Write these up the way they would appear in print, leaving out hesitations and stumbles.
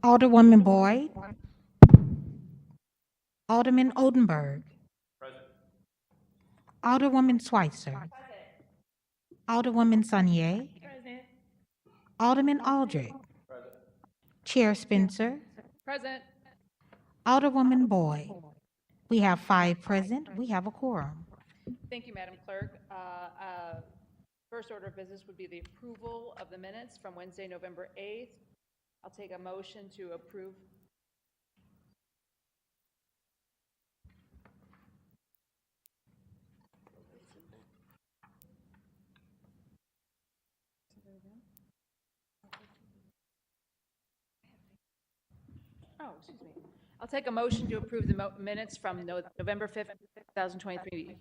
Alderwoman Boyd. Alderman Odenberg. Alderwoman Schweitzer. Alderwoman Sonier. Alderman Aldrich. Chair Spencer. Present. Alderwoman Boyd. We have 5 present. We have a quorum. Thank you, Madam Clerk. First order of business would be the approval of the minutes from Wednesday, November 8th. I'll take a motion to approve. Oh, excuse me. I'll take a motion to approve the minutes from November 5th, 2023.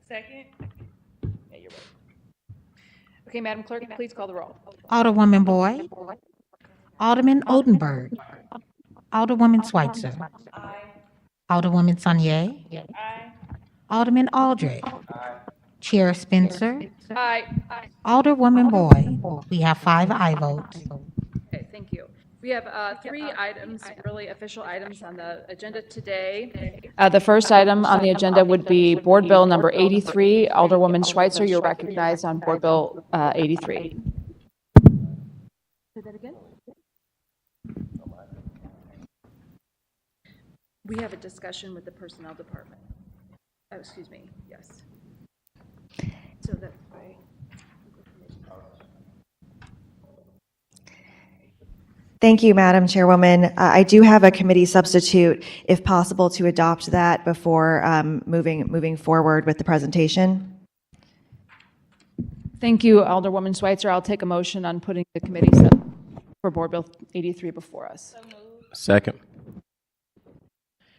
Second? Yeah, you're right. Okay, Madam Clerk, please call the roll. Alderwoman Boyd. Alderman Odenberg. Alderwoman Schweitzer. Alderwoman Sonier. Aye. Alderman Aldrich. Chair Spencer. Aye. Alderwoman Boyd. We have 5 aye votes. Okay, thank you. We have 3 items, really official items on the agenda today. The first item on the agenda would be Board Bill number 83. Alderwoman Schweitzer, you're recognized on Board Bill 83. Say that again? We have a discussion with the Personnel Department. Oh, excuse me, yes. So that, Thank you, Madam Chairwoman. I do have a committee substitute, if possible, to adopt that before moving forward with the presentation. thank you, Alderwoman Schweitzer. I'll take a motion on putting the committee for Board Bill 83 before us. Second.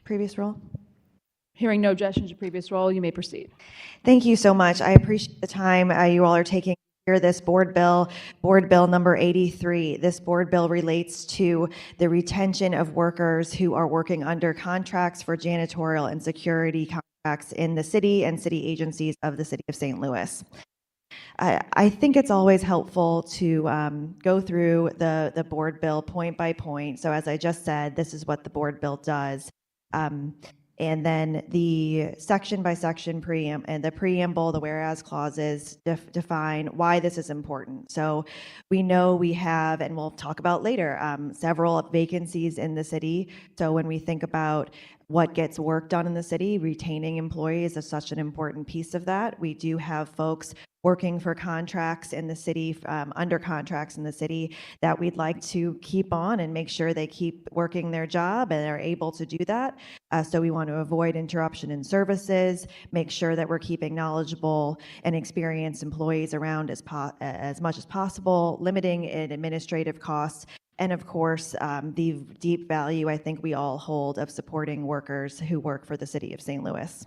Previous roll. Hearing no objections to previous roll, you may proceed. Thank you so much. I appreciate the time you all are taking to hear this board bill number 83. This board bill relates to the retention of workers who are working under contracts for janitorial and security contracts in the city and city agencies of the city of St. Louis. I think it's always helpful to go through the board bill point by point. So as I just said, this is what the board bill does. And then the section by section the preamble, the whereas clauses define why this is important. So we know we have, and we'll talk about later, several vacancies in the city. So when we think about what gets work done in the city, retaining employees is such an important piece of that. We do have folks working for contracts in the city, under contracts in the city, that we'd like to keep on and make sure they keep working their job and are able to do that. So we want to avoid interruption in services, make sure that we're keeping knowledgeable and experienced employees around as much as possible, limiting in administrative costs, and of course, the deep value I think we all hold of supporting workers who work for the city of St. Louis.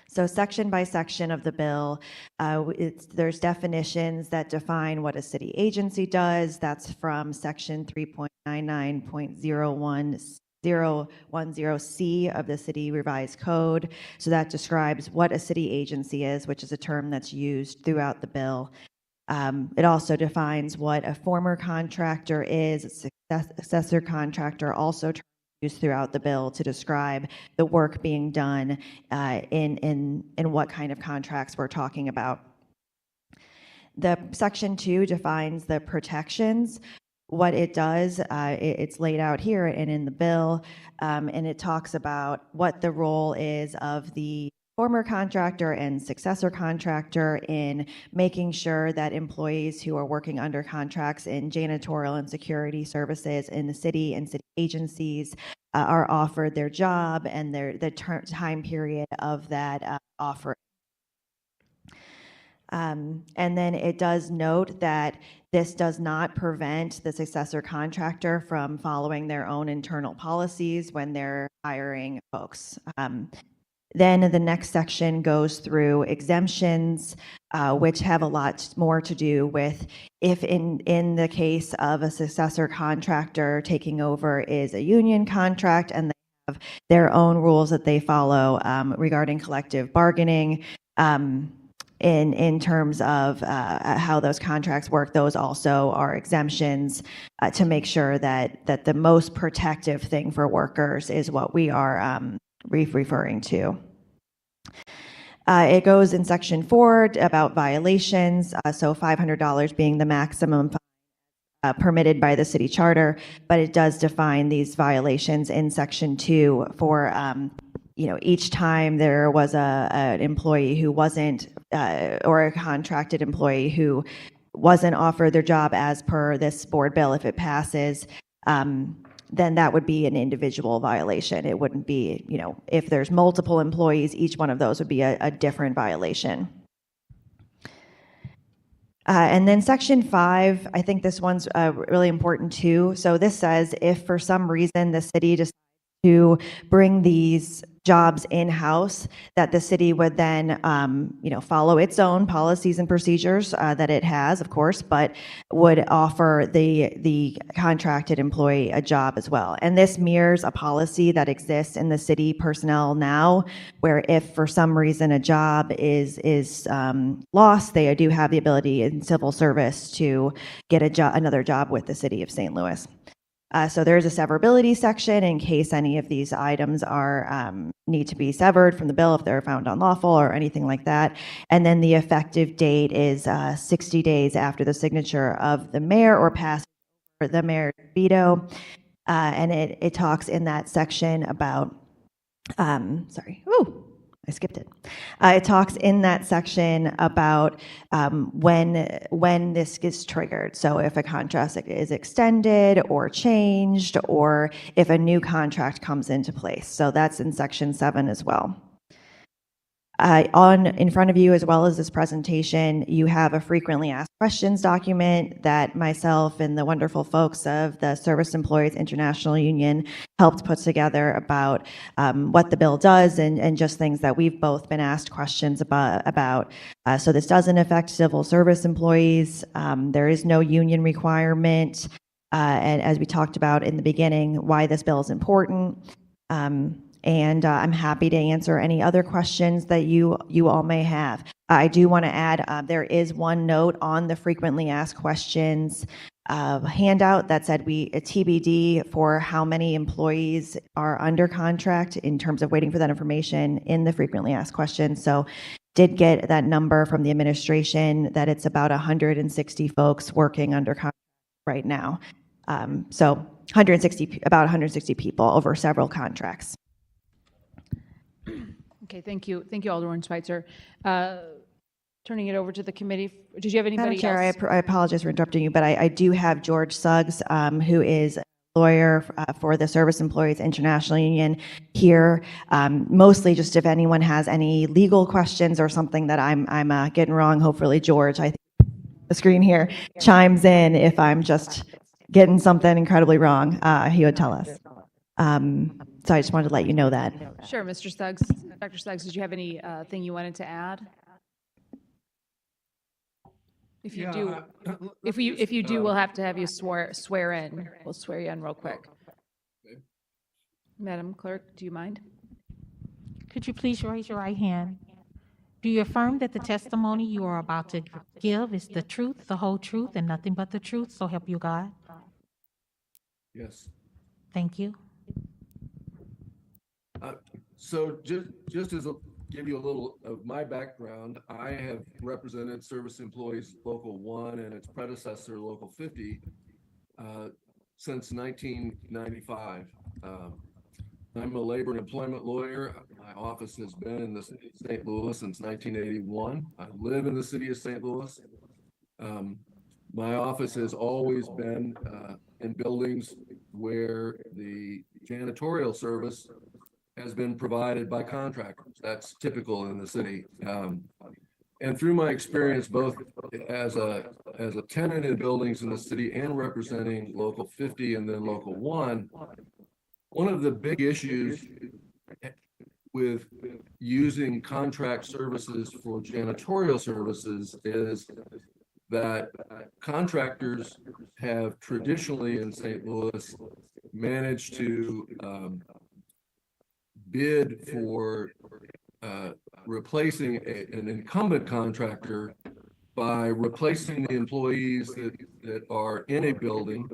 So section by section of the bill, there's definitions that define what a city agency does. That's from section 3.99.010C of the City Revised Code. So that describes what a city agency is, which is a term that's used throughout the bill. It also defines what a former contractor is, a successor contractor, also used throughout the bill to describe the work being done in what kind of contracts we're talking about. The section 2 defines the protections. What it does, it's laid out here and in the bill, and it talks about what the role is of the former contractor and successor contractor in making sure that employees who are working under contracts in janitorial and security services in the city and city agencies are offered their job and the time period of that offer. And then it does note that this does not prevent the successor contractor from following their own internal policies when they're hiring folks. Then the next section goes through exemptions, which have a lot more to do with if in the case of a successor contractor taking over is a union contract and they have their own rules that they follow regarding collective bargaining. in terms of how those contracts work. Those also are exemptions to make sure that the most protective thing for workers is what we are referring to. It goes in section 4 about violations, so $500 being the maximum permitted by the city charter, but it does define these violations in section 2 for, each time there was an employee who wasn't, or a contracted employee who wasn't offered their job as per this board bill, if it passes, then that would be an individual violation. It wouldn't be, if there's multiple employees, each one of those would be a different violation. And then section 5, I think this one's really important too. So this says if for some reason the city decides to bring these jobs in-house, that the city would then, follow its own policies and procedures that it has, of course, but would offer the contracted employee a job as well. And this mirrors a policy that exists in the city personnel now, where if for some reason a job is lost, they do have the ability in civil service to get another job with the city of St. Louis. So there's a severability section in case any of these items are need to be severed from the bill if they're found unlawful or anything like that. And then the effective date is 60 days after the signature of the mayor or pass the mayor's veto. And it talks in that section about, I skipped it. It talks in that section about when this gets triggered. So if a contract is extended or changed, or if a new contract comes into place. So that's in section 7 as well. In front of you, as well as this presentation, you have a frequently asked questions document that myself and the wonderful folks of the Service Employees International Union helped put together about what the bill does and just things that we've both been asked questions about. So this doesn't affect civil service employees. There is no union requirement. And as we talked about in the beginning, why this bill is important. And I'm happy to answer any other questions that you all may have. I do want to add, there is one note on the frequently asked questions handout that said a TBD for how many employees are under contract in terms of waiting for that information in the frequently asked questions. So did get that number from the administration that it's about 160 folks working under contract right now. So about 160 people over several contracts. Okay, thank you. Thank you, Alderman Schweitzer. Turning it over to the committee. Did you have anybody Madam else? Chair, I apologize for interrupting you, but I do have George Suggs, who is a lawyer for the Service Employees International Union here. Mostly just if anyone has any legal questions or something that I'm getting wrong, hopefully George, I think the screen here, chimes in if I'm just getting something incredibly wrong. He would tell us. So I just wanted to let you know that. Sure, Mr. Suggs. Dr. Suggs, did you have any thing you wanted to add? If you do, if you do, we'll have to have you swear in. We'll swear you in real quick. Madam Clerk, do you mind? Could you please raise your right hand? Do you affirm that the testimony you are about to give is the truth, the whole truth, and nothing but the truth, so help you God? Yes. Thank you. So just as give you a little of my background, I have represented Service Employees Local 1 and its predecessor, Local 50, since 1995. I'm a labor and employment lawyer. My office has been in the city of St. Louis since 1981. I live in the city of St. Louis. My office has always been in buildings where the janitorial service has been provided by contractors. That's typical in the city. And through my experience, both as a tenant in buildings in the city and representing Local 50 and then Local 1, one of the big issues with using contract services for janitorial services is that contractors have traditionally in St. Louis managed to bid for replacing an incumbent contractor by replacing the employees that are in a building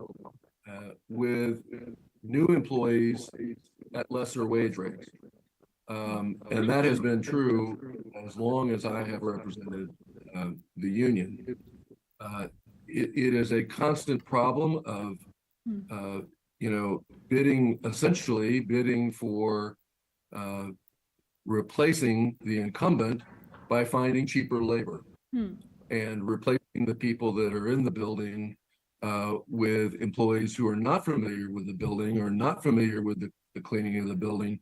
with new employees at lesser wage rates. And that has been true as long as I have represented the union. It is a constant problem of, essentially bidding for replacing the incumbent by finding cheaper labor and replacing the people that are in the building with employees who are not familiar with the building or not familiar with the cleaning of the building,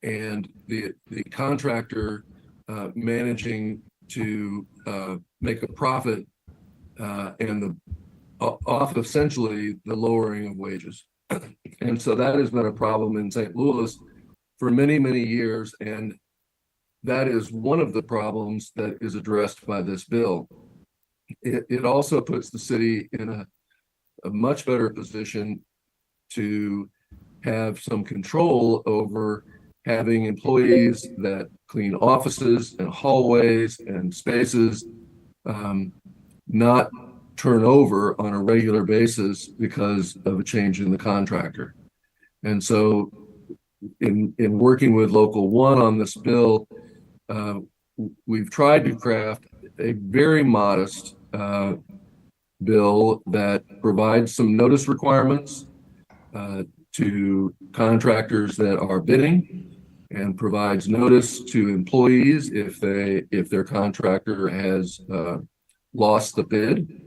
and the contractor managing to make a profit off essentially the lowering of wages. And so that has been a problem in St. Louis for many, many years. And that is one of the problems that is addressed by this bill. It also puts the city in a much better position to have some control over having employees that clean offices and hallways and spaces not turn over on a regular basis because of a change in the contractor. And so in working with Local 1 on this bill, we've tried to craft a very modest bill that provides some notice requirements to contractors that are bidding, and provides notice to employees if their contractor has lost the bid,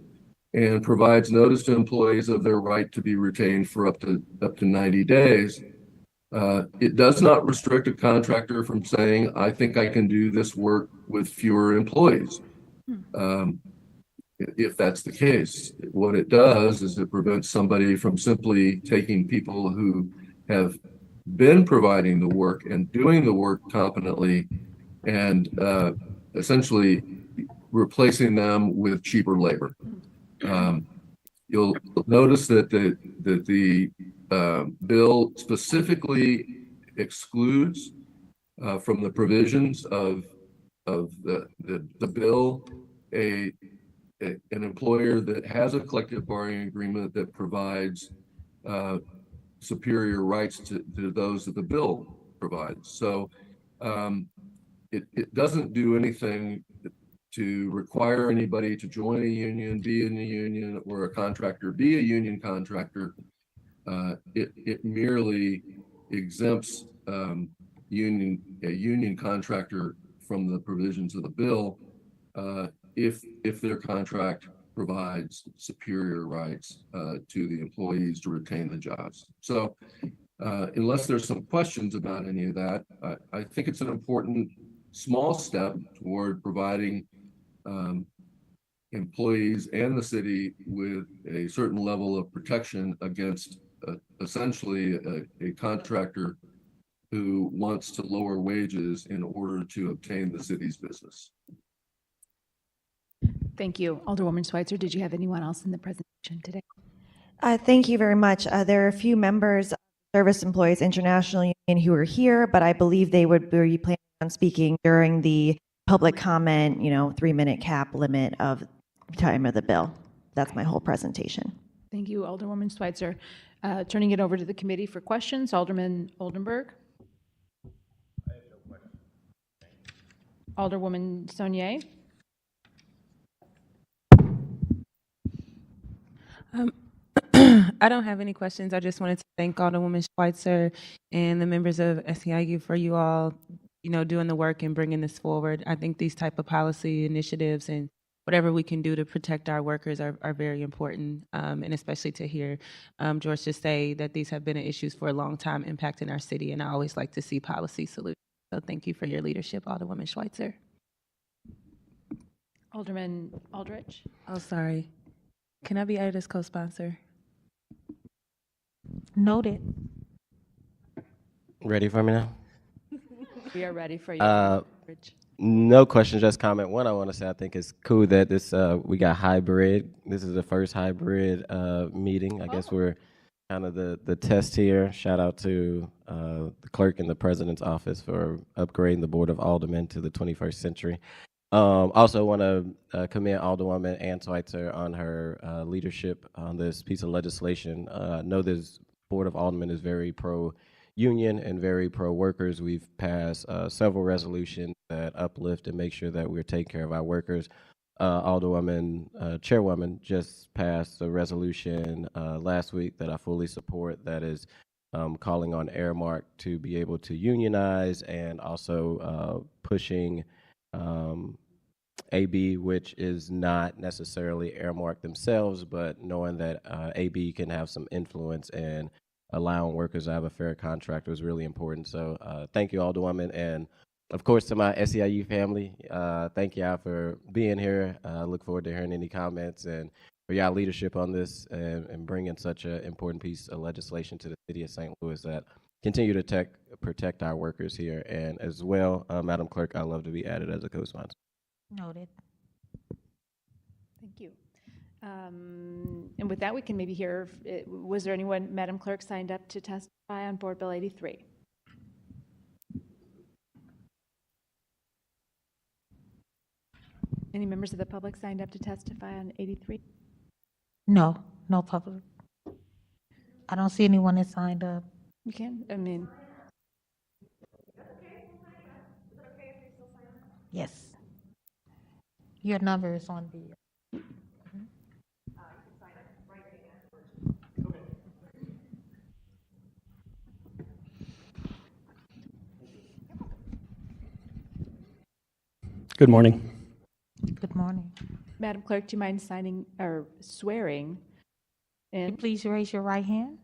and provides notice to employees of their right to be retained for up to 90 days. It does not restrict a contractor from saying, I think I can do this work with fewer employees. If that's the case, what it does is it prevents somebody from simply taking people who have been providing the work and doing the work competently and essentially replacing them with cheaper labor. You'll notice that the bill specifically excludes from the provisions of the bill an employer that has a collective bargaining agreement that provides superior rights to those that the bill provides. So it doesn't do anything to require anybody to join a union, be in a union, or a contractor be a union contractor. It merely exempts a union contractor from the provisions of the bill if their contract provides superior rights to the employees to retain the jobs. So unless there's some questions about any of that, I think it's an important small step toward providing employees and the city with a certain level of protection against essentially a contractor who wants to lower wages in order to obtain the city's business. Thank you. Alderwoman Schweitzer, did you have anyone else in the presentation today? Thank you very much. There are a few members of Service Employees International Union who are here, but I believe they would be planning on speaking during the public comment, 3-minute cap limit of time of the bill. That's my whole presentation. Thank you, Alderwoman Schweitzer. Turning it over to the committee for questions, Alderman Oldenburg. I have no questions. Alderwoman Saunier. I don't have any questions. I just wanted to thank Alderwoman Schweitzer and the members of SEIU for you all, doing the work and bringing this forward. I think these type of policy initiatives and whatever we can do to protect our workers are very important, and especially to hear George just say that these have been issues for a long time impacting our city, and I always like to see policy solutions. So thank you for your leadership, Alderwoman Schweitzer. Alderman Aldrich. Oh, sorry. Can I be added as co-sponsor? Noted. Ready for me now? We are ready for you. Aldrich. No questions, just comment. One, I want to say I think it's cool that this we got hybrid. This is the first hybrid meeting. I guess we're kind of the test here. Shout out to the clerk in the president's office for upgrading the Board of Aldermen to the 21st century. Also want to commend Alderwoman Ann Schweitzer on her leadership on this piece of legislation. I know this Board of Aldermen is very pro-union and very pro-workers. We've passed several resolutions that uplift and make sure that we're taking care of our workers. Alderwoman, Chairwoman just passed a resolution last week that I fully support that is calling on Airmark to be able to unionize and also pushing AB, which is not necessarily Airmark themselves, but knowing that AB can have some influence and allowing workers to have a fair contract was really important. So thank you, Alderwoman, and of course, to my SEIU family, thank y'all for being here. I look forward to hearing any comments and for y'all leadership on this and bringing such an important piece of legislation to the city of St. Louis that continue to protect our workers here. And as well, Madam Clerk, I'd love to be added as a co-sponsor. Noted. Thank you. And with that, we can maybe hear, was there anyone, Madam Clerk, signed up to testify on Board Bill 83? Any members of the public signed up to testify on 83? No, no public. I don't see anyone that signed up. You can, I mean, Yes. Your number is on the. Good morning. Good morning. Madam Clerk, do you mind signing or swearing in? Please raise your right hand.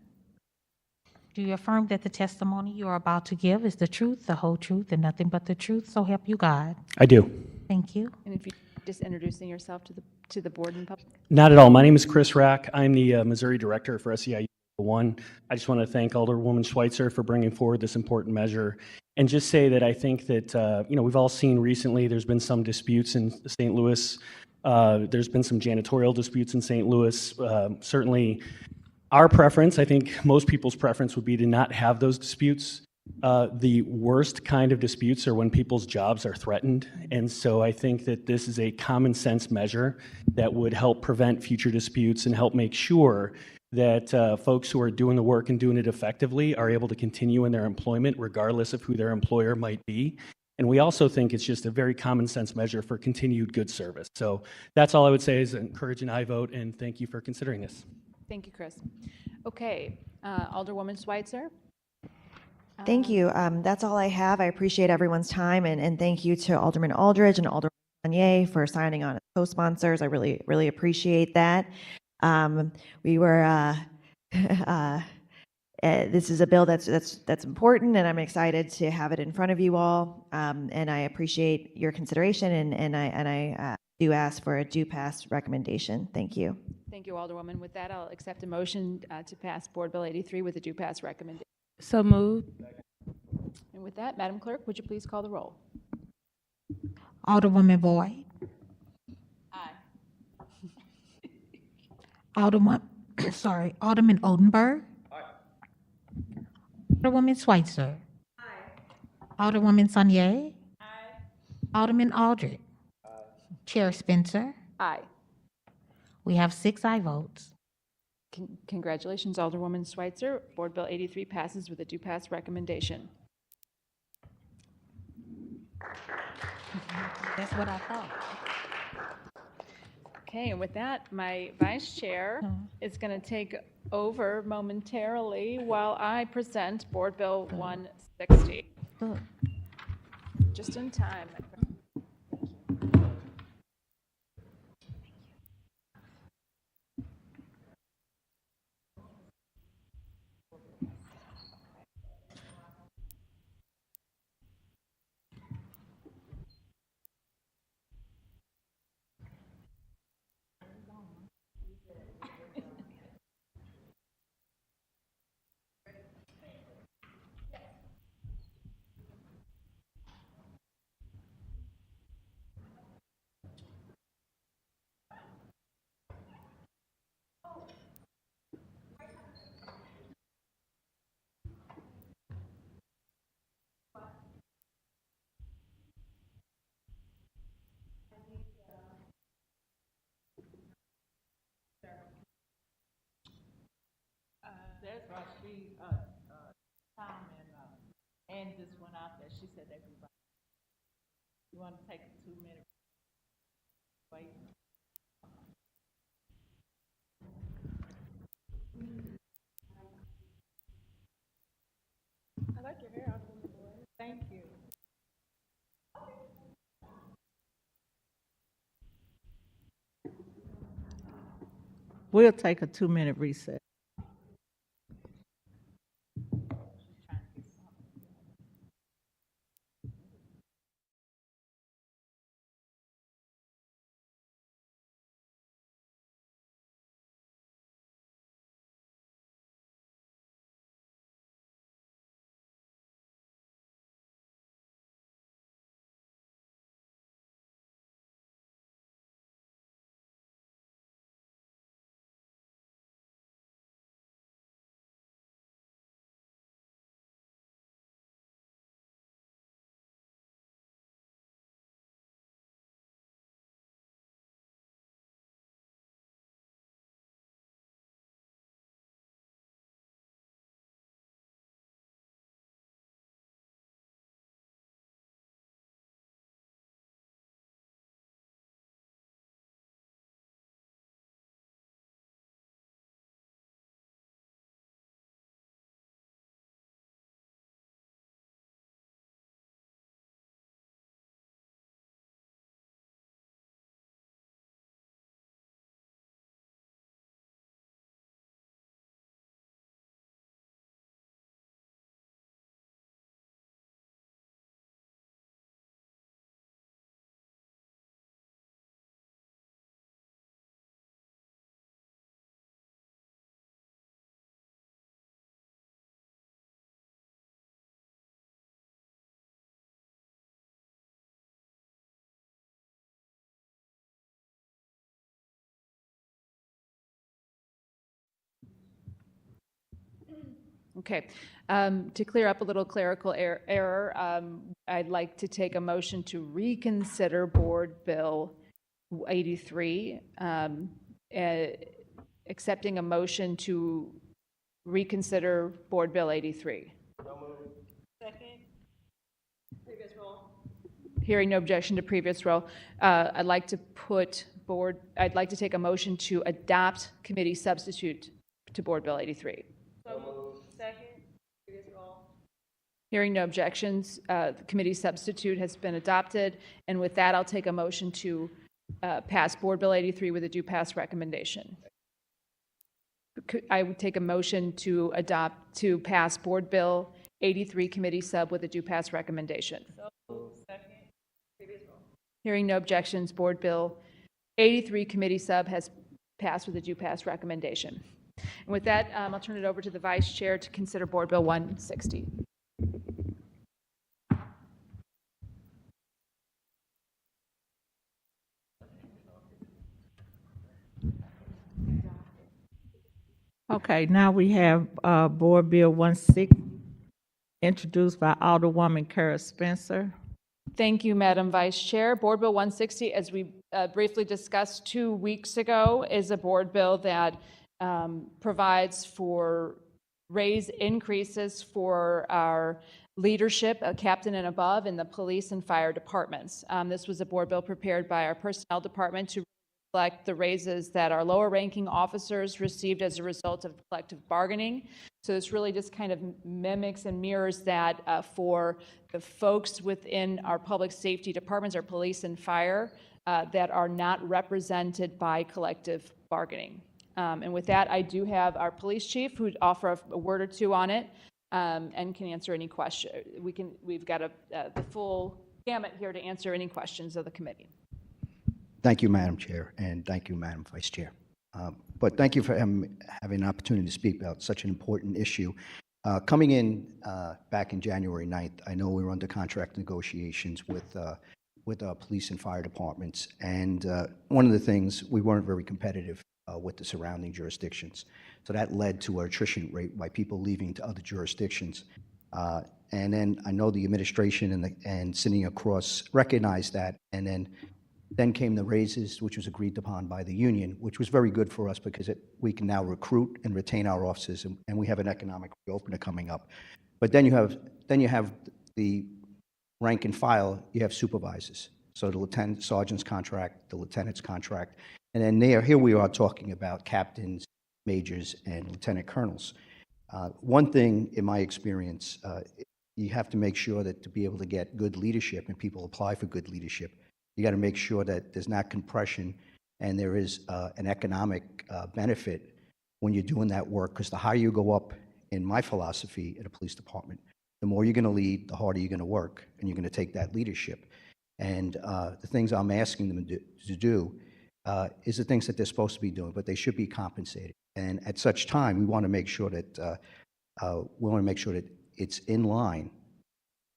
Do you affirm that the testimony you are about to give is the truth, the whole truth, and nothing but the truth? So help you God. I do. Thank you. And if you just introducing yourself to the board and public. Not at all. My name is Chris Rack. I'm the Missouri Director for SEIU 1. I just want to thank Alderwoman Schweitzer for bringing forward this important measure and just say that I think that, we've all seen recently there's been some disputes in St. Louis. There's been some janitorial disputes in St. Louis. Certainly our preference, I think most people's preference would be to not have those disputes. The worst kind of disputes are when people's jobs are threatened. And so I think that this is a common sense measure that would help prevent future disputes and help make sure that folks who are doing the work and doing it effectively are able to continue in their employment regardless of who their employer might be. And we also think it's just a very common sense measure for continued good service. So that's all I would say is encourage an aye vote, and thank you for considering this. Thank you, Chris. Okay, Alderwoman Schweitzer. Thank you. That's all I have. I appreciate everyone's time, and thank you to Alderman Aldridge and Alderman Lanier for signing on as co-sponsors. I really, really appreciate that. We were. This is a bill that's important, and I'm excited to have it in front of you all. And I appreciate your consideration, and I do ask for a do pass recommendation. Thank you. Thank you, Alderwoman. With that, I'll accept a motion to pass Board Bill 83 with a do pass recommendation. So moved. And with that, Madam Clerk, would you please call the roll? Alderwoman Boyd. Aye. Alderman Oldenburg. Aye. Alderwoman Schweitzer. Aye. Alderwoman Sanier. Aye. Alderman Aldridge. Aye. Chair Spencer. Aye. We have 6 aye votes. Congratulations, Alderwoman Schweitzer. Board Bill 83 passes with a do pass recommendation. That's what I thought. Okay, and with that, my vice chair is going to take over momentarily while I present Board Bill 160. Good. Just in time. Ann just went out there, she said everybody. You want to take a 2-minute wait? I like your hair, thank you. We'll take a 2-minute recess. Okay. To clear up a little clerical error, I'd like to take a motion to reconsider Board Bill 83, accepting a motion to reconsider Board Bill 83. Hearing no objection to previous roll, I'd like to take a motion to adopt committee substitute to Board Bill 83. Hearing no objections, the committee substitute has been adopted, and with that, I'll take a motion to pass Board Bill 83 with a due pass recommendation. I would take a motion to pass Board Bill 83 committee sub with a due pass recommendation. Hearing no objections, Board Bill 83 committee sub has passed with a due pass recommendation. And with that, I'll turn it over to the Vice Chair to consider Board Bill 160. Okay, now we have Board Bill 160, introduced by Alderwoman Kara Spencer. Thank you, Madam Vice Chair. Board Bill 160, as we briefly discussed 2 weeks ago, is a board bill that provides for raise increases for our leadership, a captain and above, in the police and fire departments. This was a board bill prepared by our personnel department to reflect the raises that our lower ranking officers received as a result of collective bargaining. So this really just kind of mimics and mirrors that for the folks within our public safety departments, our police and fire, that are not represented by collective bargaining. And with that, I do have our police chief who'd offer a word or two on it and can answer any question. We've got the full gamut here to answer any questions of the committee. Thank you, Madam Chair, and thank you, Madam Vice Chair. But thank you for having an opportunity to speak about such an important issue. Coming in back in January 9th, I know we were under contract negotiations with police and fire departments, and one of the things, we weren't very competitive with the surrounding jurisdictions. So that led to an attrition rate by people leaving to other jurisdictions. And then I know the administration and sitting across recognized that, and then Then came the raises, which was agreed upon by the union, which was very good for us because we can now recruit and retain our officers, and we have an economic reopener coming up. But then you have the rank and file, you have supervisors. So the lieutenant sergeant's contract, the lieutenant's contract, and then here we are talking about captains, majors, and lieutenant colonels. One thing in my experience, you have to make sure that to be able to get good leadership, and people apply for good leadership, you got to make sure that there's not compression and there is an economic benefit when you're doing that work, because the higher you go up in my philosophy at a police department, the more you're going to lead, the harder you're going to work, and you're going to take that leadership. And the things I'm asking them to do is the things that they're supposed to be doing, but they should be compensated. And at such time, we want to make sure that it's in line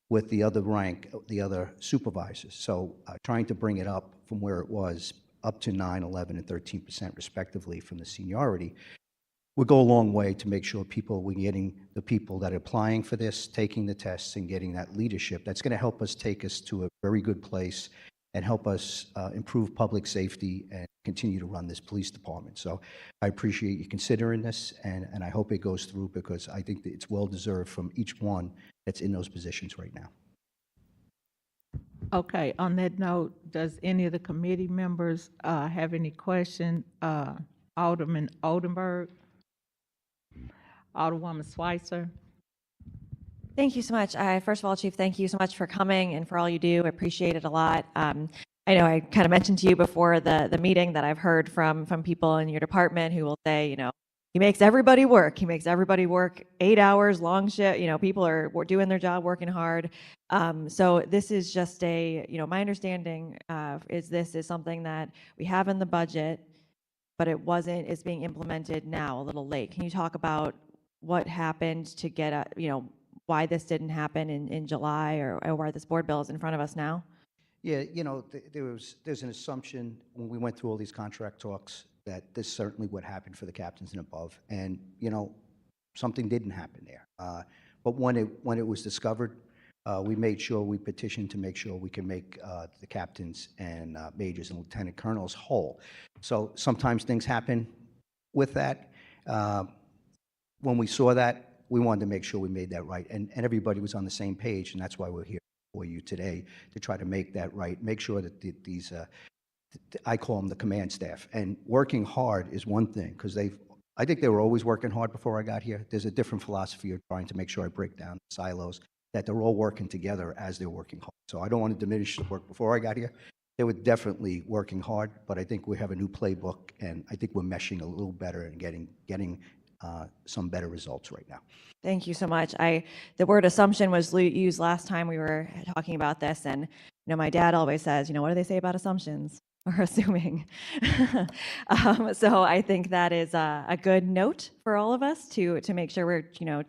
with the other rank, the other supervisors. So trying to bring it up from where it was up to 9, 11, and 13% respectively from the seniority would go a long way to make sure we're getting the people that are applying for this, taking the tests, and getting that leadership. That's going to help us take us to a very good place and help us improve public safety and continue to run this police department. So I appreciate you considering this, and I hope it goes through, because I think that it's well-deserved from each one that's in those positions right now. Okay, on that note, does any of the committee members have any question? Alderman Oldenburg? Alderwoman Schweitzer? Thank you so much. First of all, Chief, thank you so much for coming and for all you do. I appreciate it a lot. I know I kind of mentioned to you before the meeting that I've heard from people in your department who will say, he makes everybody work. He makes everybody work 8 hours, long shift. People are doing their job, working hard. So this is just my understanding is this is something that we have in the budget, but it's being implemented now a little late. Can you talk about what happened to get why this didn't happen in July, or why this board bill is in front of us now? Yeah, there's an assumption when we went through all these contract talks that this certainly would happen for the captains and above, and something didn't happen there. But when it was discovered, we made sure we petitioned to make sure we can make the captains and majors and lieutenant colonels whole. So sometimes things happen with that. When we saw that, we wanted to make sure we made that right, and everybody was on the same page, and that's why we're here for you today, to try to make that right, make sure that these, I call them the command staff, and working hard is one thing, because I think they were always working hard before I got here. There's a different philosophy of trying to make sure I break down the silos, that they're all working together as they're working hard. So I don't want to diminish the work before I got here. They were definitely working hard, but I think we have a new playbook, and I think we're meshing a little better and getting some better results right now. Thank you so much. The word assumption was used last time we were talking about this, and my dad always says, what do they say about assumptions or assuming? So I think that is a good note for all of us to make sure we're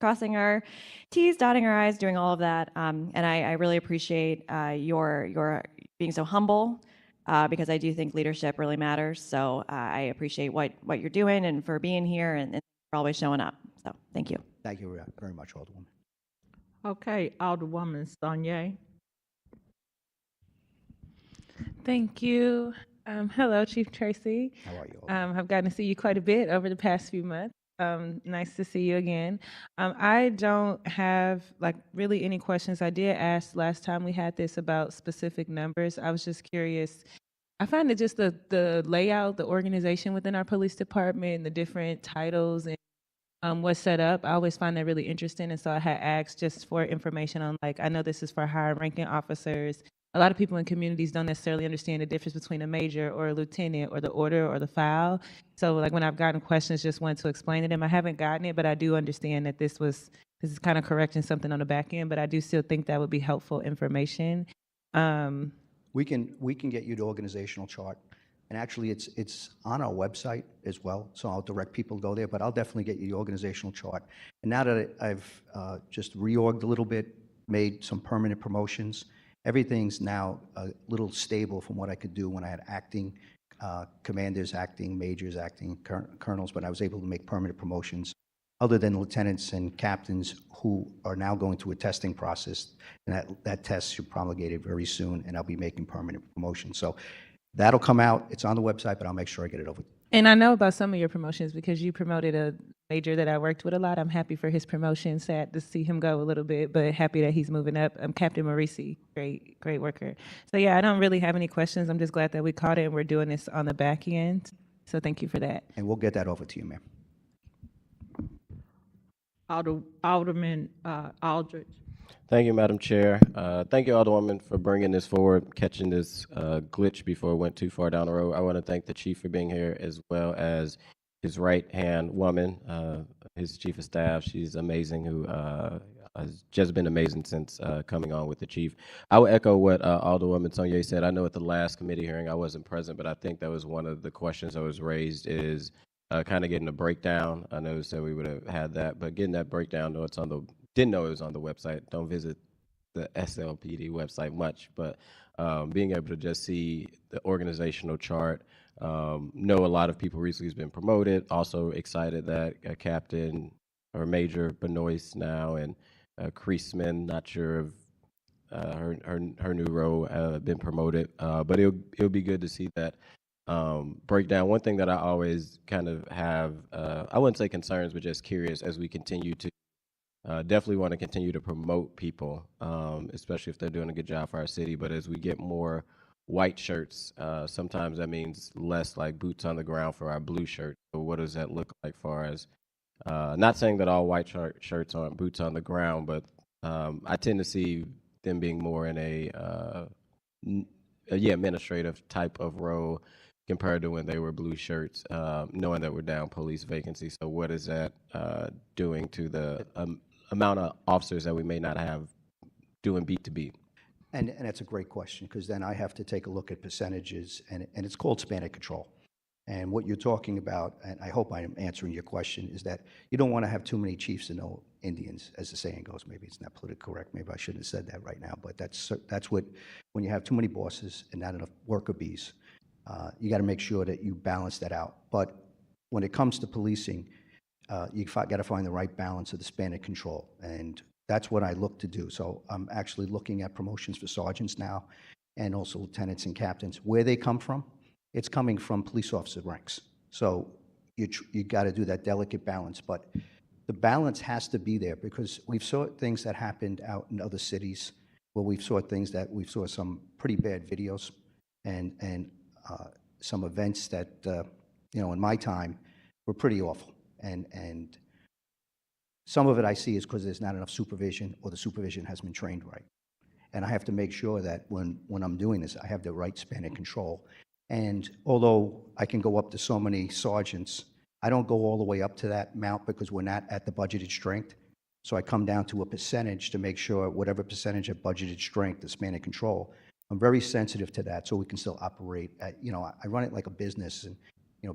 crossing our T's, dotting our I's, doing all of that. And I really appreciate your being so humble, because I do think leadership really matters. So I appreciate what you're doing and for being here and for always showing up. So thank you. Thank you very much, Alderwoman. Okay, Alderwoman Saunier. Thank you. Hello, Chief Tracy. How are you? I've gotten to see you quite a bit over the past few months. Nice to see you again. I don't have really any questions. I did ask last time we had this about specific numbers. I was just curious. I find that just the layout, the organization within our police department, and the different titles and what's set up, I always find that really interesting. And so I had asked just for information on I know this is for higher ranking officers. A lot of people in communities don't necessarily understand the difference between a major or a lieutenant, or the order or the file. So when I've gotten questions, just wanted to explain to them. I haven't gotten it, but I do understand that this is kind of correcting something on the back end, but I do still think that would be helpful information. We can get you the organizational chart, and actually it's on our website as well, so I'll direct people to go there, but I'll definitely get you the organizational chart. And now that I've just reorged a little bit, made some permanent promotions, everything's now a little stable from what I could do when I had acting commanders, acting majors, acting colonels, but I was able to make permanent promotions other than lieutenants and captains who are now going through a testing process. And that test should promulgate it very soon, and I'll be making permanent promotions. So that'll come out. It's on the website, but I'll make sure I get it over. And I know about some of your promotions because you promoted a major that I worked with a lot. I'm happy for his promotion. Sad to see him go a little bit, but happy that he's moving up. Captain Marisi, great worker. So yeah, I don't really have any questions. I'm just glad that we caught it and we're doing this on the back end. So thank you for that. And we'll get that over to you, ma'am. Alderman Aldridge. Thank you, Madam Chair. Thank you, Alderwoman, for bringing this forward, catching this glitch before it went too far down the road. I want to thank the chief for being here, as well as his right-hand woman, his chief of staff. She's amazing, who has just been amazing since coming on with the chief. I would echo what Alderwoman Sonye said. I know at the last committee hearing I wasn't present, but I think that was one of the questions that was raised is kind of getting a breakdown. I noticed that we would have had that, but getting that breakdown, though it's on the didn't know it was on the website. Don't visit the SLPD website much, but being able to just see the organizational chart, know a lot of people recently has been promoted. Also excited that Captain or Major Benoist now and Creasman, not sure of her new role been promoted, but it'll be good to see that breakdown. One thing that I always kind of have, I wouldn't say concerns, but just curious as we continue to definitely want to continue to promote people, especially if they're doing a good job for our city. But as we get more white shirts, sometimes that means less like boots on the ground for our blue shirts. So what does that look like for as, not saying that all white shirts aren't boots on the ground, but I tend to see them being more in a administrative type of role compared to when they were blue shirts, knowing that we're down police vacancies. So what is that doing to the amount of officers that we may not have doing beat to beat? And that's a great question, because then I have to take a look at percentages, and it's called span of control. And what you're talking about, and I hope I'm answering your question, is that you don't want to have too many chiefs and no Indians, as the saying goes. Maybe it's not politically correct. Maybe I shouldn't have said that right now, but that's what, when you have too many bosses and not enough worker bees, you got to make sure that you balance that out. But when it comes to policing, you got to find the right balance of the span of control, and that's what I look to do. So I'm actually looking at promotions for sergeants now, and also lieutenants and captains. Where they come from, it's coming from police officer ranks. So you got to do that delicate balance, but the balance has to be there, because we've saw things that happened out in other cities where we saw some pretty bad videos and some events that in my time were pretty awful. And some of it I see is because there's not enough supervision, or the supervision hasn't been trained right. And I have to make sure that when I'm doing this, I have the right span of control. And although I can go up to so many sergeants, I don't go all the way up to that amount, because we're not at the budgeted strength. So I come down to a percentage to make sure whatever percentage of budgeted strength, the span of control, I'm very sensitive to that, so we can still operate at, I run it like a business, and,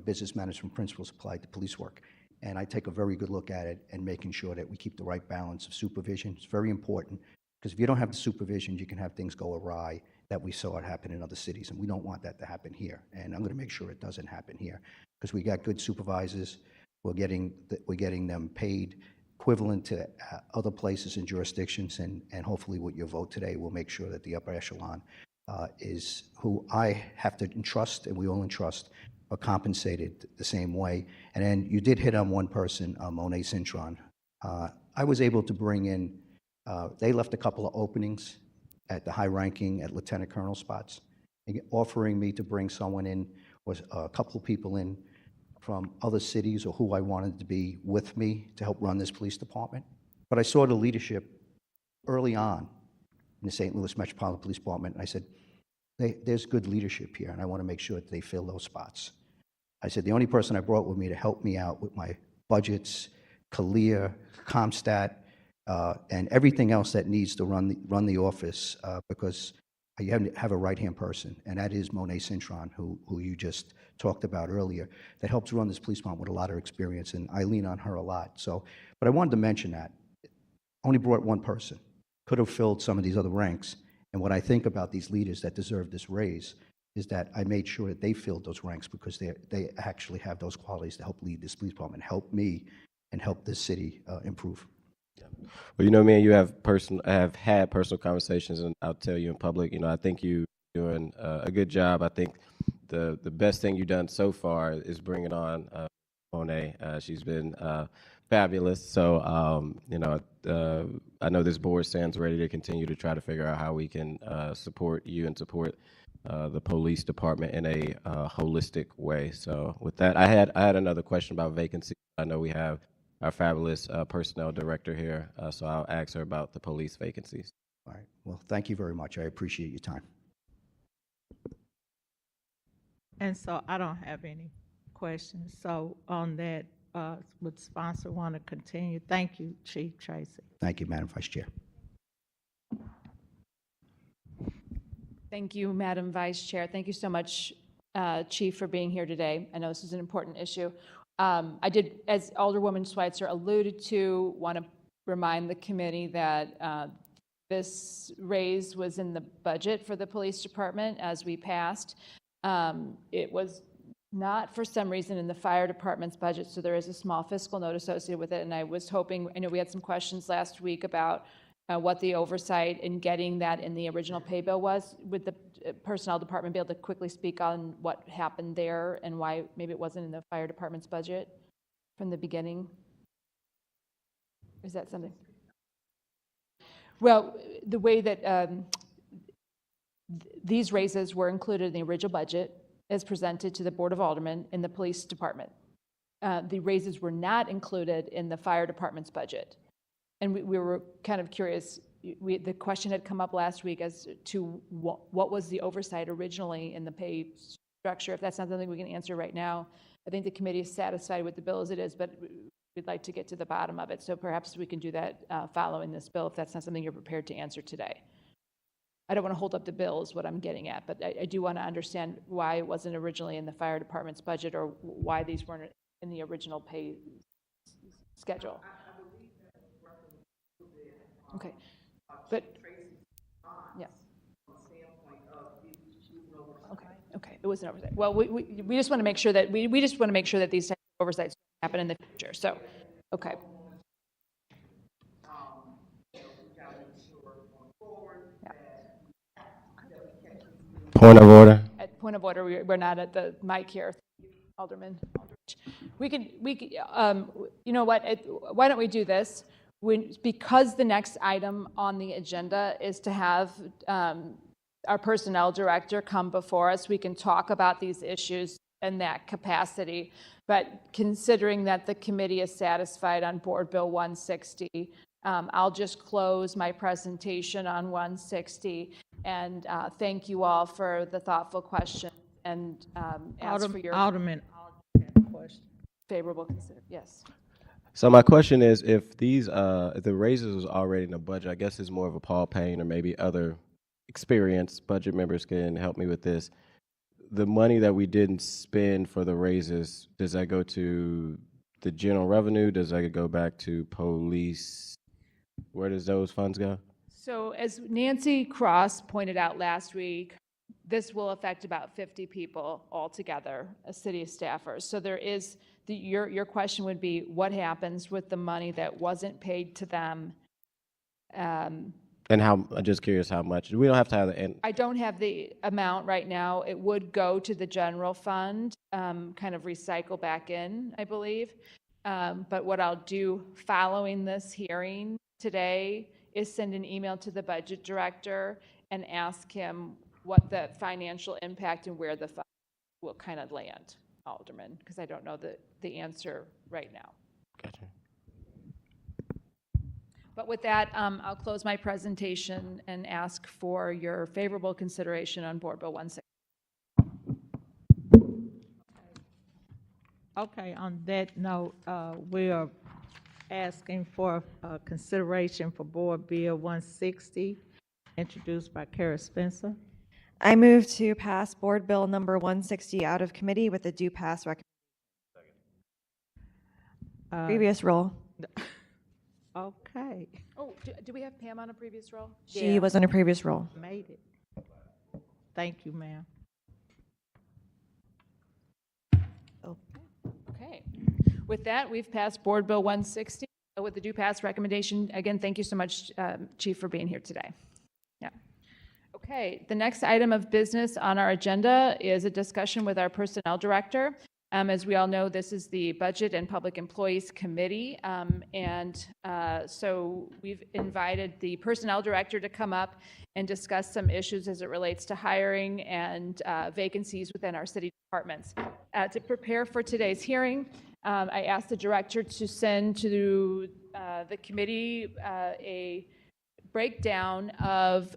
business management principles apply to police work. And I take a very good look at it and making sure that we keep the right balance of supervision. It's very important, because if you don't have the supervision, you can have things go awry that we saw it happen in other cities, and we don't want that to happen here. And I'm going to make sure it doesn't happen here, because we got good supervisors. We're getting them paid equivalent to other places and jurisdictions, and hopefully with your vote today, we'll make sure that the upper echelon is who I have to entrust, and we all entrust, are compensated the same way. And then you did hit on one person, Monet Cintron. I was able to bring in, they left a couple of openings at the high ranking, at lieutenant colonel spots, offering me to bring someone in, was a couple of people in from other cities, or who I wanted to be with me to help run this police department. But I saw the leadership early on in the St. Louis Metropolitan Police Department, and I said, there's good leadership here, and I want to make sure that they fill those spots. I said, the only person I brought with me to help me out with my budgets, CALEA, CompStat, and everything else that needs to run the office, because you have a right-hand person, and that is Monet Cintron, who you just talked about earlier, that helps run this police department with a lot of experience, and I lean on her a lot. So, but I wanted to mention that. I only brought one person. Could have filled some of these other ranks. And what I think about these leaders that deserve this raise is that I made sure that they filled those ranks, because they actually have those qualities to help lead this police department, help me and help this city improve. Well, me and you have had personal conversations, and I'll tell you in public, I think you're doing a good job. I think the best thing you've done so far is bringing on Monet. She's been fabulous. So, I know this board stands ready to continue to try to figure out how we can support you and support the police department in a holistic way. So, with that, I had another question about vacancies. I know we have our fabulous personnel director here, so I'll ask her about the police vacancies. All right. Well, thank you very much. I appreciate your time. And so I don't have any questions. So on that, would sponsor want to continue? Thank you, Chief Tracy. Thank you, Madam Vice Chair. Thank you, Madam Vice Chair. Thank you so much, Chief, for being here today. I know this is an important issue. I did, as Alderwoman Schweitzer alluded to, want to remind the committee that this raise was in the budget for the police department as we passed. It was not, for some reason, in the fire department's budget, so there is a small fiscal note associated with it, and I was hoping, I know we had some questions last week about what the oversight in getting that in the original pay bill was. Would the personnel department be able to quickly speak on what happened there and why maybe it wasn't in the fire department's budget from the beginning? Is that something? Well, the way that these raises were included in the original budget as presented to the Board of Aldermen in the police department. The raises were not included in the fire department's budget. And we were kind of curious, the question had come up last week as to what was the oversight originally in the pay structure. If that's not something we can answer right now, I think the committee is satisfied with the bill as it is, but we'd like to get to the bottom of it. So perhaps we can do that following this bill if that's not something you're prepared to answer today. I don't want to hold up the bill is what I'm getting at, but I do want to understand why it wasn't originally in the fire department's budget or why these weren't in the original pay schedule. Okay, but, yeah. Okay, it was an oversight. Well, we just want to make sure that, we just want to make sure that these types of oversights happen in the future, so, okay. Point of order. At point of order, we're not at the mic here, Alderman Aldrich. We can, you know what, why don't we do this? Because the next item on the agenda is to have our personnel director come before us, we can talk about these issues in that capacity. But considering that the committee is satisfied on Board Bill 160, I'll just close my presentation on 160 and thank you all for the thoughtful question and ask for your Alderman, favorable consider. Yes. So my question is, if these, if the raises was already in the budget, I guess it's more of a Paul Payne or maybe other experienced budget members can help me with this. The money that we didn't spend for the raises, does that go to the general revenue? Does that go back to police? Where does those funds go? So as Nancy Cross pointed out last week, this will affect about 50 people altogether, as city staffers. So there is, your question would be, what happens with the money that wasn't paid to them? And how, I'm just curious how much. We don't have to have the end. I don't have the amount right now. It would go to the general fund, kind of recycle back in, I believe. But what I'll do following this hearing today is send an email to the budget director and ask him what the financial impact and where the funds will kind of land, Alderman, because I don't know the answer right now. Gotcha. But with that, I'll close my presentation and ask for your favorable consideration on Board Bill 160. okay, on that note, we are asking for consideration for Board Bill 160, introduced by Kara Spencer. I move to pass Board Bill number 160 out of committee with a due pass recommendation. Previous roll. Okay, Oh, do we have Pam on a previous roll? She was on a previous roll. made it. Thank you, ma'am. Okay. With that, we've passed Board Bill 160 with the do pass recommendation. Again, thank you so much, Chief, for being here today. Yeah. Okay, the next item of business on our agenda is a discussion with our Personnel Director. As we all know, this is the Budget and Public Employees Committee, so we've invited the Personnel Director to come up and discuss some issues as it relates to hiring and vacancies within our city departments. To prepare for today's hearing, I asked the Director to send to the committee a breakdown of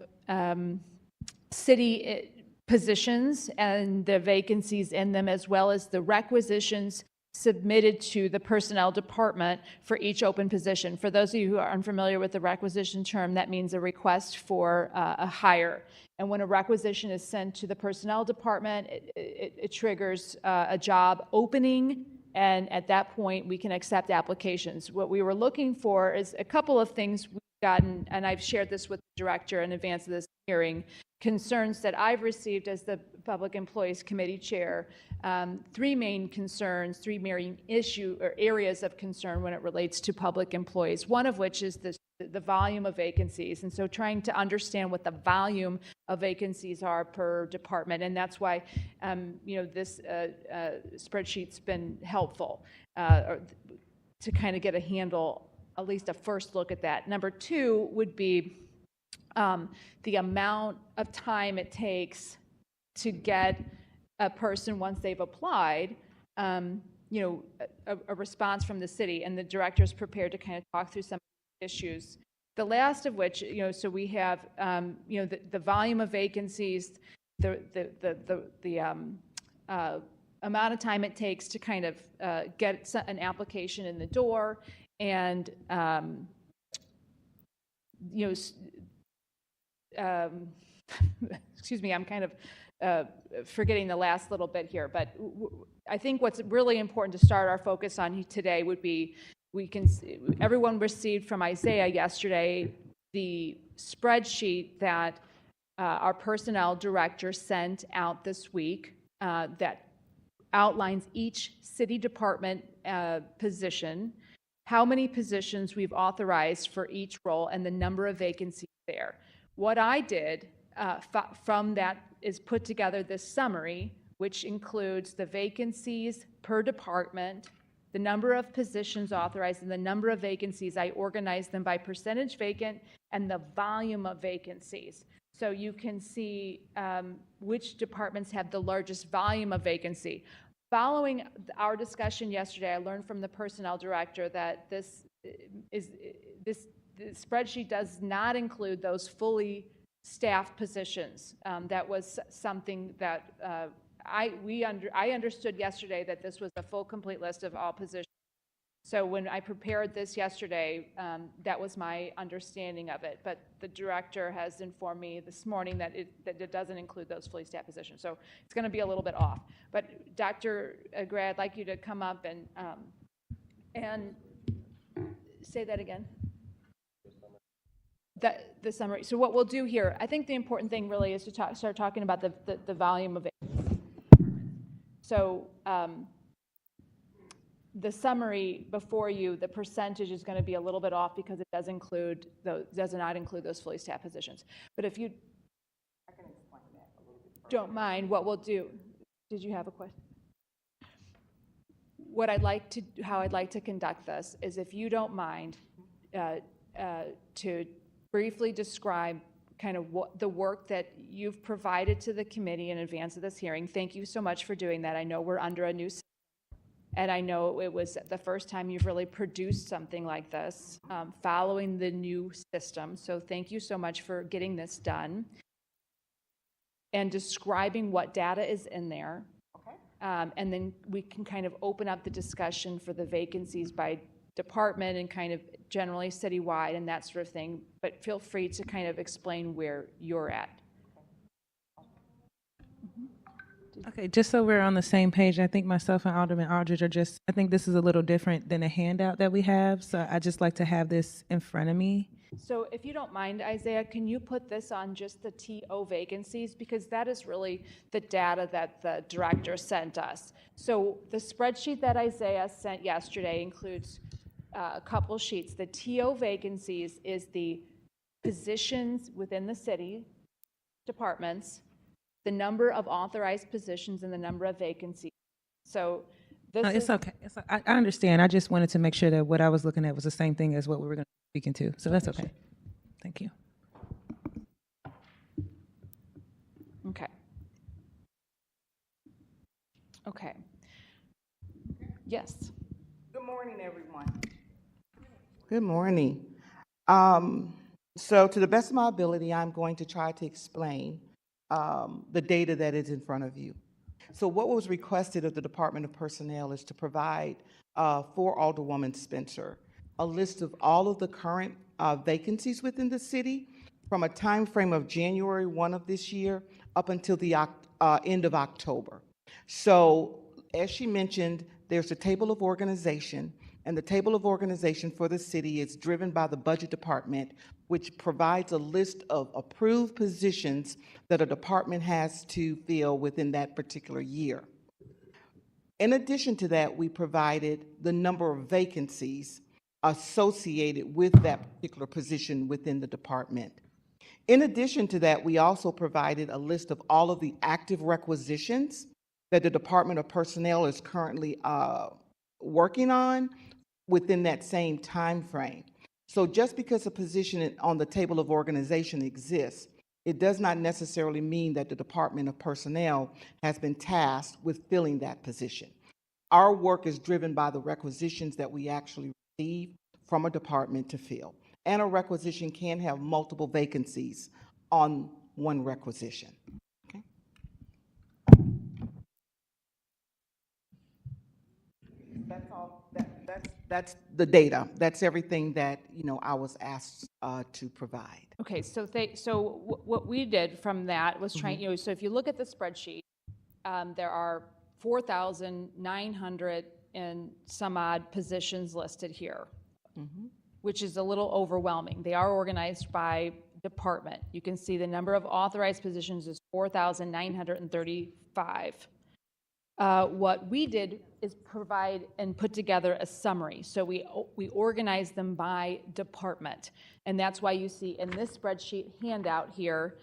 city positions and the vacancies in them, as well as the requisitions submitted to the personnel department for each open position. For those of you who are unfamiliar with the requisition term, that means a request for a hire. And when a requisition is sent to the personnel department, it triggers a job opening, and at that point, we can accept applications. What we were looking for is a couple of things we've gotten, and I've shared this with the Director in advance of this hearing, concerns that I've received as the Public Employees Committee Chair. Three main concerns, three main areas of concern when it relates to public employees, one of which is the volume of vacancies. And so trying to understand what the volume of vacancies are per department. And that's why, this spreadsheet's been helpful to kind of get a handle, at least a first look at that. Number two would be the amount of time it takes to get a person, once they've applied, a response from the city, and the Director is prepared to kind of talk through some issues. The last of which, so we have, the volume of vacancies, the amount of time it takes to kind of get an application in the door, and excuse me, I'm kind of forgetting the last little bit here, but I think what's really important to start our focus on today would be, everyone received from Isaiah yesterday the spreadsheet that our Personnel Director sent out this week that outlines each city department position, how many positions we've authorized for each role, and the number of vacancies there. What I did from that is put together this summary, which includes the vacancies per department, the number of positions authorized, and the number of vacancies. I organized them by percentage vacant and the volume of vacancies. So you can see which departments have the largest volume of vacancy. Following our discussion yesterday, I learned from the Personnel Director that this spreadsheet does not include those fully staffed positions. That was something that I understood yesterday, that this was a full, complete list of all positions. So when I prepared this yesterday, that was my understanding of it. But the Director has informed me this morning that it doesn't include those fully staffed positions. So it's going to be a little bit off. But Dr. Gray, I'd like you to come up and say that again. The summary. So what we'll do here, I think the important thing really is to start talking about the volume of it. So the summary before you, the percentage is going to be a little bit off because it does not include those fully staffed positions. But if you don't mind, what we'll do, did you have a question? How I'd like to conduct this is, if you don't mind, to briefly describe kind of what the work that you've provided to the committee in advance of this hearing. Thank you so much for doing that. I know we're under a new system, and I know it was the first time you've really produced something like this following the new system. So thank you so much for getting this done and describing what data is in there. Okay. And then we can kind of open up the discussion for the vacancies by department and kind of generally citywide and that sort of thing, but feel free to kind of explain where you're at. Okay, just so we're on the same page, I think myself and Alderman Aldridge I think this is a little different than a handout that we have, so I just like to have this in front of me. So if you don't mind, Isaiah, can you put this on just the TO vacancies? Because that is really the data that the director sent us. So the spreadsheet that Isaiah sent yesterday includes a couple sheets. The TO vacancies is the positions within the city departments, the number of authorized positions, and the number of vacancies. So this No, is. it's okay. I understand. I just wanted to make sure that what I was looking at was the same thing as what we were going to be speaking to. So that's okay. Thank you. Okay. Okay. Yes. Good morning, everyone. Good morning. So to the best of my ability, I'm going to try to explain the data that is in front of you. So what was requested of the Department of Personnel is to provide for Alderwoman Spencer a list of all of the current vacancies within the city from a time frame of January 1 of this year up until the end of October. So as she mentioned, there's a table of organization, and the table of organization for the city is driven by the budget department, which provides a list of approved positions that a department has to fill within that particular year. In addition to that, we provided the number of vacancies associated with that particular position within the department. In addition to that, we also provided a list of all of the active requisitions that the Department of Personnel is currently working on within that same time frame. So just because a position on the table of organization exists, it does not necessarily mean that the Department of Personnel has been tasked with filling that position. Our work is driven by the requisitions that we actually receive from a department to fill. And a requisition can have multiple vacancies on one requisition. Okay. That's all. That's the data. That's everything that I was asked to provide. Okay, so what we did from that was trying, so if you look at the spreadsheet, there are 4,900 and some odd positions listed here, which is a little overwhelming. They are organized by department. You can see the number of authorized positions is 4,935. What we did is provide and put together a summary. So we organized them by department. And that's why you see in this spreadsheet handout here,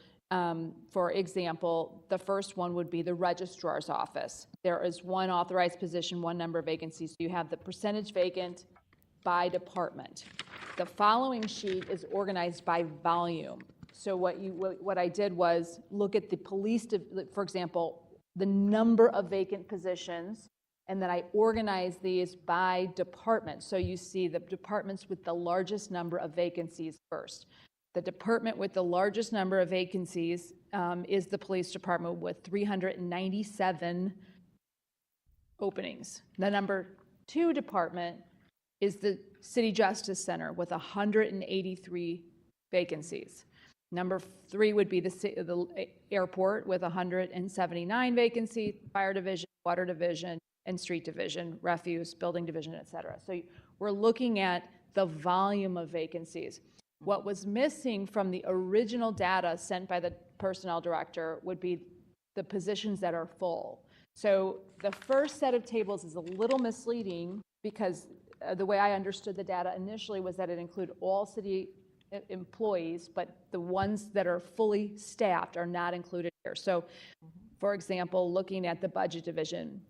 for example, the first one would be the registrar's office. There is one authorized position, one number of vacancies. So you have the percentage vacant by department. The following sheet is organized by volume. So what I did was look at the police, for example, the number of vacant positions, and then I organize these by department. So you see the departments with the largest number of vacancies first. The department with the largest number of vacancies is the police department with 397 openings. The number 2 department is the City Justice Center with 183 vacancies. Number 3 would be the airport with 179 vacancies, fire division, water division, and street division, refuse, building division, et cetera. So we're looking at the volume of vacancies. What was missing from the original data sent by the personnel director would be the positions that are full. So the first set of tables is a little misleading because the way I understood the data initially was that it included all city employees, but the ones that are fully staffed are not included here. So, for example, looking at the budget division,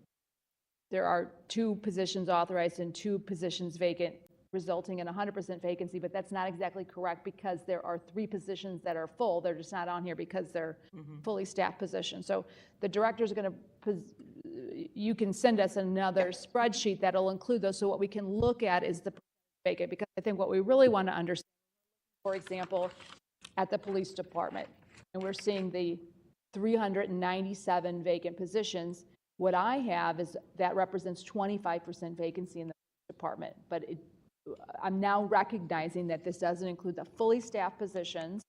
there are 2 positions authorized and 2 positions vacant, resulting in 100% vacancy, but that's not exactly correct because there are 3 positions that are full. They're just not on here because they're fully staffed positions. So the director's going to, you can send us another spreadsheet that'll include those. So what we can look at is the vacant, because I think what we really want to understand, for example, at the police department, and we're seeing the 397 vacant positions. What I have is that represents 25% vacancy in the department, but I'm now recognizing that this doesn't include the fully staffed positions,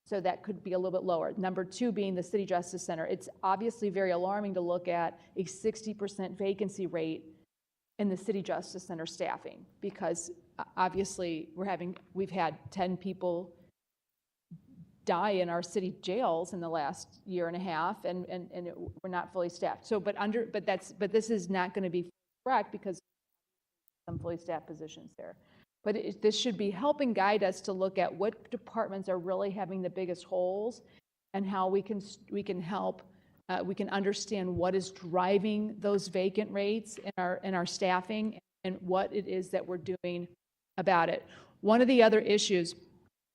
so that could be a little bit lower. Number 2 being the City Justice Center. It's obviously very alarming to look at a 60% vacancy rate in the City Justice Center staffing, because obviously we've had 10 people die in our city jails in the last year and a half, and we're not fully staffed. So, but this is not going to be correct because some fully staffed positions there. But this should be helping guide us to look at what departments are really having the biggest holes, and how we can help. We can understand what is driving those vacant rates in our staffing, and what it is that we're doing about it. One of the other issues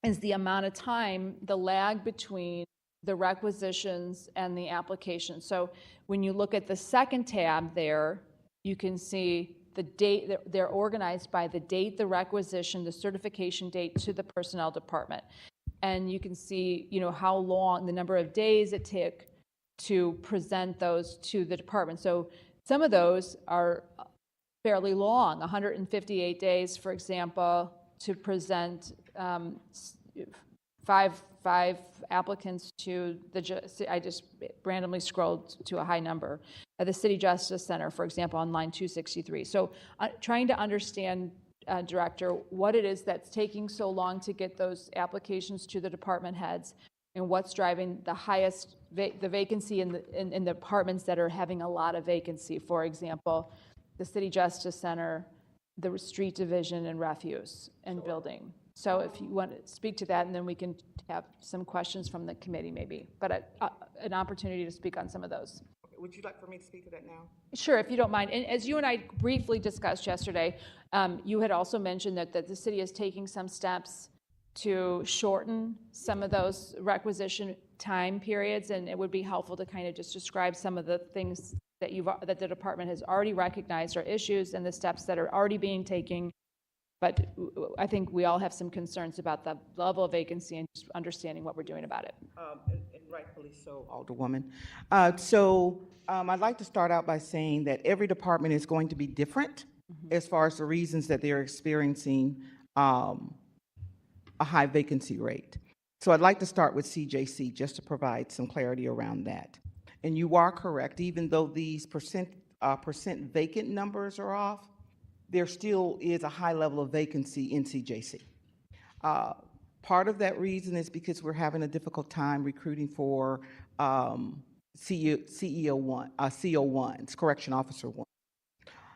is the amount of time, the lag between the requisitions and the application. So when you look at the second tab there, you can see the date. They're organized by the date, the requisition, the certification date to the personnel department. And you can see, how long, the number of days it took to present those to the department. So some of those are fairly long, 158 days, for example, to present five applicants to I just randomly scrolled to a high number, at the City Justice Center, for example, on line 263. So trying to understand, Director, what it is that's taking so long to get those applications to the department heads, and what's driving the highest the vacancy in the departments that are having a lot of vacancy. For example, the City Justice Center, the Street Division, and Refuse and Building. So if you want to speak to that, and then we can have some questions from the committee maybe, but an opportunity to speak on some of those. Would you like for me to speak to that now? Sure, if you don't mind. And as you and I briefly discussed yesterday, you had also mentioned that the city is taking some steps to shorten some of those requisition time periods, and it would be helpful to kind of just describe some of the things that the department has already recognized are issues, and the steps that are already being taken. But I think we all have some concerns about the level of vacancy and just understanding what we're doing about it. And rightfully so, Alderwoman. I'd like to start out by saying that every department is going to be different as far as the reasons that they're experiencing a high vacancy rate. So I'd like to start with CJC just to provide some clarity around that. And you are correct, even though these percent vacant numbers are off, there still is a high level of vacancy in CJC. Part of that reason is because we're having a difficult time recruiting for CO1s, Correction Officer 1.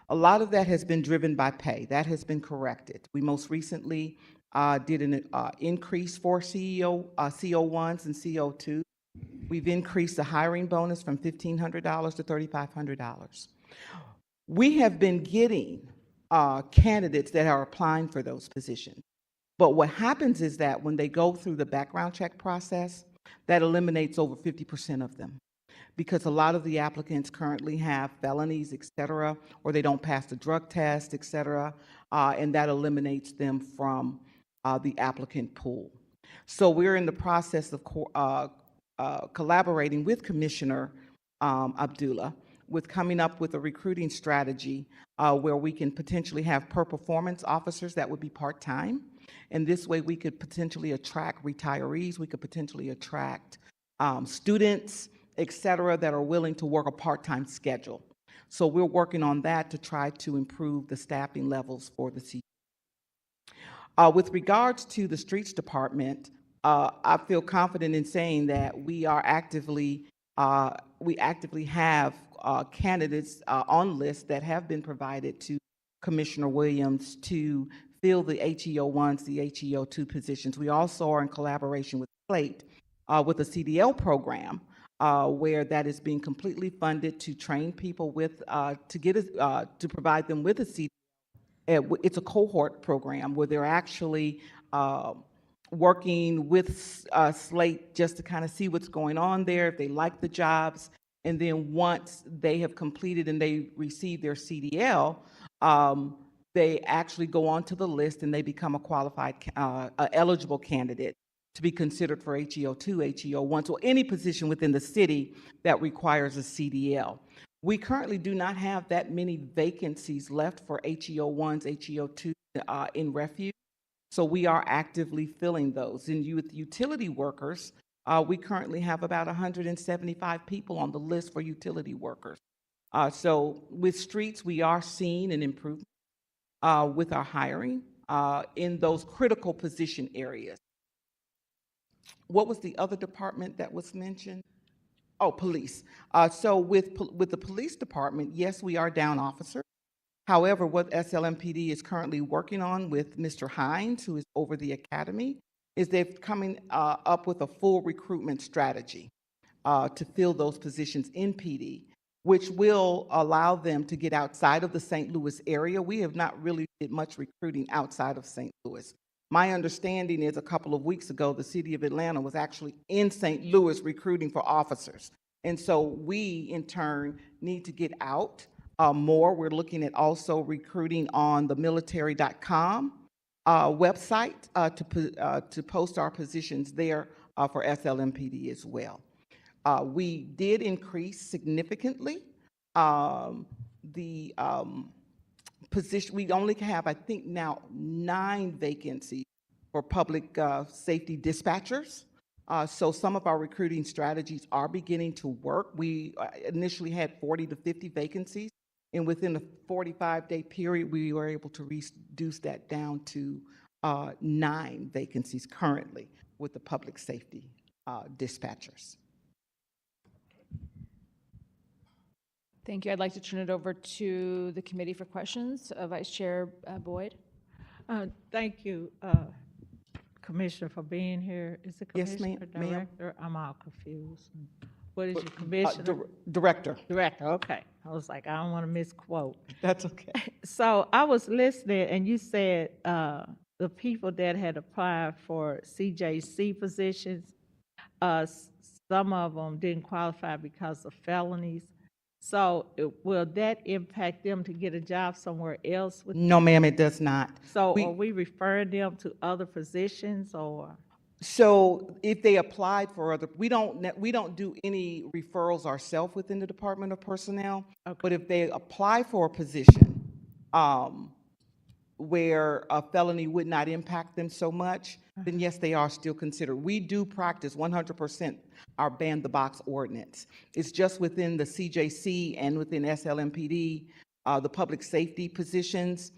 A lot of that has been driven by pay. That has been corrected. We most recently did an increase for CO1s and CO2. We've increased the hiring bonus from $1,500 to $3,500. We have been getting candidates that are applying for those positions. But what happens is that when they go through the background check process, that eliminates over 50% of them, because a lot of the applicants currently have felonies, et cetera, or they don't pass the drug test, et cetera, and that eliminates them from the applicant pool. So we're in the process of collaborating with Commissioner Abdullah with coming up with a recruiting strategy where we can potentially have per performance officers that would be part-time. And this way we could potentially attract retirees, we could potentially attract students, et cetera, that are willing to work a part-time schedule. So we're working on that to try to improve the staffing levels for the CJC. With regards to the Streets Department, I feel confident in saying that we actively have candidates on lists that have been provided to Commissioner Williams to fill the HEO1s, the HEO2 positions. We also are in collaboration with Slate with a CDL program where that is being completely funded to train people with to provide them with a CDL. It's a cohort program where they're actually working with Slate just to kind of see what's going on there, if they like the jobs, and then once they have completed and they receive their CDL, they actually go onto the list and they become a qualified, eligible candidate to be considered for HEO2, HEO1, so any position within the city that requires a CDL. We currently do not have that many vacancies left for HEO1s, HEO2 in Refuge, so we are actively filling those. And with utility workers, we currently have about 175 people on the list for utility workers. So with streets, we are seeing an improvement with our hiring in those critical position areas. What was the other department that was mentioned? Oh, police. So with the police department, yes, we are down officers. However, what SLMPD is currently working on with Mr. Hines, who is over the academy, is they're coming up with a full recruitment strategy to fill those positions in PD, which will allow them to get outside of the St. Louis area. We have not really did much recruiting outside of St. Louis. My understanding is a couple of weeks ago, the city of Atlanta was actually in St. Louis recruiting for officers. And so we, in turn, need to get out more. We're looking at also recruiting on the military.com website to post our positions there for SLMPD as well. We did increase significantly the position. We only have, I think now, 9 vacancies for public safety dispatchers. So some of our recruiting strategies are beginning to work. We initially had 40 to 50 vacancies, and within a 45-day period, we were able to reduce that down to 9 vacancies currently with the public safety dispatchers. Thank you. I'd like to turn it over to the committee for questions. Vice Chair Boyd. Thank you, Commissioner, for being here. Is it Yes, Commissioner, ma'am. Director? I'm all confused. What is your Commissioner? Director. Director, okay. I was like, I don't want to misquote. That's okay. So I was listening, and you said the people that had applied for CJC positions, some of them didn't qualify because of felonies. So will that impact them to get a job somewhere else? No, ma'am, it does not. So are we referring them to other positions, or? So if they applied for other, we don't do any referrals ourselves within the Department of Personnel. Okay. But if they apply for a position where a felony would not impact them so much, then yes, they are still considered. We do practice 100% our ban the box ordinance. It's just within the CJC and within SLMPD, the public safety positions,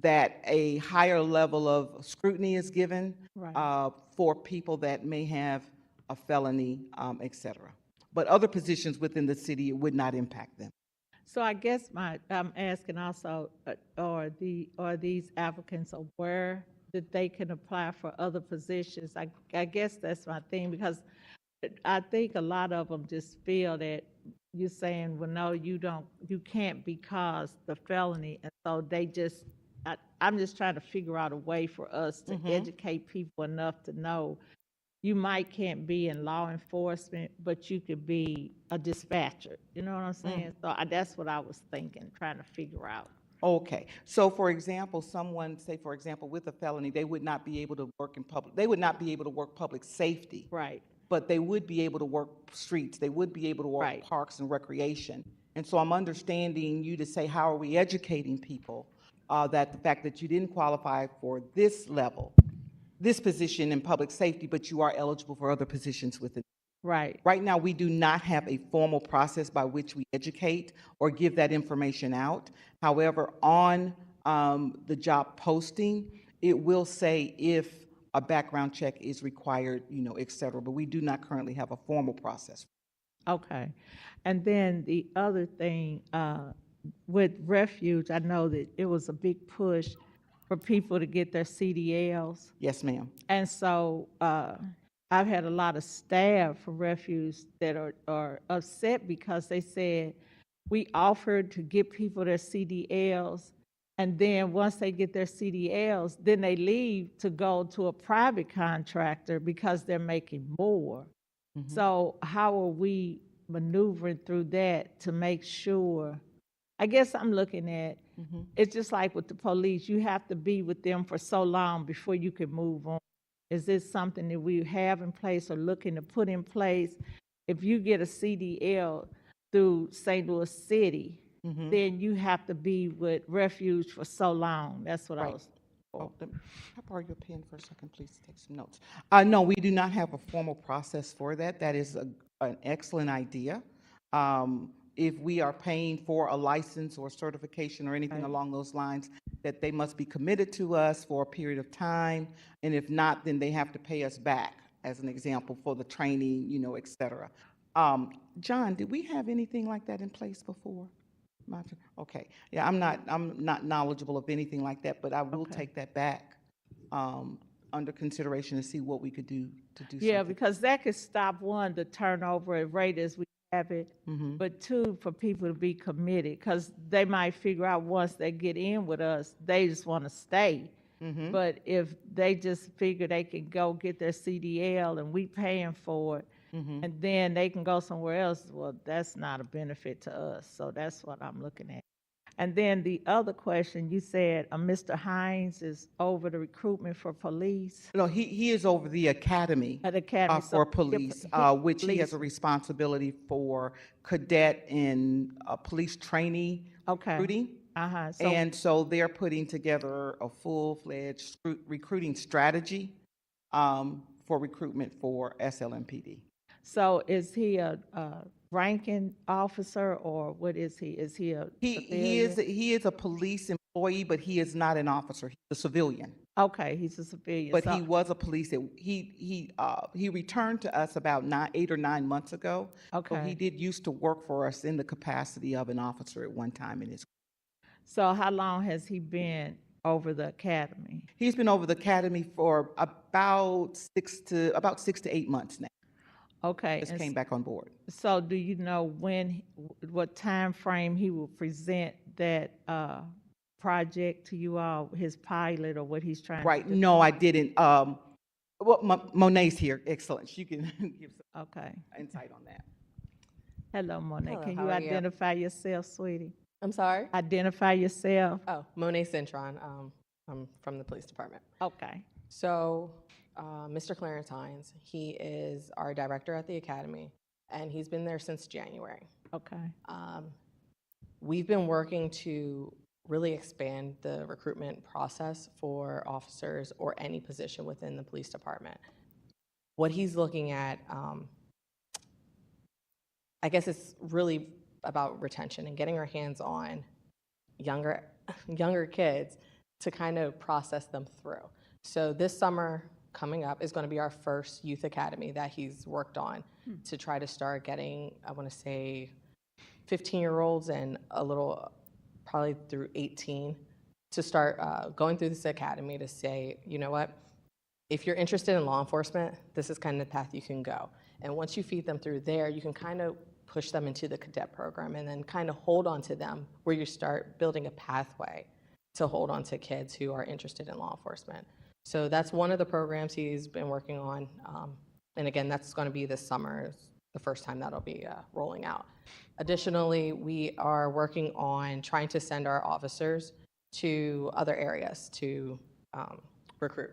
that a higher level of scrutiny is given Right. for people that may have a felony, et cetera. But other positions within the city, it would not impact them. So I guess I'm asking also, are these applicants aware that they can apply for other positions? I guess that's my thing, because I think a lot of them just feel that you're saying, well, no, you can't because the felony, and so they just, I'm just trying to figure out a way for us to educate people enough to know you can't be in law enforcement, but you could be a dispatcher. You know what I'm saying? So that's what I was thinking, trying to figure out. Okay, so for example, someone, say for example, with a felony, they would not be able to work in public, they would not be able to work public safety. Right. But they would be able to work streets, they would be able to work Right. parks and recreation. And so I'm understanding you to say, how are we educating people that the fact that you didn't qualify for this level, this position in public safety, but you are eligible for other positions within. Right. Right now, we do not have a formal process by which we educate or give that information out. However, on the job posting, it will say if a background check is required, et cetera, but we do not currently have a formal process. Okay. And then the other thing, with refuge, I know that it was a big push for people to get their CDLs. Yes, ma'am. And so I've had a lot of staff from refuge that are upset because they said, we offered to get people their CDLs, and then once they get their CDLs, then they leave to go to a private contractor because they're making more. So how are we maneuvering through that to make sure? I guess I'm looking at, it's just like with the police, you have to be with them for so long before you can move on. Is this something that we have in place or looking to put in place? If you get a CDL through St. Louis City, then you have to be with refuge for so long. That's what I was. Oh, can I borrow your pen for a second, please? Take some notes. No, we do not have a formal process for that. That is an excellent idea. if we are paying for a license or certification or anything along those lines, that they must be committed to us for a period of time, and if not, then they have to pay us back, as an example, for the training, et cetera. John, did we have anything like that in place before? Okay, yeah, I'm not knowledgeable of anything like that, but I will take that back under consideration to see what we could do to do Yeah, something. because that could stop, one, the turnover rate as we have it, Mhm. but two, for people to be committed, because they might figure out once they get in with us, they just want to stay. Mhm. But if they just figure they can go get their CDL and we paying for it, Mhm. and then they can go somewhere else, well, that's not a benefit to us. So that's what I'm looking at. And then the other question, you said Mr. Hines is over the recruitment for police No, he is over the academy at the academy. So for he- police, he- which he has a police. responsibility for cadet and police trainee Okay. recruiting. So, And so they're putting together a full-fledged recruiting strategy for recruitment for SLMPD. so is he a ranking officer, or what is he? Is he a He is a police employee, but he is not an officer. He's a civilian. Okay, he's a civilian. But So- he was a police. He returned to us about 8 or 9 months ago. So Okay. he did used to work for us in the capacity of an officer at one time in his. So how long has he been over the academy? He's been over the academy for about 6 to 8 months now. Okay. Just and came back on board. So do you know what time frame he will present that project to you all, his pilot, or what he's trying Right? to do? No, I didn't. Monet's here. Excellent. She can give some Okay. insight on that. Hello, Monet. Hello, Can how you are you? identify yourself, sweetie? I'm sorry? Identify yourself. Oh, Monet Cintron. I'm from the police department. Okay. So, Mr. Clarence Hines, he is our director at the academy, and he's been there since January. Okay. We've been working to really expand the recruitment process for officers or any position within the police department. What he's looking at, I guess it's really about retention and getting our hands on younger kids to kind of process them through. So this summer coming up is going to be our first youth academy that he's worked on to try to start getting, I want to say, 15-year-olds and a little, probably through 18, to start going through this academy to say, you know what, if you're interested in law enforcement, this is kind of the path you can go. And once you feed them through there, you can kind of push them into the cadet program and then kind of hold on to them where you start building a pathway to hold on to kids who are interested in law enforcement. So that's one of the programs he's been working on. And again, that's going to be this summer, the first time that'll be rolling out. Additionally, we are working on trying to send our officers to other areas to recruit.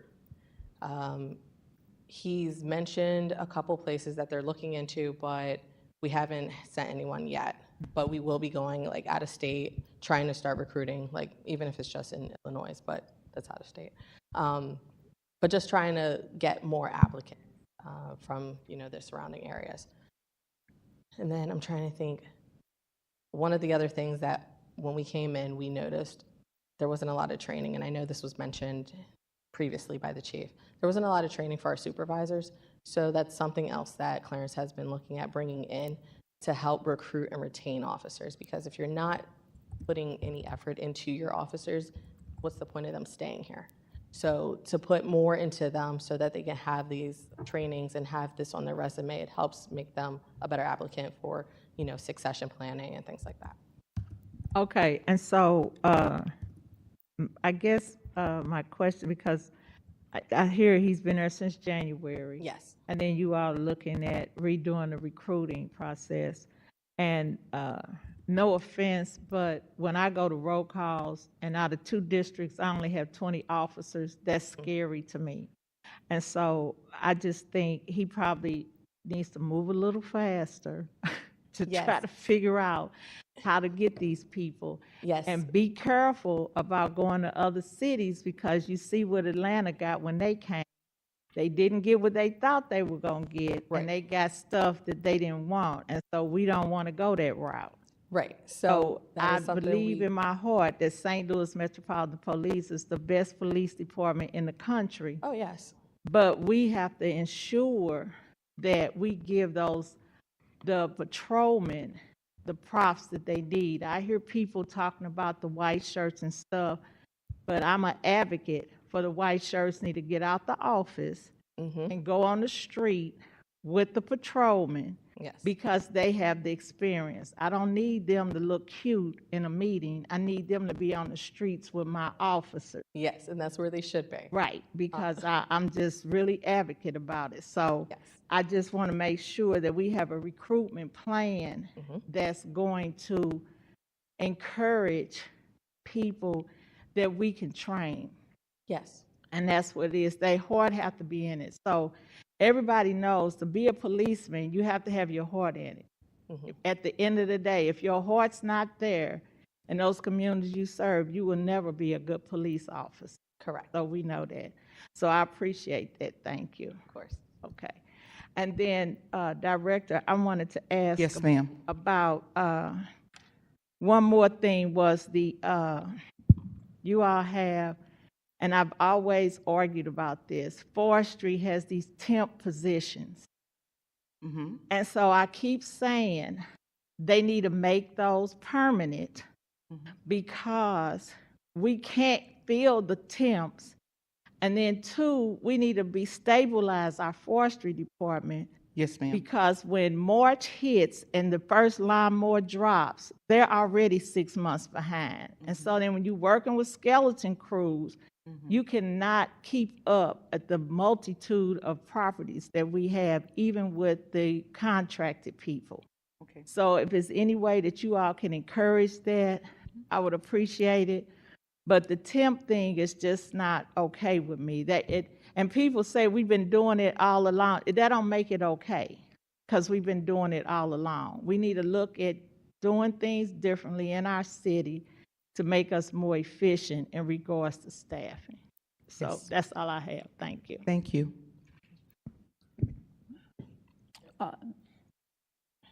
He's mentioned a couple places that they're looking into, but we haven't sent anyone yet. But we will be going like out of state, trying to start recruiting, like even if it's just in Illinois, but that's out of state. But just trying to get more applicants from the surrounding areas. And then I'm trying to think, one of the other things that when we came in, we noticed there wasn't a lot of training, and I know this was mentioned previously by the chief. There wasn't a lot of training for our supervisors, so that's something else that Clarence has been looking at bringing in to help recruit and retain officers, because if you're not putting any effort into your officers, what's the point of them staying here? So to put more into them so that they can have these trainings and have this on their resume, it helps make them a better applicant for, succession planning and things like that. Okay, and so I guess my question, because I hear he's been there since January. Yes. And then you are looking at redoing the recruiting process. And no offense, but when I go to roll calls and out of 2 districts, I only have 20 officers, that's scary to me. And so I just think he probably needs to move a little faster to try Yes. to figure out how to get these people. Yes. And be careful about going to other cities, because you see what Atlanta got when they came. They didn't get what they thought they were going to get, Right. and they got stuff that they didn't want. And so we don't want to go that route. Right. So So that I is something believe we, in my heart that St. Louis Metropolitan Police is the best police department in the country. oh, yes. But we have to ensure that we give the patrolmen the props that they need. I hear people talking about the white shirts and stuff, but I'm an advocate for the white shirts need to get out the office Mm-hmm. and go on the street with the patrolmen Yes. because they have the experience. I don't need them to look cute in a meeting. I need them to be on the streets with my officers. Yes, and that's where they should be. Right, because I'm just really advocate about it. So Yes. I just want to make sure that we have a recruitment plan that's going to encourage people that we can train. Yes. And that's what it is. Their heart have to be in it. So everybody knows to be a policeman, you have to have your heart in it. At the end of the day, if your heart's not there in those communities you serve, you will never be a good police officer. Correct. So we know that. So I appreciate that. Thank you. Of course. Okay. And then, Director, I wanted to ask Yes, ma'am. about one more thing was you all have, and I've always argued about this, forestry has these temp positions. Mm-hmm. And so I keep saying they need to make those permanent because we can't fill the temps. And then two, we need to stabilize our forestry department Yes, ma'am. because when March hits and the first lawnmower drops, they're already 6 months behind. And so then when you're working with skeleton crews, you cannot keep up at the multitude of properties that we have, even with the contracted people. Okay. So if there's any way that you all can encourage that, I would appreciate it. But the temp thing is just not okay with me. And people say we've been doing it all along. That don't make it okay, because we've been doing it all along. We need to look at doing things differently in our city to make us more efficient in regards to staffing. So Yes. that's all I have. Thank you. Thank you.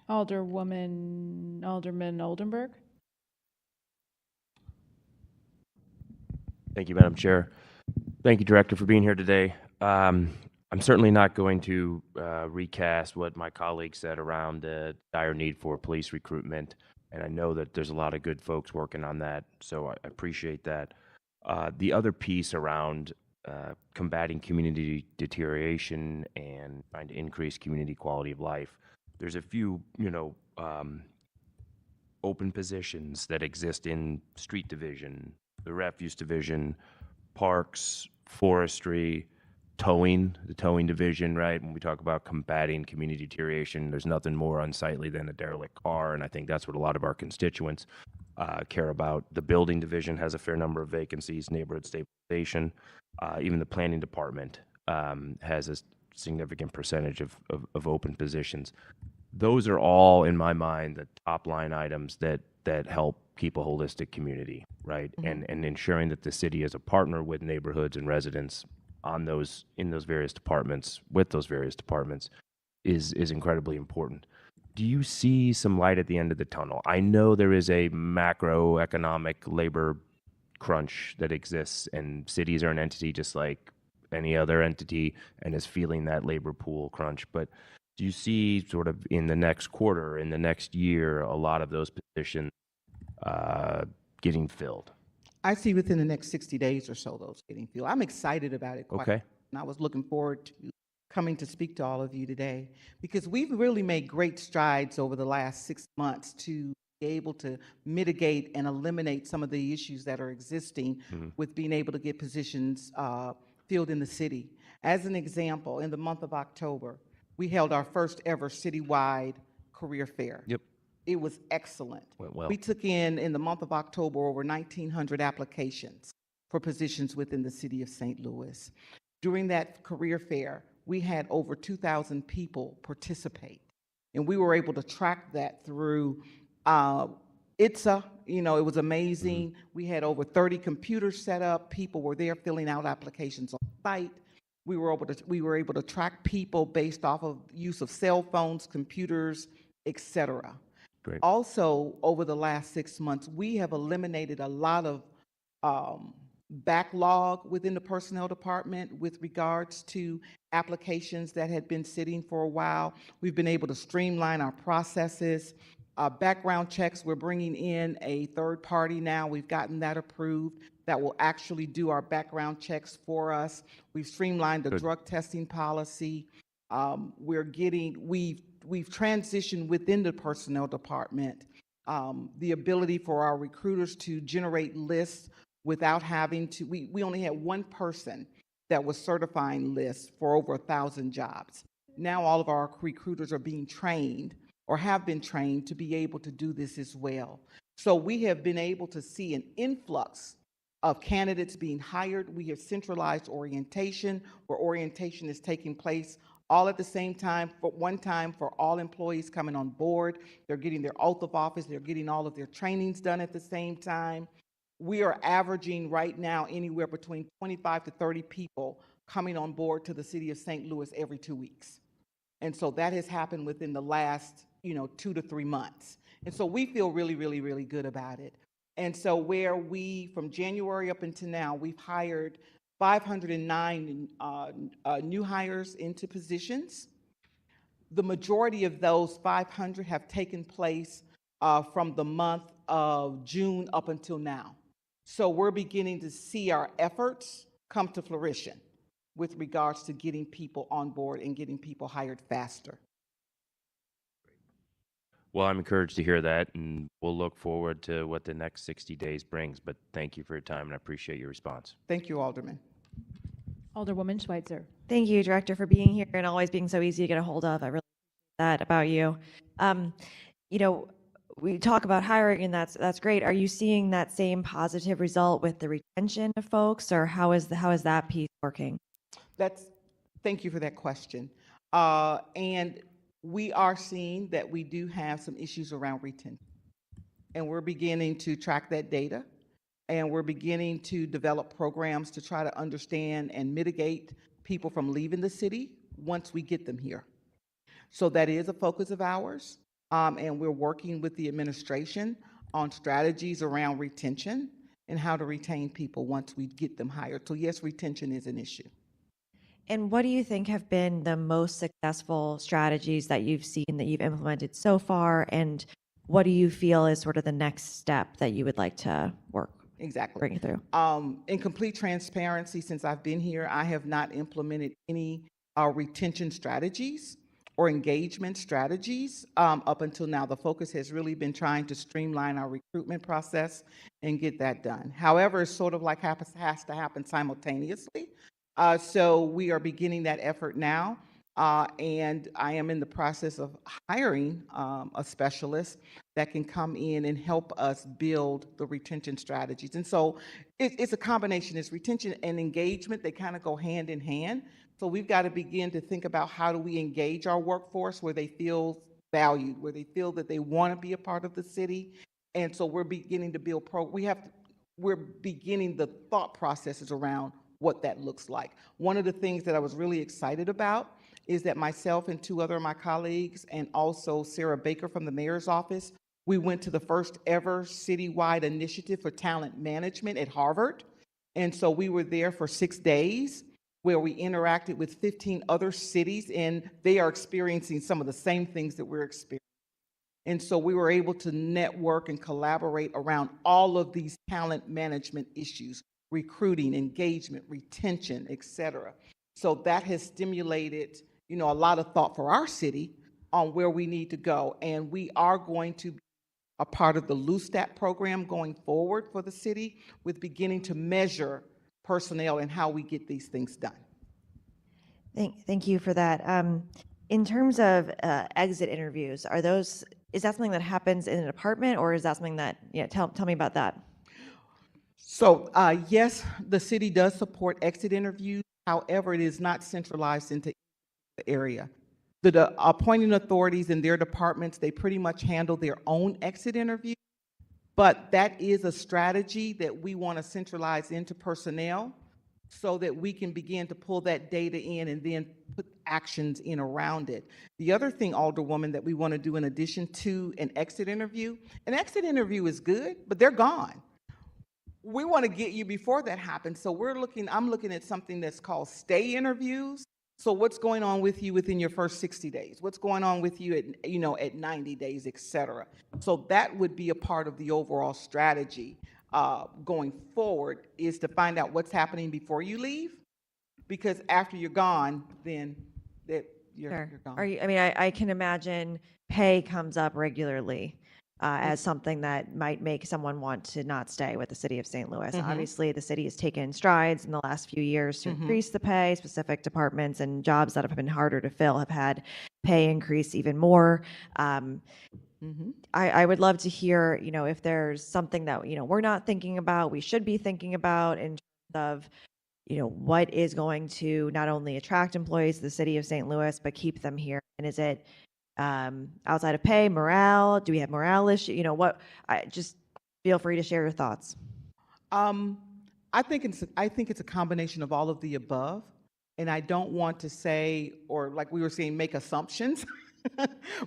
Alderman Oldenburg? Thank you, Madam Chair. Thank you, Director, for being here today. I'm certainly not going to recast what my colleague said around the dire need for police recruitment, and I know that there's a lot of good folks working on that, so I appreciate that. The other piece around combating community deterioration and trying to increase community quality of life, there's a few, open positions that exist in street division, the refuse division, parks, forestry, towing, the towing division, right? When we talk about combating community deterioration, there's nothing more unsightly than a derelict car, and I think that's what a lot of our constituents care about. The building division has a fair number of vacancies, neighborhood stabilization, even the planning department has a significant percentage of open positions. Those are all, in my mind, the top line items that help keep a holistic community, right? And ensuring that the city is a partner with neighborhoods and residents in those various departments, with those various departments, is incredibly important. Do you see some light at the end of the tunnel? I know there is a macroeconomic labor crunch that exists, and cities are an entity just like any other entity and is feeling that labor pool crunch. But do you see sort of in the next quarter, in the next year, a lot of those positions getting filled? I see within the next 60 days or so those getting filled. I'm excited about it. Okay. And I was looking forward to coming to speak to all of you today because we've really made great strides over the last 6 months to be able to mitigate and eliminate some of the issues that are existing with being able to get positions filled in the city. As an example, in the month of October, we held our first ever citywide career fair. Yep. It was excellent. Went well. We took in the month of October, over 1,900 applications for positions within the city of St. Louis. During that career fair, we had over 2,000 people participate. And we were able to track that through ITSA. You know, it was amazing. We had over 30 computers set up. People were there filling out applications on site. We were able to track people based off of use of cell phones, computers, et cetera. Great. Also, over the last 6 months, we have eliminated a lot of backlog within the personnel department with regards to applications that had been sitting for a while. We've been able to streamline our processes. Background checks, we're bringing in a third party now. We've gotten that approved that will actually do our background checks for us. We've streamlined the Good. drug testing policy. We've transitioned within the personnel department the ability for our recruiters to generate lists without having to, we only had one person that was certifying lists for over 1,000 jobs. Now all of our recruiters are being trained or have been trained to be able to do this as well. So we have been able to see an influx of candidates being hired. We have centralized orientation, where orientation is taking place all at the same time, for one time for all employees coming on board. They're getting their oath of office, they're getting all of their trainings done at the same time. We are averaging right now anywhere between 25 to 30 people coming on board to the city of St. Louis every 2 weeks. And so that has happened within the last, 2 to 3 months. And so we feel really, really, really good about it. And so where we, from January up until now, we've hired 509 new hires into positions. The majority of those 500 have taken place from the month of June up until now. So we're beginning to see our efforts come to fruition with regards to getting people on board and getting people hired faster. Well, I'm encouraged to hear that, and we'll look forward to what the next 60 days brings. But thank you for your time, and I appreciate your response. Thank you, Alderman. Alderwoman Schweitzer. Thank you, Director, for being here and always being so easy to get a hold of. I really appreciate that about you. We talk about hiring, and that's great. Are you seeing that same positive result with the retention of folks, or how is that piece working? Thank you for that question. And we are seeing that we do have some issues around retention, and we're beginning to track that data, and we're beginning to develop programs to try to understand and mitigate people from leaving the city once we get them here. So that is a focus of ours, and we're working with the administration on strategies around retention and how to retain people once we get them hired. So yes, retention is an issue. And what do you think have been the most successful strategies that you've seen that you've implemented so far? And what do you feel is sort of the next step that you would like to bring it through? In complete transparency, since I've been here, I have not implemented any retention strategies or engagement strategies up until now. The focus has really been trying to streamline our recruitment process and get that done. However, it's sort of like has to happen simultaneously. So we are beginning that effort now, and I am in the process of hiring a specialist that can come in and help us build the retention strategies. And so it's a combination. It's retention and engagement. They kind of go hand in hand. So we've got to begin to think about how do we engage our workforce where they feel valued, where they feel that they want to be a part of the city. And so we're beginning to build we're beginning the thought processes around what that looks like. One of the things that I was really excited about is that myself and two other of my colleagues, and also Sarah Baker from the mayor's office, we went to the first ever citywide initiative for talent management at Harvard. And so we were there for 6 days where we interacted with 15 other cities, and they are experiencing some of the same things that we're experiencing. And so we were able to network and collaborate around all of these talent management issues: recruiting, engagement, retention, et cetera. So that has stimulated, a lot of thought for our city on where we need to go. And we are going to be a part of the LUSTAT program going forward for the city, with beginning to measure personnel and how we get these things done. Thank you for that. In terms of exit interviews, is that something that happens in a department, or is that something that, tell me about that. So yes, the city does support exit interviews. However, it is not centralized into the area. The appointing authorities in their departments, they pretty much handle their own exit interview. But that is a strategy that we want to centralize into personnel so that we can begin to pull that data in and then actions in around it. The other thing, Alderwoman, that we want to do in addition to an exit interview is good, but they're gone. We want to get you before that happens. So I'm looking at something that's called stay interviews. So what's going on with you within your first 60 days? What's going on with you at 90 days, et cetera? So that would be a part of the overall strategy going forward, is to find out what's happening before you leave, because after you're gone, then you're gone. I can imagine pay comes up regularly as something that might make someone want to not stay with the city of St. Louis. Obviously, the city has taken strides in the last few years to increase the pay. Specific departments and jobs that have been harder to fill have had pay increase even more. I would love to hear, if there's something that, we're not thinking about, we should be thinking about in terms of, what is going to not only attract employees to the city of St. Louis, but keep them here. And is it outside of pay, morale? Do we have morale issue? Just feel free to share your thoughts. I think it's a combination of all of the above, and I don't want to say, or like we were saying, make assumptions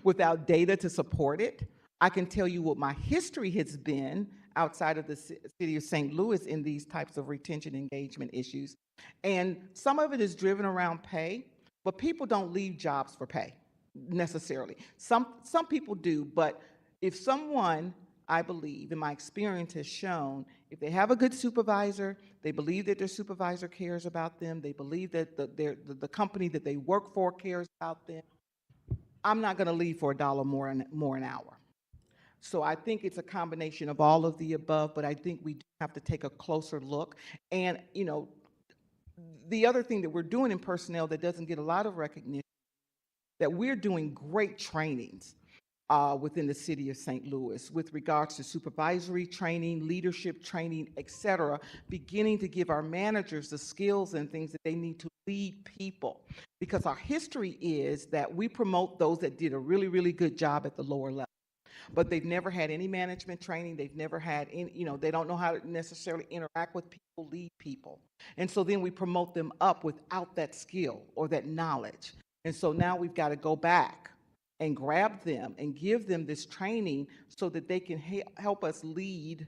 without data to support it. I can tell you what my history has been outside of the city of St. Louis in these types of retention engagement issues, and some of it is driven around pay, but people don't leave jobs for pay necessarily. Some people do, but if someone, I believe, in my experience has shown, if they have a good supervisor, they believe that their supervisor cares about them, they believe that the company that they work for cares about them, I'm not going to leave for $1 more an hour. So I think it's a combination of all of the above, but I think we do have to take a closer look. And, the other thing that we're doing in personnel that doesn't get a lot of recognition, that we're doing great trainings within the city of St. Louis with regards to supervisory training, leadership training, et cetera, beginning to give our managers the skills and things that they need to lead people. Because our history is that we promote those that did a really, really good job at the lower level, but they've never had any management training. They've never had any, they don't know how to necessarily interact with people, lead people. And so then we promote them up without that skill or that knowledge. And so now we've got to go back and grab them and give them this training so that they can help us lead,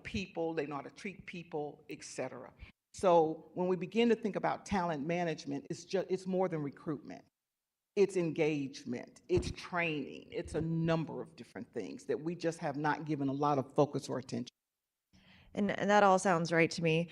people, they know how to treat people, et cetera. So when we begin to think about talent management, it's more than recruitment. It's engagement, it's training, it's a number of different things that we just have not given a lot of focus or attention. And that all sounds right to me.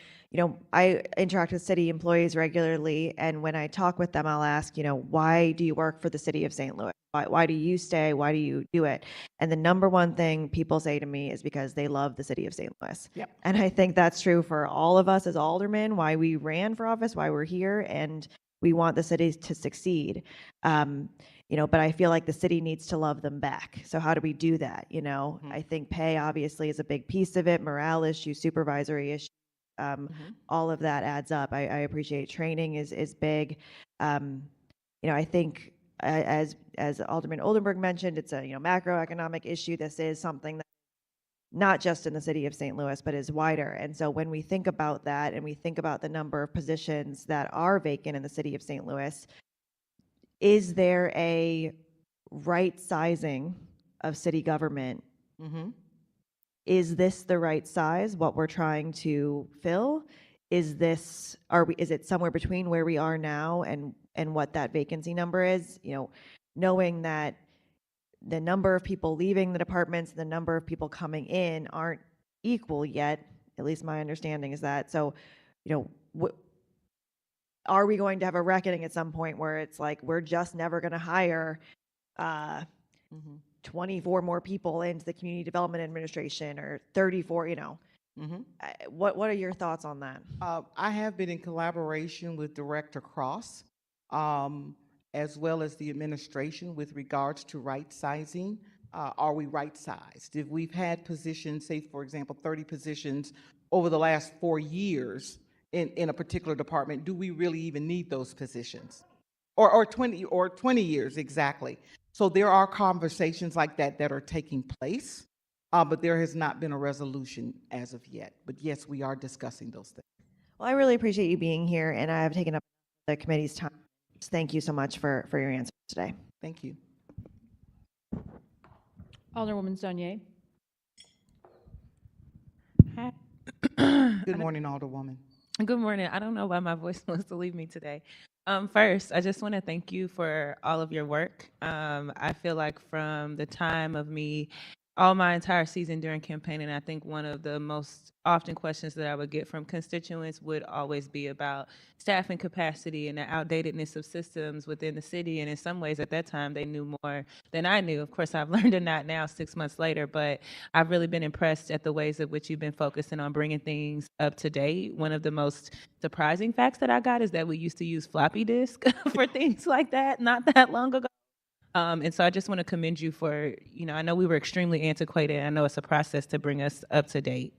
I interact with city employees regularly, and when I talk with them, I'll ask, why do you work for the city of St. Louis? Why do you stay? Why do you do it? And the number one thing people say to me is because they love the city of St. Louis. Yep. And I think that's true for all of us as aldermen, why we ran for office, why we're here, and we want the city to succeed. But I feel like the city needs to love them back. So how do we do that? I think pay obviously is a big piece of it, morale issues, supervisory issues, all of that adds up. I appreciate training is big. I think as Alderman Oldenburg mentioned, it's a macroeconomic issue. This is something that not just in the city of St. Louis, but is wider. And so when we think about that and we think about the number of positions that are vacant in the city of St. Louis, is there a right sizing of city government? Is this the right size, what we're trying to fill? Is it somewhere between where we are now and what that vacancy number is? Knowing that the number of people leaving the departments, the number of people coming in aren't equal yet. At least my understanding is that. So, are we going to have a reckoning at some point where it's like we're just never going to hire 24 more people into the Community Development Administration or 34? What are your thoughts on that? I have been in collaboration with Director Cross, as well as the administration with regards to right sizing. Are we right sized? If we've had positions, say for example, 30 positions over the last 4 years in a particular department, do we really even need those positions? Or 20 years exactly. So there are conversations like that are taking place, but there has not been a resolution as of yet. But yes, we are discussing those things. Well, I really appreciate you being here, and I have taken up the committee's time. Thank you so much for your answers today. Thank you. Alderwoman Sonier. Good morning, Alderwoman. Good morning. I don't know why my voice wants to leave me today. First, I just want to thank you for all of your work. I feel like from the time of me, all my entire season during campaigning, I think one of the most often questions that I would get from constituents would always be about staffing capacity and the outdatedness of systems within the city. And in some ways, at that time, they knew more than I knew. Of course, I've learned a lot now 6 months later, but I've really been impressed at the ways in which you've been focusing on bringing things up to date. One of the most surprising facts that I got is that we used to use floppy disk for things like that not that long ago. And so I just want to commend you for, I know we were extremely antiquated. I know it's a process to bring us up to date.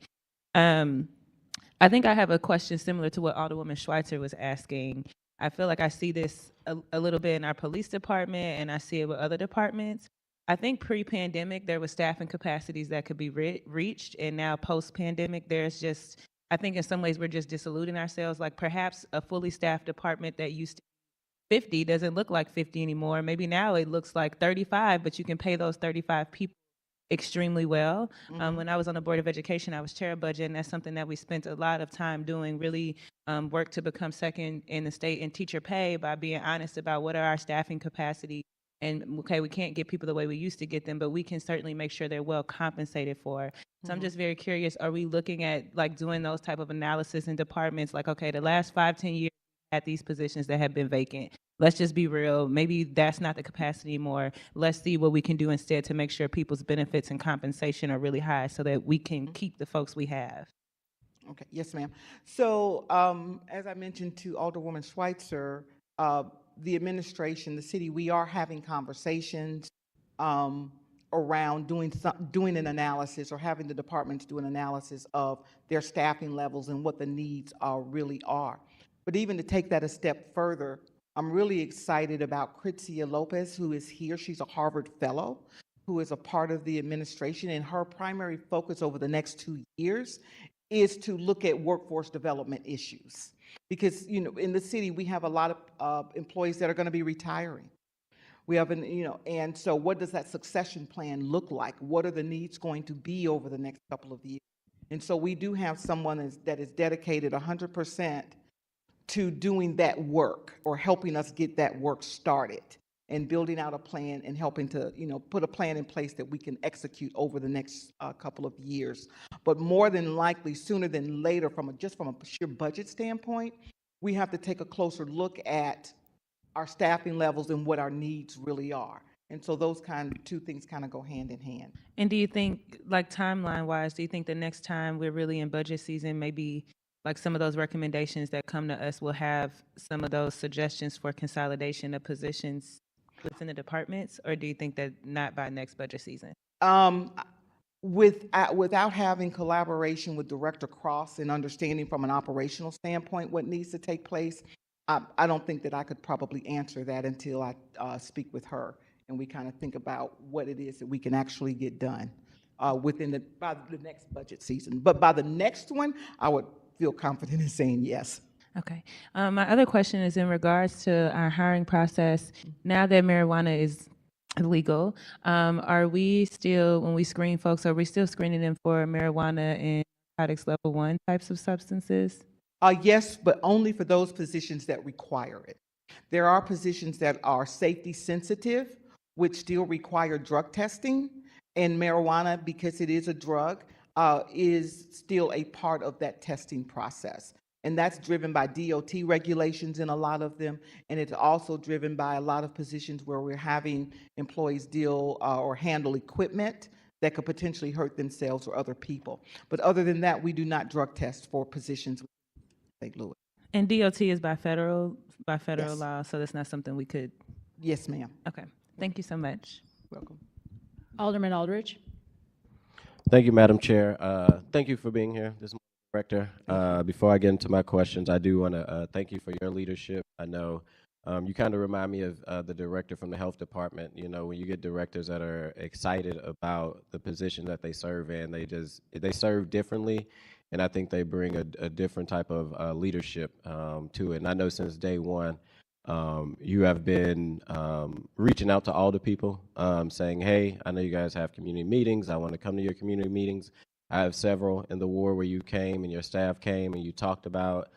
I think I have a question similar to what Alderwoman Schweitzer was asking. I feel like I see this a little bit in our police department, and I see it with other departments. I think pre-pandemic, there was staffing capacities that could be reached, and now post-pandemic, there's just, I think in some ways we're just disiluding ourselves. Like perhaps a fully staffed department that used to 50 doesn't look like 50 anymore. Maybe now it looks like 35, but you can pay those 35 people extremely well. When I was on the Board of Education, I was chair of budget, and that's something that we spent a lot of time doing, really work to become second in the state in teacher pay by being honest about what are our staffing capacity. And okay, we can't get people the way we used to get them, but we can certainly make sure they're well compensated for. So I'm just very curious, are we looking at like doing those type of analysis in departments like, okay, the last 5-10 years, at these positions that have been vacant. Let's just be real. Maybe that's not the capacity anymore. Let's see what we can do instead to make sure people's benefits and compensation are really high so that we can keep the folks we have. Okay, yes, ma'am. So as I mentioned to Alderwoman Schweitzer, the administration, the city, we are having conversations around doing an analysis or having the departments do an analysis of their staffing levels and what the needs really are. But even to take that a step further, I'm really excited about Kritzia Lopez, who is here. She's a Harvard Fellow, who is a part of the administration, and her primary focus over the next 2 years is to look at workforce development issues. Because, in the city, we have a lot of employees that are going to be retiring. We have and so what does that succession plan look like? What are the needs going to be over the next couple of years? And so we do have someone that is dedicated 100% to doing that work or helping us get that work started and building out a plan and helping to, put a plan in place that we can execute over the next couple of years. But more than likely, sooner than later, from a sheer budget standpoint, we have to take a closer look at our staffing levels and what our needs really are. And so those two things kind of go hand in hand. And do you think, like timeline-wise, do you think the next time we're really in budget season, maybe like some of those recommendations that come to us will have some of those suggestions for consolidation of positions within the departments, or do you think that not by next budget season? Without having collaboration with Director Cross and understanding from an operational standpoint what needs to take place, I don't think that I could probably answer that until I speak with her and we kind of think about what it is that we can actually get done by the next budget season. But by the next one, I would feel confident in saying yes. Okay. My other question is in regards to our hiring process. Now that marijuana is legal, are we still, when we screen folks, are we still screening them for marijuana and narcotics level 1 types of substances? Yes, but only for those positions that require it. There are positions that are safety sensitive, which still require drug testing, and marijuana, because it is a drug, is still a part of that testing process. And that's driven by DOT regulations in a lot of them, and it's also driven by a lot of positions where we're having employees deal or handle equipment that could potentially hurt themselves or other people. But other than that, we do not drug test for positions in St. Louis. And DOT is by federal Yes. law, so that's not something we could. Yes, ma'am. Okay. Thank you so much. Welcome. Alderman Aldridge. Thank you, Madam Chair. Thank you for being here this morning, Director. Before I get into my questions, I do want to thank you for your leadership. I know you kind of remind me of the director from the health department. When you get directors that are excited about the position that they serve in, they serve differently, and I think they bring a different type of leadership to it. And I know since day one, You have been reaching out to all the people, saying, hey, I know you guys have community meetings. I want to come to your community meetings. I have several in the ward where you came and your staff came and you talked about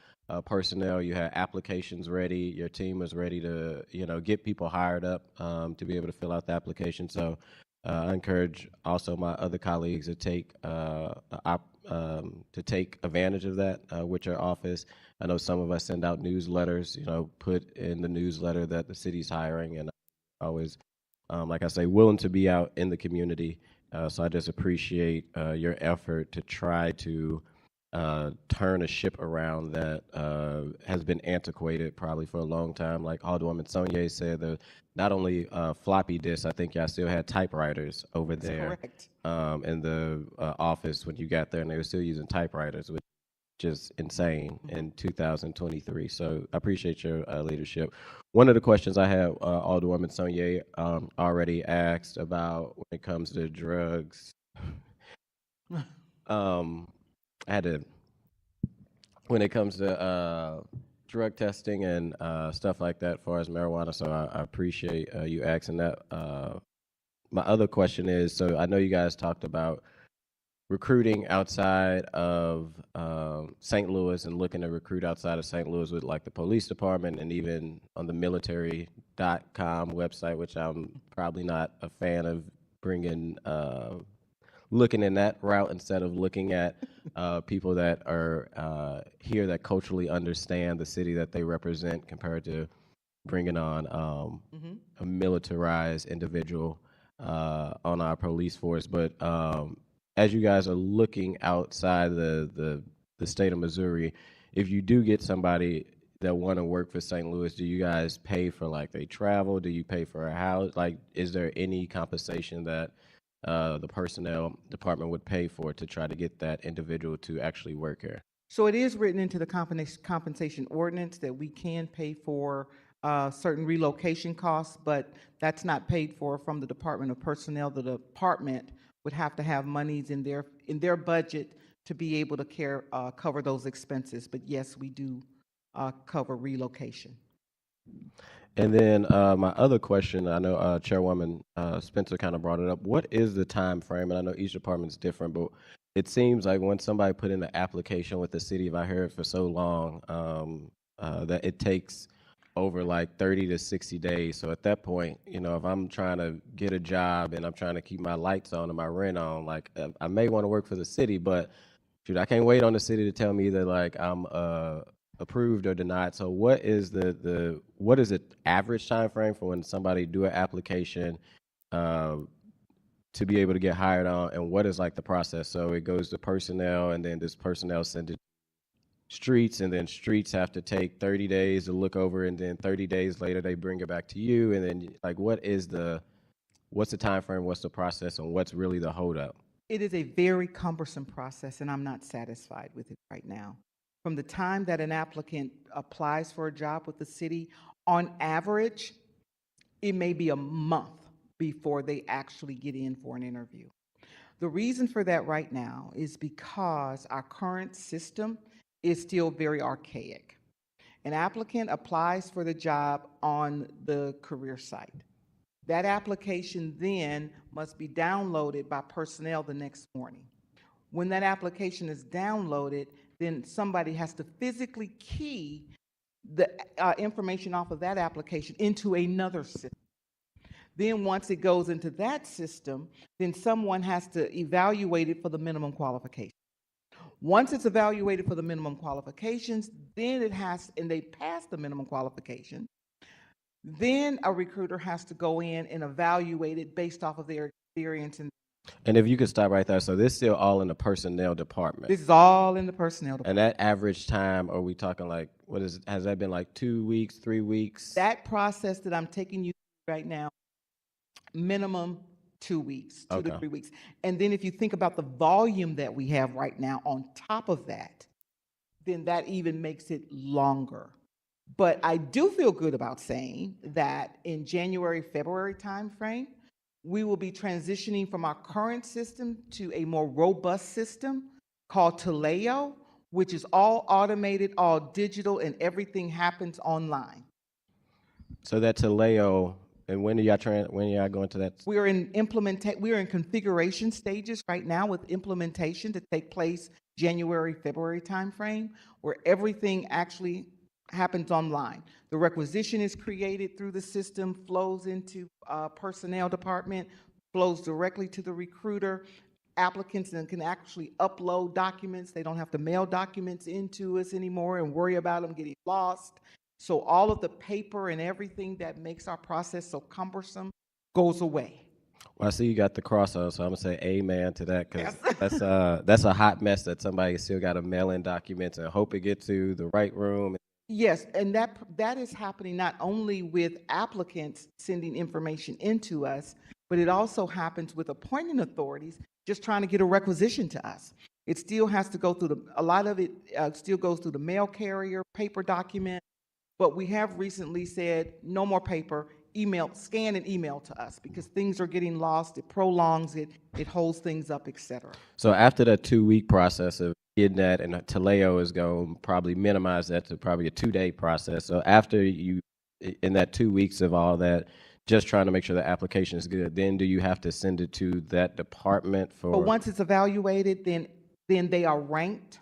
personnel. You had applications ready. Your team was ready to, get people hired up to be able to fill out the application. So I encourage also my other colleagues to take advantage of that with your office. I know some of us send out newsletters, put in the newsletter that the city's hiring, and always, like I say, willing to be out in the community. So I just appreciate your effort to try to turn a ship around that has been antiquated probably for a long time. Like Alderwoman Sonye said, not only floppy disks, I think y'all still had typewriters over there in the office when you got there, and they were still using typewriters, which just insane in 2023. So I appreciate your leadership. One of the questions I have, Alderwoman Sonye already asked about when it comes to drugs. When it comes to drug testing and stuff like that, as far as marijuana. So I appreciate you asking that. My other question is, so I know you guys talked about recruiting outside of St. Louis and looking to recruit outside of St. Louis with like the police department and even on the military.com website, which I'm probably not a fan of bringing, looking in that route instead of looking at people that are here that culturally understand the city that they represent compared to bringing on a militarized individual on our police force. But as you guys are looking outside the state of Missouri, if you do get somebody that want to work for St. Louis, do you guys pay for like they travel? Do you pay for a house? Like, is there any compensation that the personnel department would pay for to try to get that individual to actually work here? So it is written into the compensation ordinance that we can pay for certain relocation costs, but that's not paid for from the Department of Personnel. The department would have to have monies in their budget to be able to cover those expenses. But yes, we do cover relocation. And then my other question, I know Chairwoman Spencer kind of brought it up. What is the time frame? And I know each department is different, but it seems like when somebody put in an application with the city, if I heard it for so long, that it takes over like 30 to 60 days. So at that point, if I'm trying to get a job and I'm trying to keep my lights on and my rent on, like I may want to work for the city, but shoot, I can't wait on the city to tell me that like I'm approved or denied. So what is what is the average time frame for when somebody do an application to be able to get hired on, and what is like the process? So it goes to personnel, and then this personnel send it streets, and then streets have to take 30 days to look over, and then 30 days later they bring it back to you, and then like what's the time frame, what's the process, and what's really the holdup? It is a very cumbersome process, and I'm not satisfied with it right now. From the time that an applicant applies for a job with the city, on average, it may be a month before they actually get in for an interview. The reason for that right now is because our current system is still very archaic. An applicant applies for the job on the career site. That application then must be downloaded by personnel the next morning. When that application is downloaded, then somebody has to physically key the information off of that application into another system. Then once it goes into that system, then someone has to evaluate it for the minimum qualification. Once it's evaluated for the minimum qualifications, then and they pass the minimum qualification, then a recruiter has to go in and evaluate it based off of their experience. And if you could stop right there, so this is still all in the personnel department? This is all in the personnel department. And that average time, are we talking like, has that been like 2 weeks, 3 weeks? That process that I'm taking you through right now, minimum 2 weeks, 2 to 3 weeks. And then if you think about the volume that we have right now on top of that, then that even makes it longer. But I do feel good about saying that in January, February timeframe, we will be transitioning from our current system to a more robust system called Taleo, which is all automated, all digital, and everything happens online. So that Taleo, and when are y'all going to that? We're in configuration stages right now with implementation to take place January, February timeframe, where everything actually happens online. The requisition is created through the system, flows into personnel department, flows directly to the recruiter. Applicants then can actually upload documents. They don't have to mail documents into us anymore and worry about them getting lost. So all of the paper and everything that makes our process so cumbersome goes away. Well, I see you got the cross on, so I'm gonna say amen to that, because that's a hot mess that somebody still got to mail in documents and hope it gets to the right room. Yes, and that is happening not only with applicants sending information into us, but it also happens with appointing authorities just trying to get a requisition to us. It still has to go through a lot of it still goes through the mail carrier, paper document, but we have recently said no more paper, scan and email to us, because things are getting lost, it prolongs it, it holds things up, et cetera. So after that 2-week process of getting that, and Taleo is going to probably minimize that to probably a 2-day process. So after you, in that 2 weeks of all that, just trying to make sure the application is good, then do you have to send it to that department for? But once it's evaluated, then they are ranked,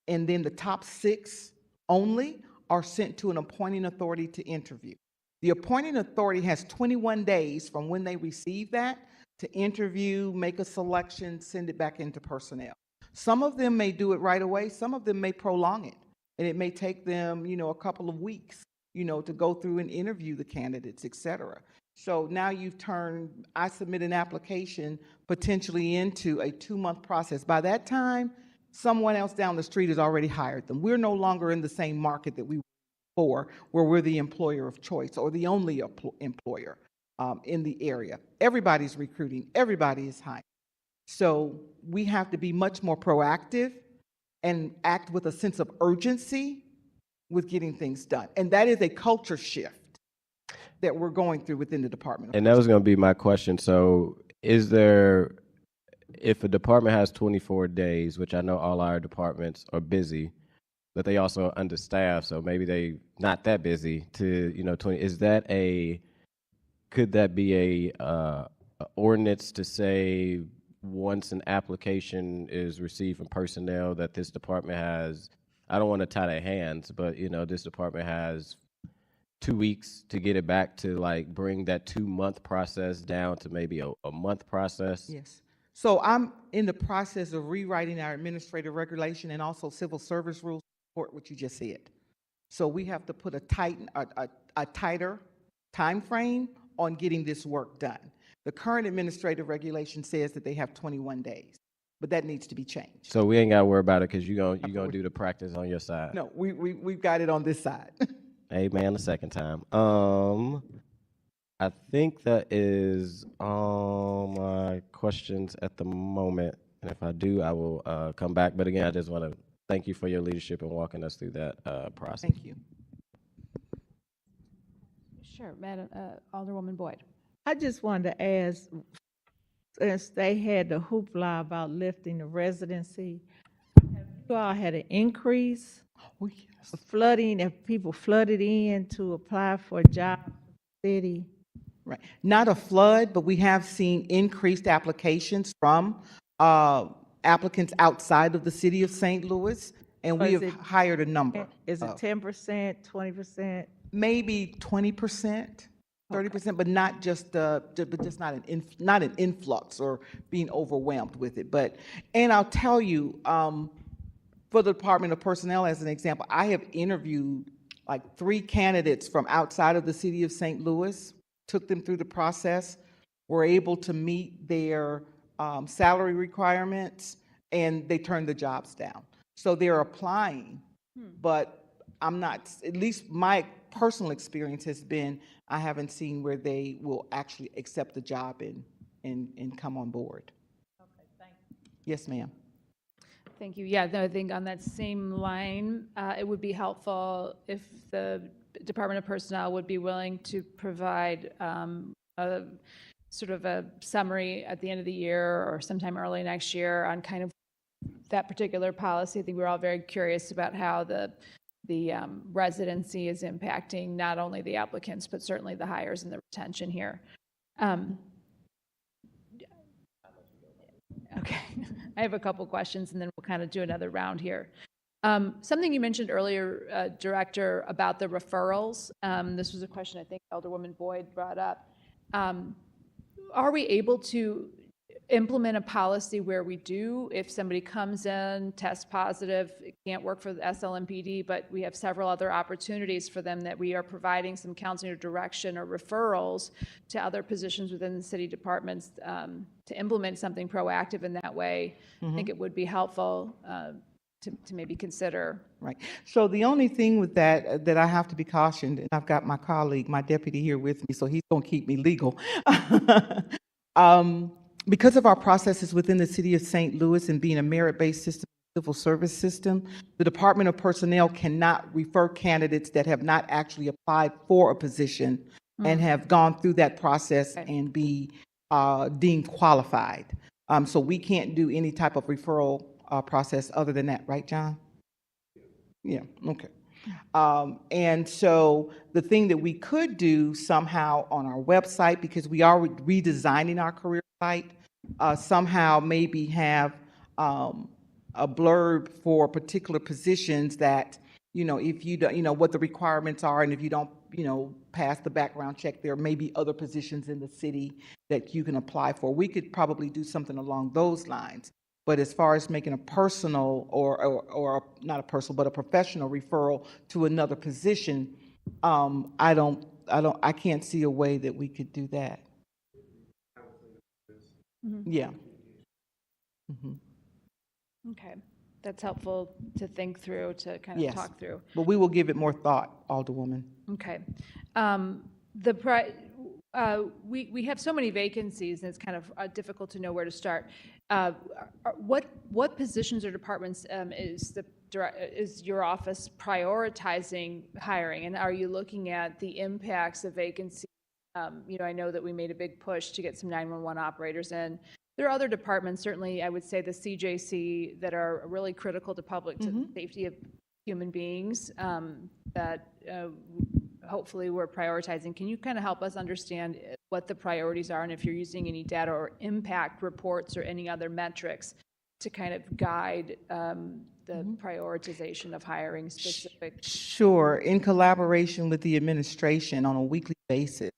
and then the top 6 only are sent to an appointing authority to interview. The appointing authority has 21 days from when they receive that to interview, make a selection, send it back into personnel. Some of them may do it right away. Some of them may prolong it, and it may take them, a couple of weeks, to go through and interview the candidates, et cetera. So now I submit an application potentially into a 2-month process. By that time, someone else down the street has already hired them. We're no longer in the same market that we were before, where we're the employer of choice or the only employer in the area. Everybody's recruiting, everybody is hiring. So we have to be much more proactive and act with a sense of urgency with getting things done. And that is a culture shift that we're going through within the department. And that was going to be my question. So is there, if a department has 24 days, which I know all our departments are busy, but they also are understaffed, so maybe they not that busy to, 20, could that be a ordinance to say once an application is received from personnel that this department has, I don't want to tie their hands, but this department has 2 weeks to get it back to bring that 2-month process down to maybe a month process? Yes. So I'm in the process of rewriting our administrative regulation and also civil service rules to support what you just said. So we have to put a tighter time frame on getting this work done. The current administrative regulation says that they have 21 days, but that needs to be changed. So we ain't got to worry about it because you're gonna do the practice on your side. No, we've got it on this side. Amen. The second time. I think that is all my questions at the moment. And if I do, I will come back. But again, I just want to thank you for your leadership and walking us through that process. Thank you. Sure, Madam Alderwoman Boyd. I just wanted to ask, since they had the hoopla about lifting the residency, have you all had an increase? Oh, yes. Flooding, if people flooded in to apply for a job in the city? Right. Not a flood, but we have seen increased applications from applicants outside of the city of St. Louis, and we have hired a number. Is it 10%, 20%? Maybe 20%, 30%, but not just not an influx or being overwhelmed with it. And I'll tell you, for the Department of Personnel, as an example, I have interviewed 3 candidates from outside of the city of St. Louis, took them through the process, were able to meet their salary requirements, and they turned the jobs down. So they're applying, but I'm not, at least my personal experience has been, I haven't seen where they will actually accept the job and come on board. Okay, thank you. Yes, ma'am. Thank you. Yeah, no, I think on that same line, it would be helpful if the Department of Personnel would be willing to provide a sort of a summary at the end of the year or sometime early next year on kind of that particular policy. I think we're all very curious about how the the residency is impacting not only the applicants, but certainly the hires and the retention here. Okay, I have a couple questions and then we'll kind of do another round here. Something you mentioned earlier, Director, about the referrals. This was a question I think Alderwoman Boyd brought up. Are we able to implement a policy where we do, if somebody comes in, tests positive, it can't work for the SLMPD, but we have several other opportunities for them, that we are providing some counseling or direction or referrals to other positions within the city departments to implement something proactive in that way? I think it would be helpful to maybe consider. Right. So the only thing with that, that I have to be cautioned, and I've got my colleague, my deputy here with me, so he's going to keep me legal. Because of our processes within the city of St. Louis and being a merit-based system, civil service system, the Department of Personnel cannot refer candidates that have not actually applied for a position and have gone through that process and be deemed qualified. So we can't do any type of referral process other than that, right, John? Yeah, okay. And so the thing that we could do somehow on our website, because we are redesigning our career site, somehow maybe have a blurb for particular positions that, if you don't, what the requirements are, and if you don't, pass the background check, there may be other positions in the city that you can apply for. We could probably do something along those lines. But as far as making a personal or not a personal, but a professional referral to another position, I can't see a way that we could do that. Yeah. Okay, that's helpful to think through, to kind of talk through. But we will give it more thought, Alderwoman. Okay. We have so many vacancies, and it's kind of difficult to know where to start. What positions or departments is your office prioritizing hiring, and are you looking at the impacts of vacancy? I know that we made a big push to get some 911 operators in. There are other departments, certainly I would say the CJC, that are really critical to the safety of human beings that hopefully we're prioritizing. Can you kind of help us understand what the priorities are, and if you're using any data or impact reports or any other metrics to kind of guide the prioritization of hiring specific? Sure. In collaboration with the administration on a weekly basis,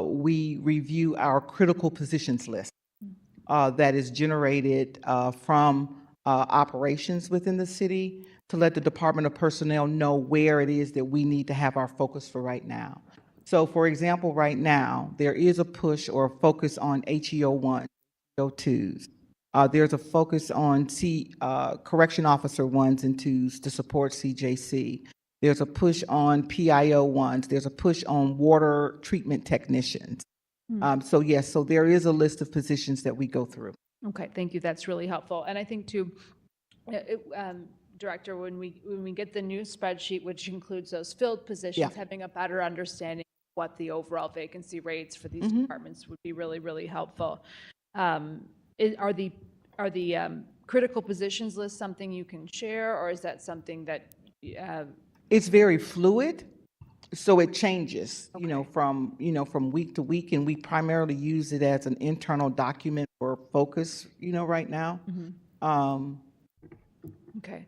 we review our critical positions list that is generated from operations within the city, to let the Department of Personnel know where it is that we need to have our focus for right now. So for example, right now, there is a push or a focus on HEO1, HEO2s. There's a focus on correction officer 1s and 2s to support CJC. There's a push on PIO 1s. There's a push on water treatment technicians. So yes, so there is a list of positions that we go through. Okay, thank you. That's really helpful. And I think too, Director, when we get the new spreadsheet, which includes those filled positions, having a better understanding of what the overall vacancy rates for these departments would be really, really helpful. Are the critical positions list something you can share, or is that something that? It's very fluid, so it changes, from week to week, and we primarily use it as an internal document for focus, right now. Okay.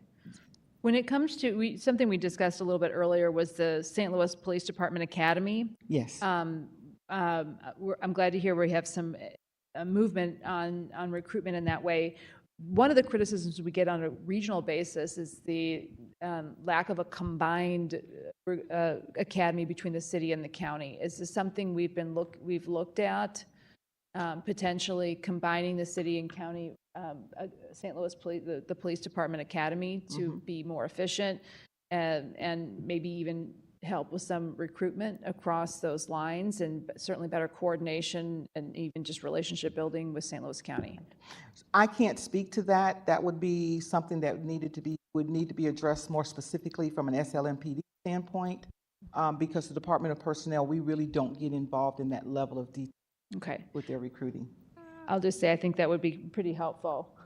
When it comes to, something we discussed a little bit earlier was the St. Louis Police Department Academy. Yes. I'm glad to hear we have some movement on recruitment in that way. One of the criticisms we get on a regional basis is the lack of a combined academy between the city and the county. Is this something we've looked at, potentially combining the city and county St. Louis Police, the Police Department Academy to be more efficient and maybe even help with some recruitment across those lines, and certainly better coordination and even just relationship building with St. Louis County? I can't speak to that. That would be something that would need to be addressed more specifically from an SLMPD standpoint, because the Department of Personnel, we really don't get involved in that level of detail with their recruiting. I'll just say I think that would be pretty helpful.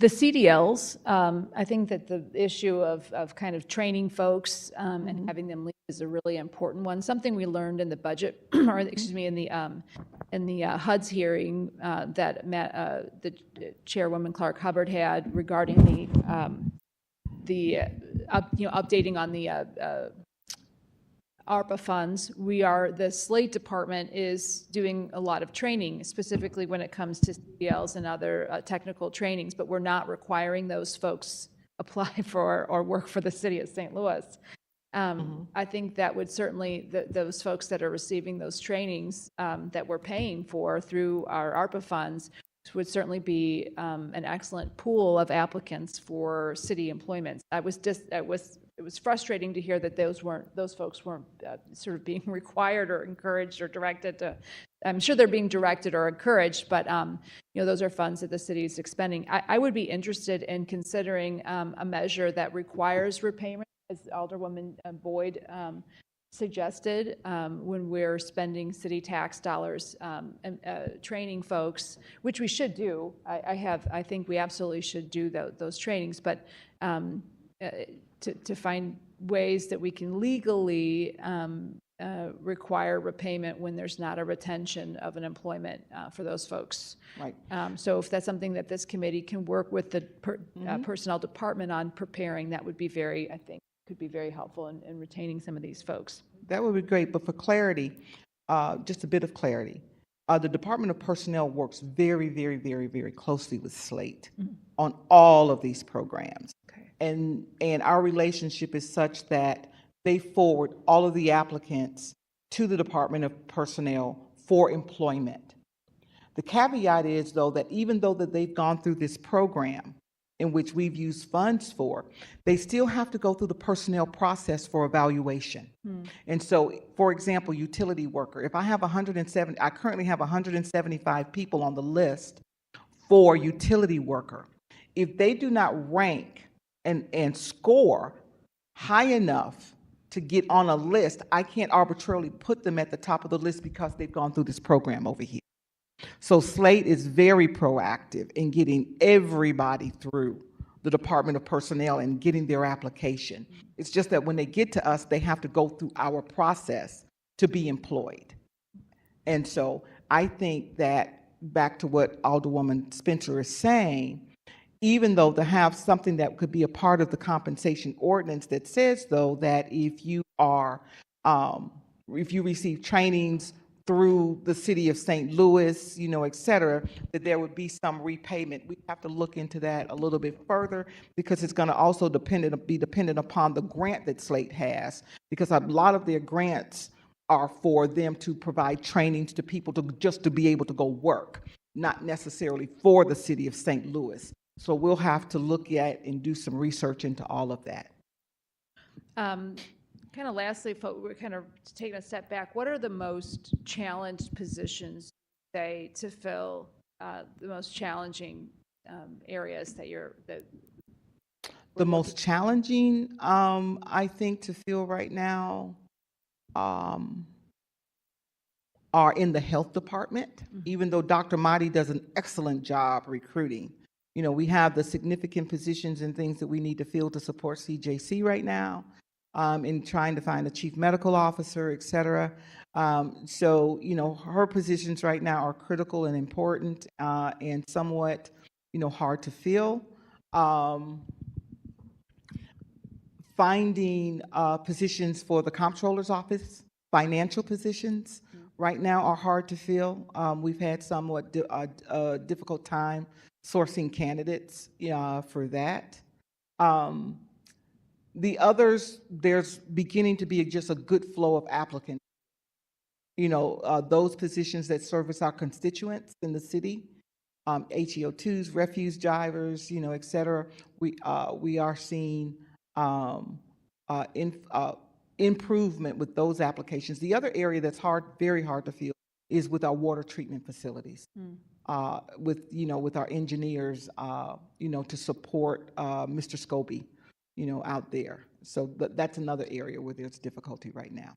The CDLs, I think that the issue of kind of training folks and having them lead is a really important one. Something we learned in the budget, or excuse me, in the HUD's hearing that the Chairwoman Clark Hubbard had regarding updating on the ARPA funds. The Slate Department is doing a lot of training, specifically when it comes to CDLs and other technical trainings, but we're not requiring those folks apply for or work for the city of St. Louis. I think that would certainly, those folks that are receiving those trainings that we're paying for through our ARPA funds would certainly be an excellent pool of applicants for city employment. It was frustrating to hear that those folks weren't sort of being required or encouraged or directed to. I'm sure they're being directed or encouraged, but those are funds that the city is expending. I would be interested in considering a measure that requires repayment, as Alderwoman Boyd suggested, when we're spending city tax dollars and training folks, which we should do. I think we absolutely should do those trainings, but to find ways that we can legally require repayment when there's not a retention of an employment for those folks. Right. So if that's something that this committee can work with the personnel department on preparing, that would be could be very helpful in retaining some of these folks. That would be great, but for clarity, just a bit of clarity. The Department of Personnel works very, very, very, very closely with Slate on all of these programs. Okay. And our relationship is such that they forward all of the applicants to the Department of Personnel for employment. The caveat is, though, that even though that they've gone through this program in which we've used funds for, they still have to go through the personnel process for evaluation. And so, for example, utility worker, if I have I currently have 175 people on the list for utility worker. If they do not rank and score high enough to get on a list, I can't arbitrarily put them at the top of the list because they've gone through this program over here. So Slate is very proactive in getting everybody through the Department of Personnel and getting their application. It's just that when they get to us, they have to go through our process to be employed. And so I think that, back to what Alderwoman Spencer is saying, even though to have something that could be a part of the compensation ordinance that says, though, that if you receive trainings through the city of St. Louis, et cetera, that there would be some repayment. We have to look into that a little bit further because it's going to also be dependent upon the grant that Slate has, because a lot of their grants are for them to provide trainings to people to be able to go work, not necessarily for the city of St. Louis. So we'll have to look at and do some research into all of that. Kind of lastly, we're kind of taking a step back. What are the most challenged positions, say, to fill, the most challenging areas the most challenging, I think, to fill right now are in the health department, even though Dr. Mahdi does an excellent job recruiting. We have the significant positions and things that we need to fill to support CJC right now. In trying to find a chief medical officer, et cetera. So, her positions right now are critical and important and somewhat, hard to fill. Finding positions for the comptroller's office, financial positions right now are hard to fill. We've had somewhat difficult time sourcing candidates for that. The others, there's beginning to be just a good flow of applicants. Those positions that service our constituents in the city, HEO2s, refuse drivers, et cetera, we are seeing improvement with those applications. The other area that's very hard to fill is with our water treatment facilities. With our engineers, to support Mr. Scobie, out there. So that's another area where there's difficulty right now.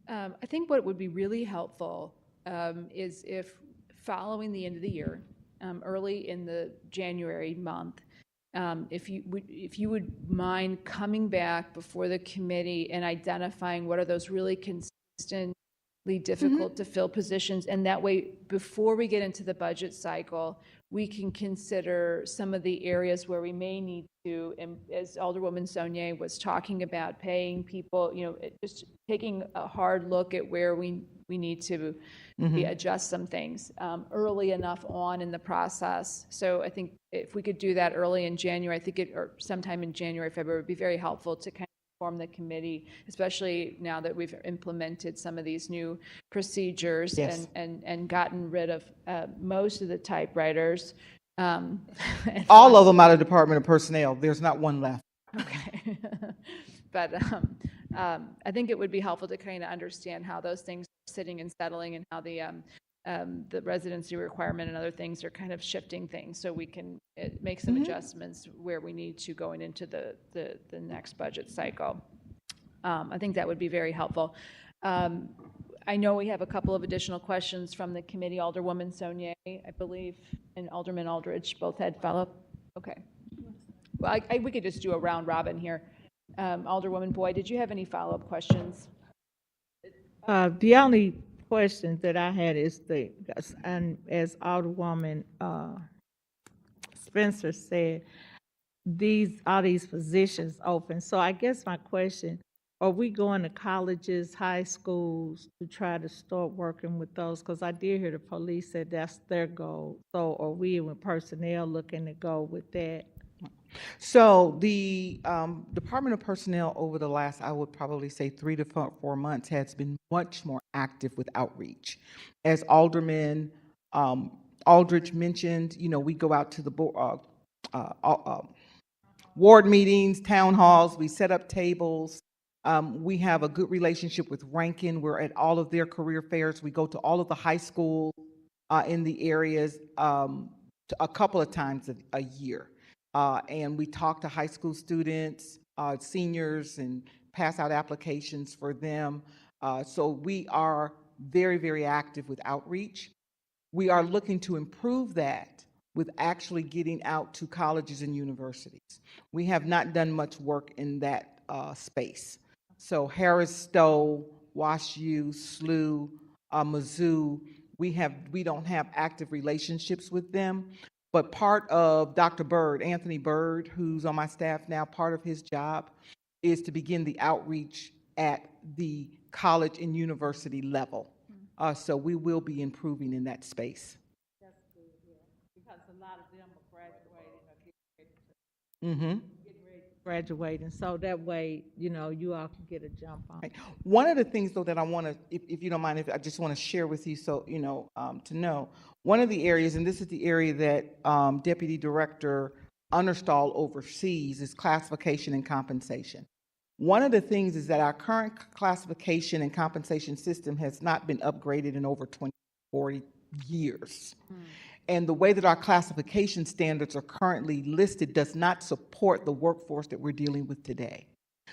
I think what would be really helpful is if, following the end of the year, early in the January month. If you would mind coming back before the committee and identifying what are those really consistently difficult to fill positions, and that way, before we get into the budget cycle, we can consider some of the areas where we may need to, and as Alderwoman Saunier was talking about, paying people, just taking a hard look at where we need to adjust some things early enough on in the process. So I think if we could do that early in January, or sometime in January, February, would be very helpful to kind of inform the committee, especially now that we've implemented some of these new procedures. Yes. and gotten rid of most of the typewriters. All of them out of Department of Personnel. There's not one left. Okay. But I think it would be helpful to kind of understand how those things are sitting and settling, and how the residency requirement and other things are kind of shifting things, so we can make some adjustments where we need to going into the next budget cycle. I think that would be very helpful. I know we have a couple of additional questions from the committee. Alderwoman Saunier, I believe, and Alderman Aldridge both had follow-up. Okay. Well, we could just do a round robin here. Alderwoman Boyd, did you have any follow-up questions? The only question that I had is and as Alderwoman Spencer said, all these positions open. So I guess my question, are we going to colleges, high schools to try to start working with those? Because I did hear the police said that's their goal. So are we with personnel looking to go with that? So the Department of Personnel over the last, I would probably say 3 to 4 months, has been much more active with outreach. As Alderman Aldridge mentioned, we go out to the ward meetings, town halls, we set up tables. We have a good relationship with Rankin. We're at all of their career fairs. We go to all of the high schools in the areas a couple of times a year. And we talk to high school students, seniors, and pass out applications for them. So we are very, very active with outreach. We are looking to improve that with actually getting out to colleges and universities. We have not done much work in that space. So Harris, Stowe, WashU, SLU, Mizzou, we don't have active relationships with them. But part of Dr. Byrd, Anthony Byrd, who's on my staff now, part of his job is to begin the outreach at the college and university level. So we will be improving in that space. That's good, yeah. Because a lot of them are graduating or getting ready to graduate. And so that way, you all can get a jump on it. One of the things, though, that I want to, if you don't mind, if I just want to share with you, so to know, one of the areas, and this is the area that Deputy Director Understall oversees, is classification and compensation. One of the things is that our current classification and compensation system has not been upgraded in over 40 years. And the way that our classification standards are currently listed does not support the workforce that we're dealing with today.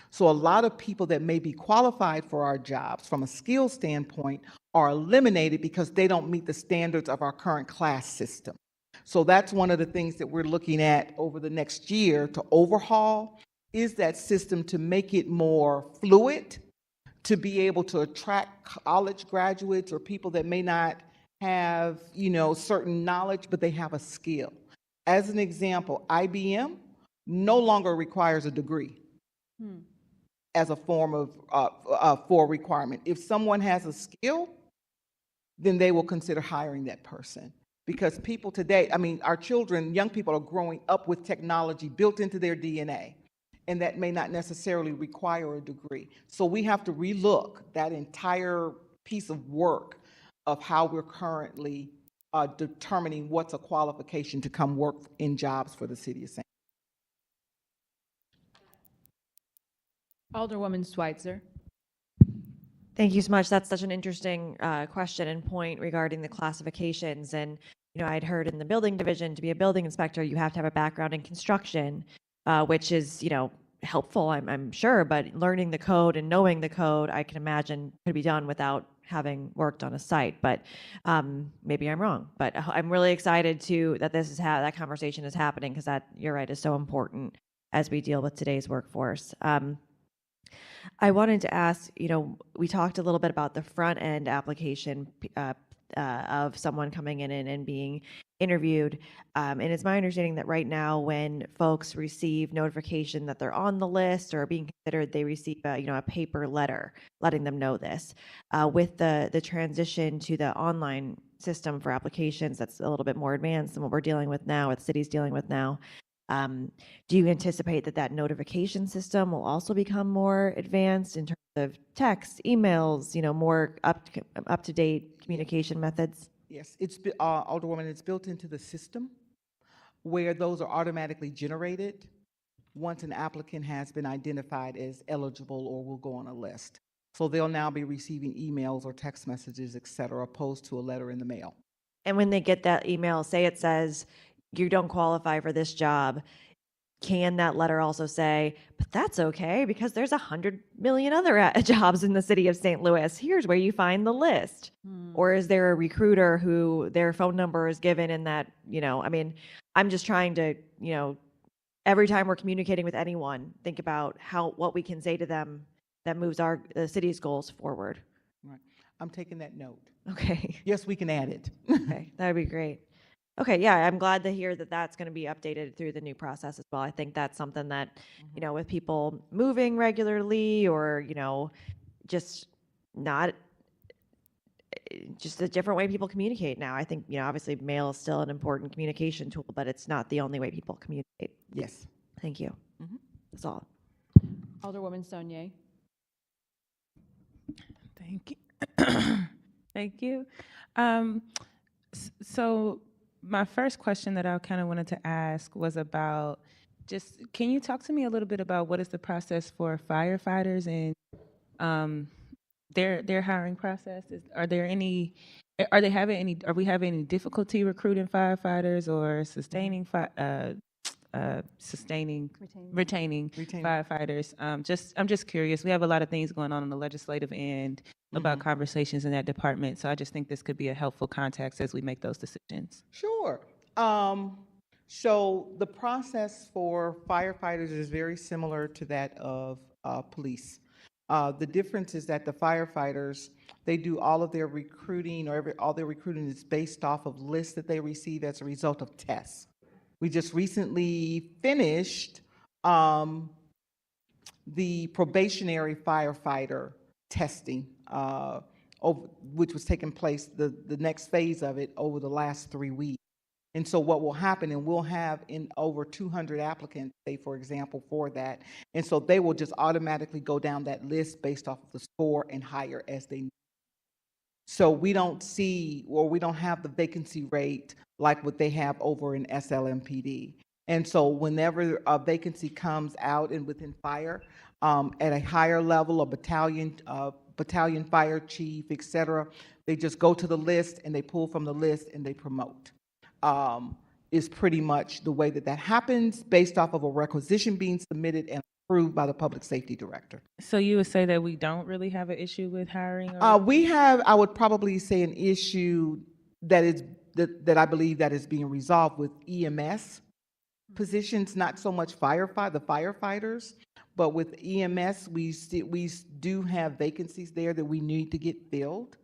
So a lot of people that may be qualified for our jobs from a skill standpoint are eliminated because they don't meet the standards of our current class system. So that's one of the things that we're looking at over the next year to overhaul, is that system to make it more fluid, to be able to attract college graduates or people that may not have, certain knowledge, but they have a skill. As an example, IBM no longer requires a degree as a form of for requirement. If someone has a skill, then they will consider hiring that person. Because people today, our children, young people are growing up with technology built into their DNA, and that may not necessarily require a degree. So we have to relook that entire piece of work of how we're currently determining what's a qualification to come work in jobs for the city of St. Alderwoman Schweitzer. Thank you so much. That's such an interesting question and point regarding the classifications. And, I'd heard in the building division, to be a building inspector, you have to have a background in construction, which is, helpful, I'm sure, but learning the code and knowing the code, I can imagine, could be done without having worked on a site, but maybe I'm wrong. But I'm really excited that this is that conversation is happening, because that, you're right, is so important as we deal with today's workforce. I wanted to ask, we talked a little bit about the front end application of someone coming in and being interviewed. And it's my understanding that right now, when folks receive notification that they're on the list or are being considered, they receive a paper letter letting them know this. With the transition to the online system for applications, that's a little bit more advanced than what we're dealing with now, what the city's dealing with now. Do you anticipate that notification system will also become more advanced in terms of text, emails, more up to date communication methods? Yes, Alderwoman, it's built into the system where those are automatically generated once an applicant has been identified as eligible or will go on a list. So they'll now be receiving emails or text messages, et cetera, opposed to a letter in the mail. And when they get that email, say it says, you don't qualify for this job, can that letter also say, but that's okay because there's 100 million other jobs in the city of St. Louis. Here's where you find the list. Or is there a recruiter who their phone number is given in that, I'm just trying to, every time we're communicating with anyone, think about what we can say to them that moves the city's goals forward. Right. I'm taking that note. Okay. Yes, we can add it. Okay, that would be great. Okay, yeah, I'm glad to hear that that's going to be updated through the new process as well. I think that's something that, with people moving regularly or, just not, just a different way people communicate now. I think, obviously mail is still an important communication tool, but it's not the only way people communicate. Yes. Thank you. That's all. Alderwoman Saunier. Thank you. Thank you. So my first question that I kind of wanted to ask was about can you talk to me a little bit about what is the process for firefighters and their hiring process? Are we having any difficulty recruiting firefighters or retaining firefighters? I'm just curious. We have a lot of things going on the legislative end about conversations in that department. So I just think this could be a helpful context as we make those decisions. Sure. So the process for firefighters is very similar to that of police. The difference is that the firefighters, they do all of their recruiting, or all their recruiting is based off of lists that they receive as a result of tests. We just recently finished the probationary firefighter testing, which was taking place, the next phase of it, over the last 3 weeks. And so what will happen, and we'll have in over 200 applicants, say, for example, for that. And so they will just automatically go down that list based off of the score and hire as they need. So we don't have the vacancy rate like what they have over in SLMPD. And so whenever a vacancy comes out and within fire, at a higher level, a battalion fire chief, et cetera, they just go to the list and they pull from the list and they promote. Is pretty much the way that happens, based off of a requisition being submitted and approved by the public safety director. So you would say that we don't really have an issue with hiring? We have, I would probably say, an issue that I believe that is being resolved with EMS positions, not so much the firefighters, but with EMS, we do have vacancies there that we need to get filled.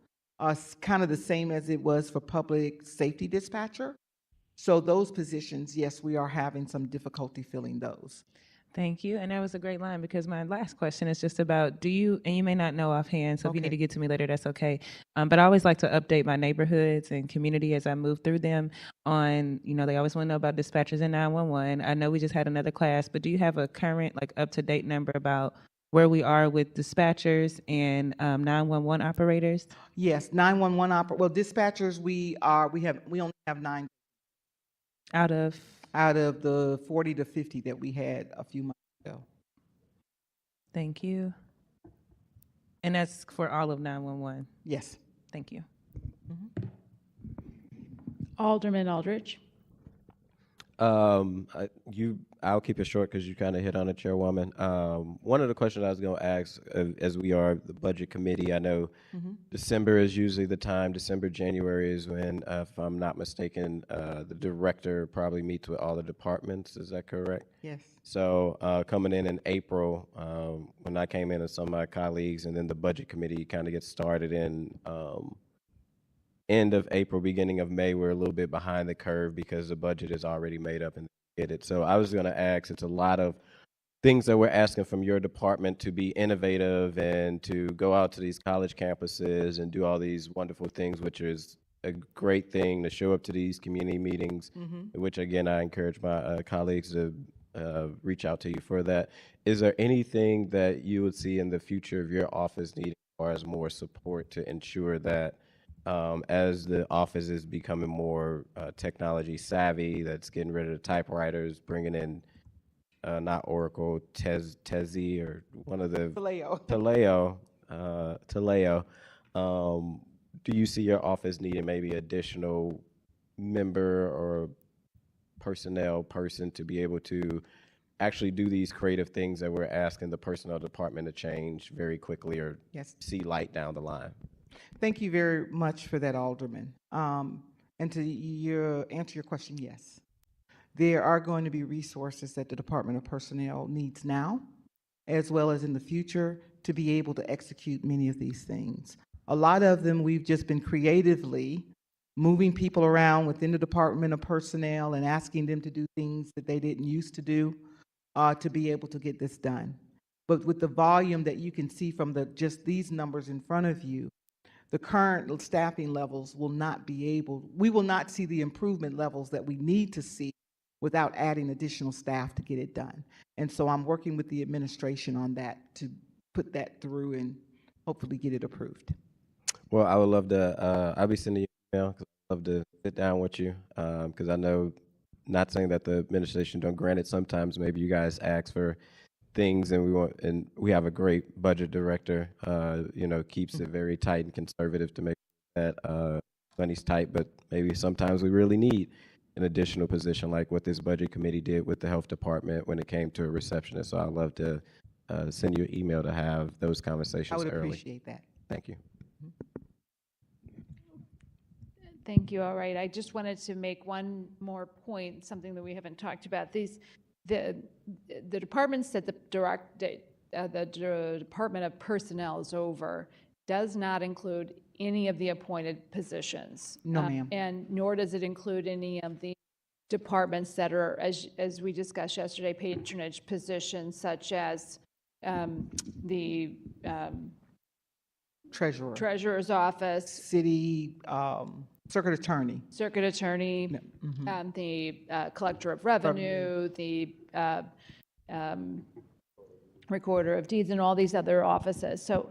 Kind of the same as it was for public safety dispatcher. So those positions, yes, we are having some difficulty filling those. Thank you. And that was a great line, because my last question is just about, and you may not know offhand, so if you need to get to me later, that's okay. But I always like to update my neighborhoods and community as I move through them on, they always want to know about dispatchers in 911. I know we just had another class, but do you have a current, up-to-date number about where we are with dispatchers and 911 operators? Yes, 911 dispatchers, we only have 9 out of the 40 to 50 that we had a few months ago. Thank you. And that's for all of 911? Yes. Thank you. Alderman Aldridge. I I'll keep it short because you kind of hit on it, Chairwoman. One of the questions I was going to ask, as we are the Budget Committee, I know December is usually the time. December, January is when, if I'm not mistaken, the director probably meets with all the departments. Is that correct? Yes. So coming in April, when I came in and some of my colleagues, and then the Budget Committee kind of gets started in end of April, beginning of May, we're a little bit behind the curve because the budget is already made up and get it. So I was going to ask, it's a lot of things that we're asking from your department to be innovative and to go out to these college campuses and do all these wonderful things, which is a great thing to show up to these community meetings, which again, I encourage my colleagues to reach out to you for that. Is there anything that you would see in the future of your office needing as far as more support to ensure that as the office is becoming more technology savvy, that's getting rid of the typewriters, bringing in not Oracle, Tezi, or one of the Taleo. Do you see your office needing maybe additional member or personnel person to be able to actually do these creative things that we're asking the personnel department to change very quickly or see light down the line? Thank you very much for that, Alderman. And to answer your question, yes. There are going to be resources that the Department of Personnel needs now, as well as in the future, to be able to execute many of these things. A lot of them, we've just been creatively moving people around within the Department of Personnel and asking them to do things that they didn't used to do to be able to get this done. But with the volume that you can see from just these numbers in front of you, the current staffing levels will not we will not see the improvement levels that we need to see without adding additional staff to get it done. And so I'm working with the administration on that to put that through and hopefully get it approved. Well, I would love to, I'll be sending you an email because I'd love to sit down with you because I know, not saying that the administration don't grant it, sometimes maybe you guys ask for things and we have a great budget director, keeps it very tight and conservative to make sure that money's tight, but maybe sometimes we really need an additional position like what this budget committee did with the health department when it came to a receptionist. So I'd love to send you an email to have those conversations I would early. appreciate that. Thank you. Thank you. All right. I just wanted to make one more point, something that we haven't talked about. The departments that the Department of Personnel is over does not include any of the appointed positions. No, ma'am. And nor does it include any of the departments that are, as we discussed yesterday, patronage positions such as the treasurer's office, city circuit attorney, the collector of revenue, the recorder of deeds, and all these other offices. So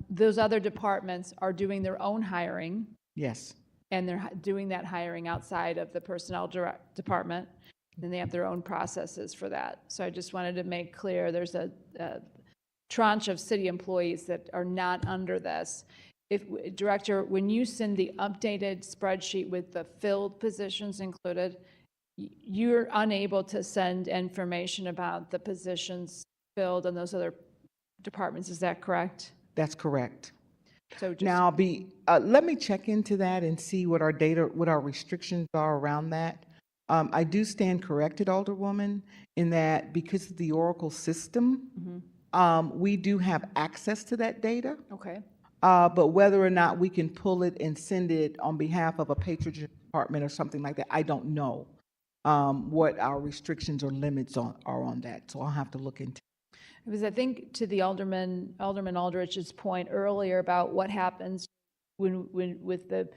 those other departments are doing their own hiring. Yes. And they're doing that hiring outside of the personnel department. And they have their own processes for that. So I just wanted to make clear there's a tranche of city employees that are not under this. Director, when you send the updated spreadsheet with the filled positions included, you're unable to send information about the positions filled in those other departments. Is that correct? That's correct. So just now, let me check into that and see what our restrictions are around that. I do stand corrected, Alderwoman, in that because of the Oracle system, we do have access to that data. Okay. But whether or not we can pull it and send it on behalf of a patronage department or something like that, I don't know what our restrictions or limits are on that. So I'll have to look into it. Because I think to the Alderman Aldrich's point earlier about what happens when with the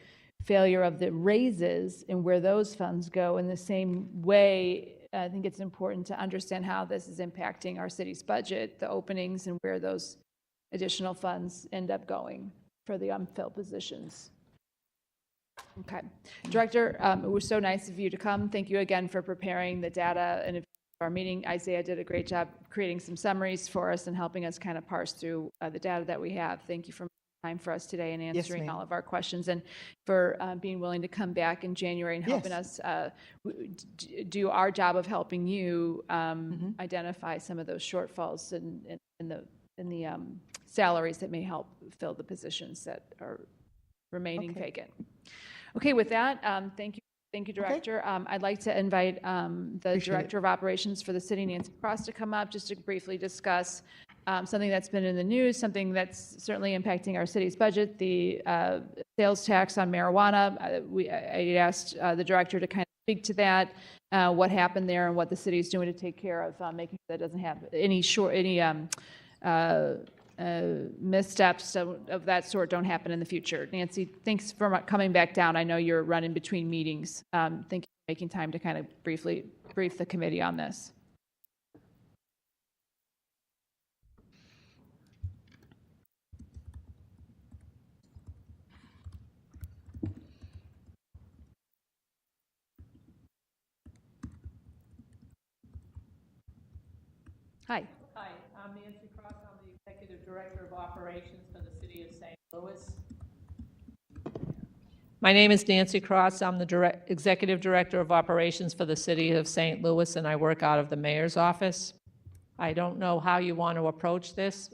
failure of the raises and where those funds go, in the same way, I think it's important to understand how this is impacting our city's budget, the openings, and where those additional funds end up going for the unfilled positions. Okay. Director, it was so nice of you to come. Thank you again for preparing the data and our meeting. Isaiah did a great job creating some summaries for us and helping us kind of parse through the data that we have. Thank you for time for us today and Yes, answering ma'am. all of our questions, and for being willing to come back in January and helping Yes. us do our job of helping you Mm-hmm. identify some of those shortfalls in the salaries that may help fill the positions that are remaining Okay. vacant. Okay, with that, thank you. Thank you, Director. I'd like to invite the Appreciate it. Director of Operations for the city, Nancy Cross, to come up just to briefly discuss something that's been in the news, something that's certainly impacting our city's budget, the sales tax on marijuana. I asked the Director to kind of speak to that, what happened there and what the city is doing to take care of making sure that doesn't have any missteps of that sort don't happen in the future. Nancy, thanks for coming back down. I know you're running between meetings. Thank you for making time to kind of briefly brief the committee on this. Hi. Hi, I'm Nancy Cross. I'm the Executive Director of Operations for the City of St. Louis. My name is Nancy Cross. I'm the Executive Director of Operations for the City of St. Louis, and I work out of the Mayor's office. I don't know how you want to approach this.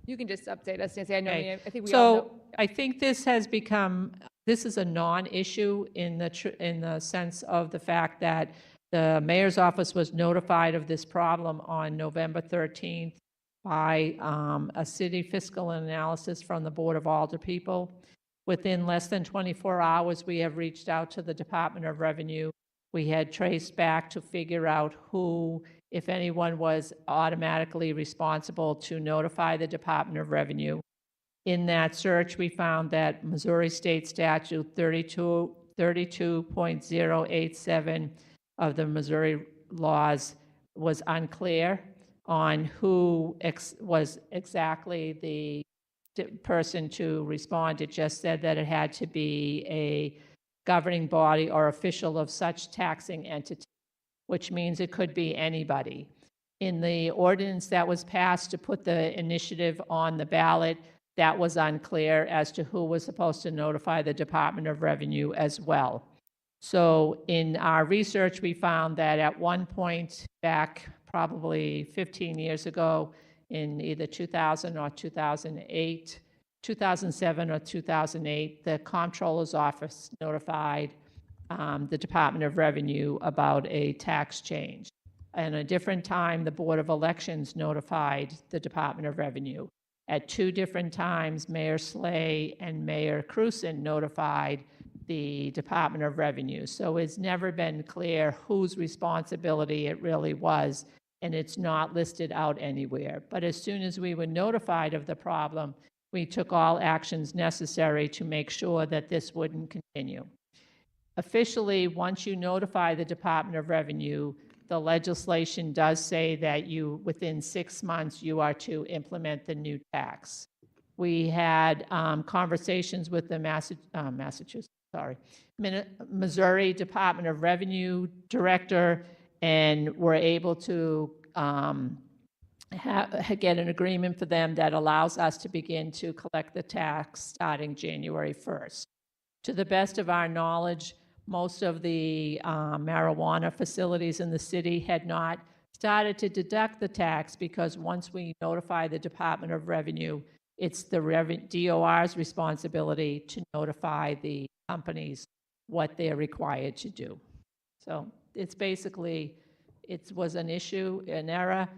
You can just update us, Nancy. I know. Okay. I think we all know. So I think this has become, this is a non-issue in the sense of the fact that the mayor's office was notified of this problem on November 13th by a city fiscal analysis from the Board of Alderpeople. Within less than 24 hours, we have reached out to the Department of Revenue. We had traced back to figure out who, if anyone, was automatically responsible to notify the Department of Revenue. In that search, we found that Missouri State Statute 32.087 of the Missouri laws was unclear on who was exactly the person to respond. It just said that it had to be a governing body or official of such taxing entity, which means it could be anybody. In the ordinance that was passed to put the initiative on the ballot, that was unclear as to who was supposed to notify the Department of Revenue as well. So in our research, we found that at one point back, probably 15 years ago, in either 2000 or 2008, 2007 or 2008, the Comptroller's Office notified the Department of Revenue about a tax change. And a different time, the Board of Elections notified the Department of Revenue. At two different times, Mayor Slay and Mayor Cruzen notified the Department of Revenue. So it's never been clear whose responsibility it really was, and it's not listed out anywhere. But as soon as we were notified of the problem, we took all actions necessary to make sure that this wouldn't continue. Officially, once you notify the Department of Revenue, the legislation does say that within 6 months, you are to implement the new tax. We had conversations with the Missouri Department of Revenue Director, and were able to get an agreement for them that allows us to begin to collect the tax starting January 1st. To the best of our knowledge, most of the marijuana facilities in the city had not started to deduct the tax because once we notify the Department of Revenue, it's the DOR's responsibility to notify the companies what they're required to do. So it's basically, it was an issue, an error.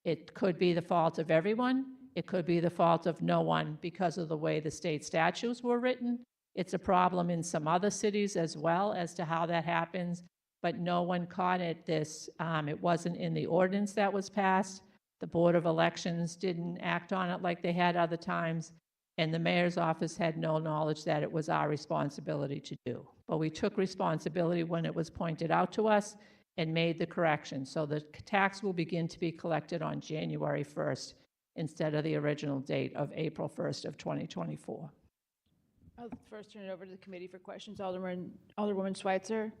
It could be the fault of everyone. It could be the fault of no one because of the way the state statutes were written. It's a problem in some other cities as well as to how that happens, but no one caught it. It wasn't in the ordinance that was passed. The Board of Elections didn't act on it like they had other times, and the mayor's office had no knowledge that it was our responsibility to do. But we took responsibility when it was pointed out to us and made the correction. So the tax will begin to be collected on January 1st instead of the original date of April 1st of 2024. I'll first turn it over to the committee for questions. Alderwoman Schweitzer.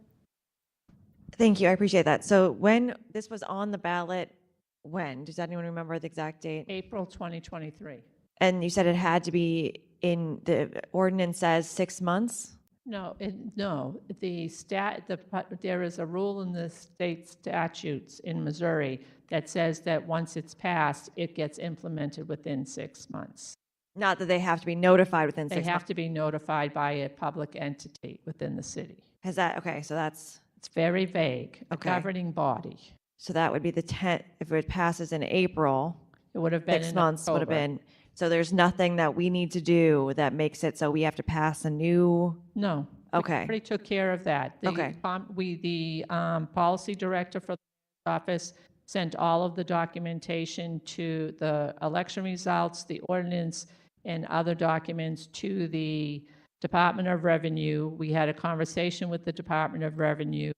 Thank you, I appreciate that. So when this was on the ballot, when? Does anyone remember the exact date? April 2023. And you said it had to be in the ordinance says 6 months? No, there is a rule in the state statutes in Missouri that says that once it's passed, it gets implemented within 6 months. Not that they have to be notified within They 6 have months. to be notified by a public entity within the city. Has that, okay, so that's, It's very vague, a Okay. governing body. so that would be the 10th, if it passes in April, It would have been 6 in months would have October. been, so there's nothing that we need to do that makes it so we have to pass a new, No. we Okay. Already took care of that. Okay. The policy director for the office sent all of the documentation to the election results, the ordinance, and other documents to the Department of Revenue. We had a conversation with the Department of Revenue.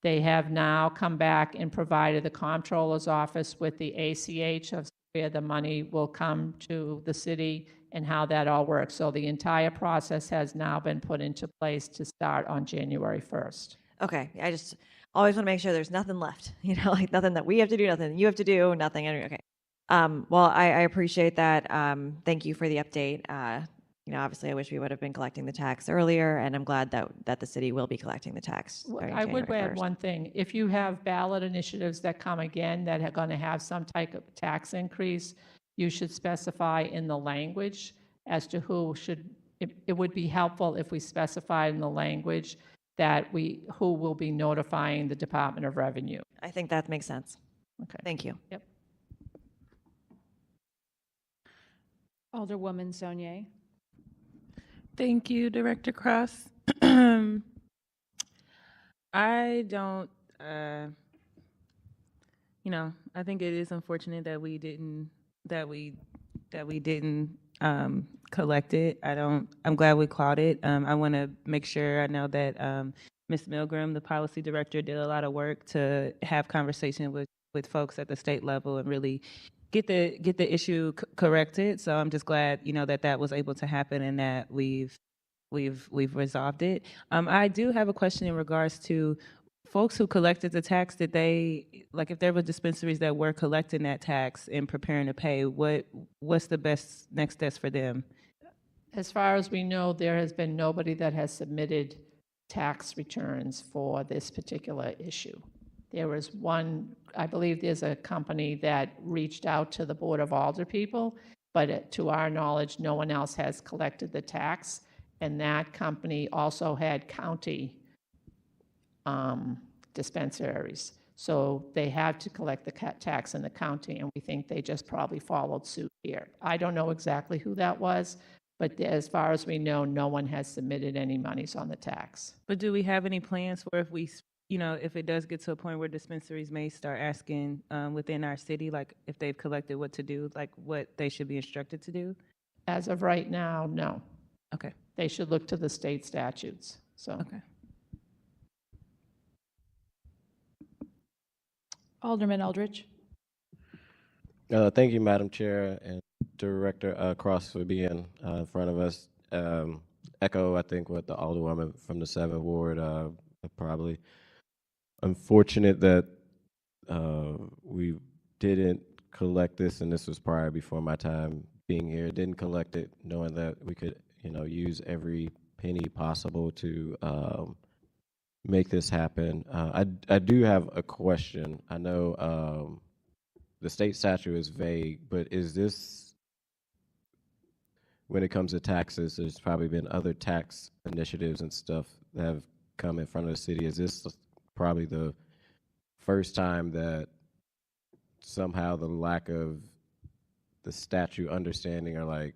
They have now come back and provided the comptroller's office with the ACH of where the money will come to the city and how that all works. So the entire process has now been put into place to start on January 1st. okay, I just always want to make sure there's nothing left, like nothing that we have to do, nothing you have to do, nothing, okay. Well, I appreciate that. Thank you for the update. Obviously, I wish we would have been collecting the tax earlier, and I'm glad that the city will be collecting the tax. starting I would January add 1st. one thing. If you have ballot initiatives that come again that are going to have some type of tax increase, you should specify in the language as to who should, it would be helpful if we specified in the language that who will be notifying the Department of Revenue. I think that makes sense. Okay. Thank you. Yep. Alderwoman Saunier. Thank you, Director Cross. I don't, I think it is unfortunate that we didn't collect it. I'm glad we caught it. I want to make sure, I know that Ms. Milgram, the policy director, did a lot of work to have conversation with folks at the state level and really get the issue corrected. So I'm just glad, that was able to happen and that we've resolved it. I do have a question in regards to folks who collected the tax. Did they, like, if there were dispensaries that were collecting that tax and preparing to pay, what's the best next steps for them? As far as we know, there has been nobody that has submitted tax returns for this particular issue. There was one, I believe there's a company that reached out to the Board of Alder people, but to our knowledge, no one else has collected the tax. And that company also had county dispensaries. So they had to collect the tax in the county, and we think they just probably followed suit here. I don't know exactly who that was, but as far as we know, no one has submitted any monies on the tax. But do we have any plans for if it does get to a point where dispensaries may start asking within our city, like if they've collected, what to do, like what they should be instructed to do? As of right now, no. Okay. They should look to the state statutes, so. Okay. Alderman Eldridge. Thank you, Madam Chair and Director Cross, for being in front of us. Echo, I think, what the Alderwoman from the 7th Ward probably. Unfortunate that we didn't collect this, and this was prior before my time being here. Didn't collect it, knowing that we could, use every penny possible to make this happen. I do have a question. I know the state statute is vague, but is this, when it comes to taxes, there's probably been other tax initiatives and stuff that have come in front of the city. Is this probably the first time that somehow the lack of the statute understanding, or like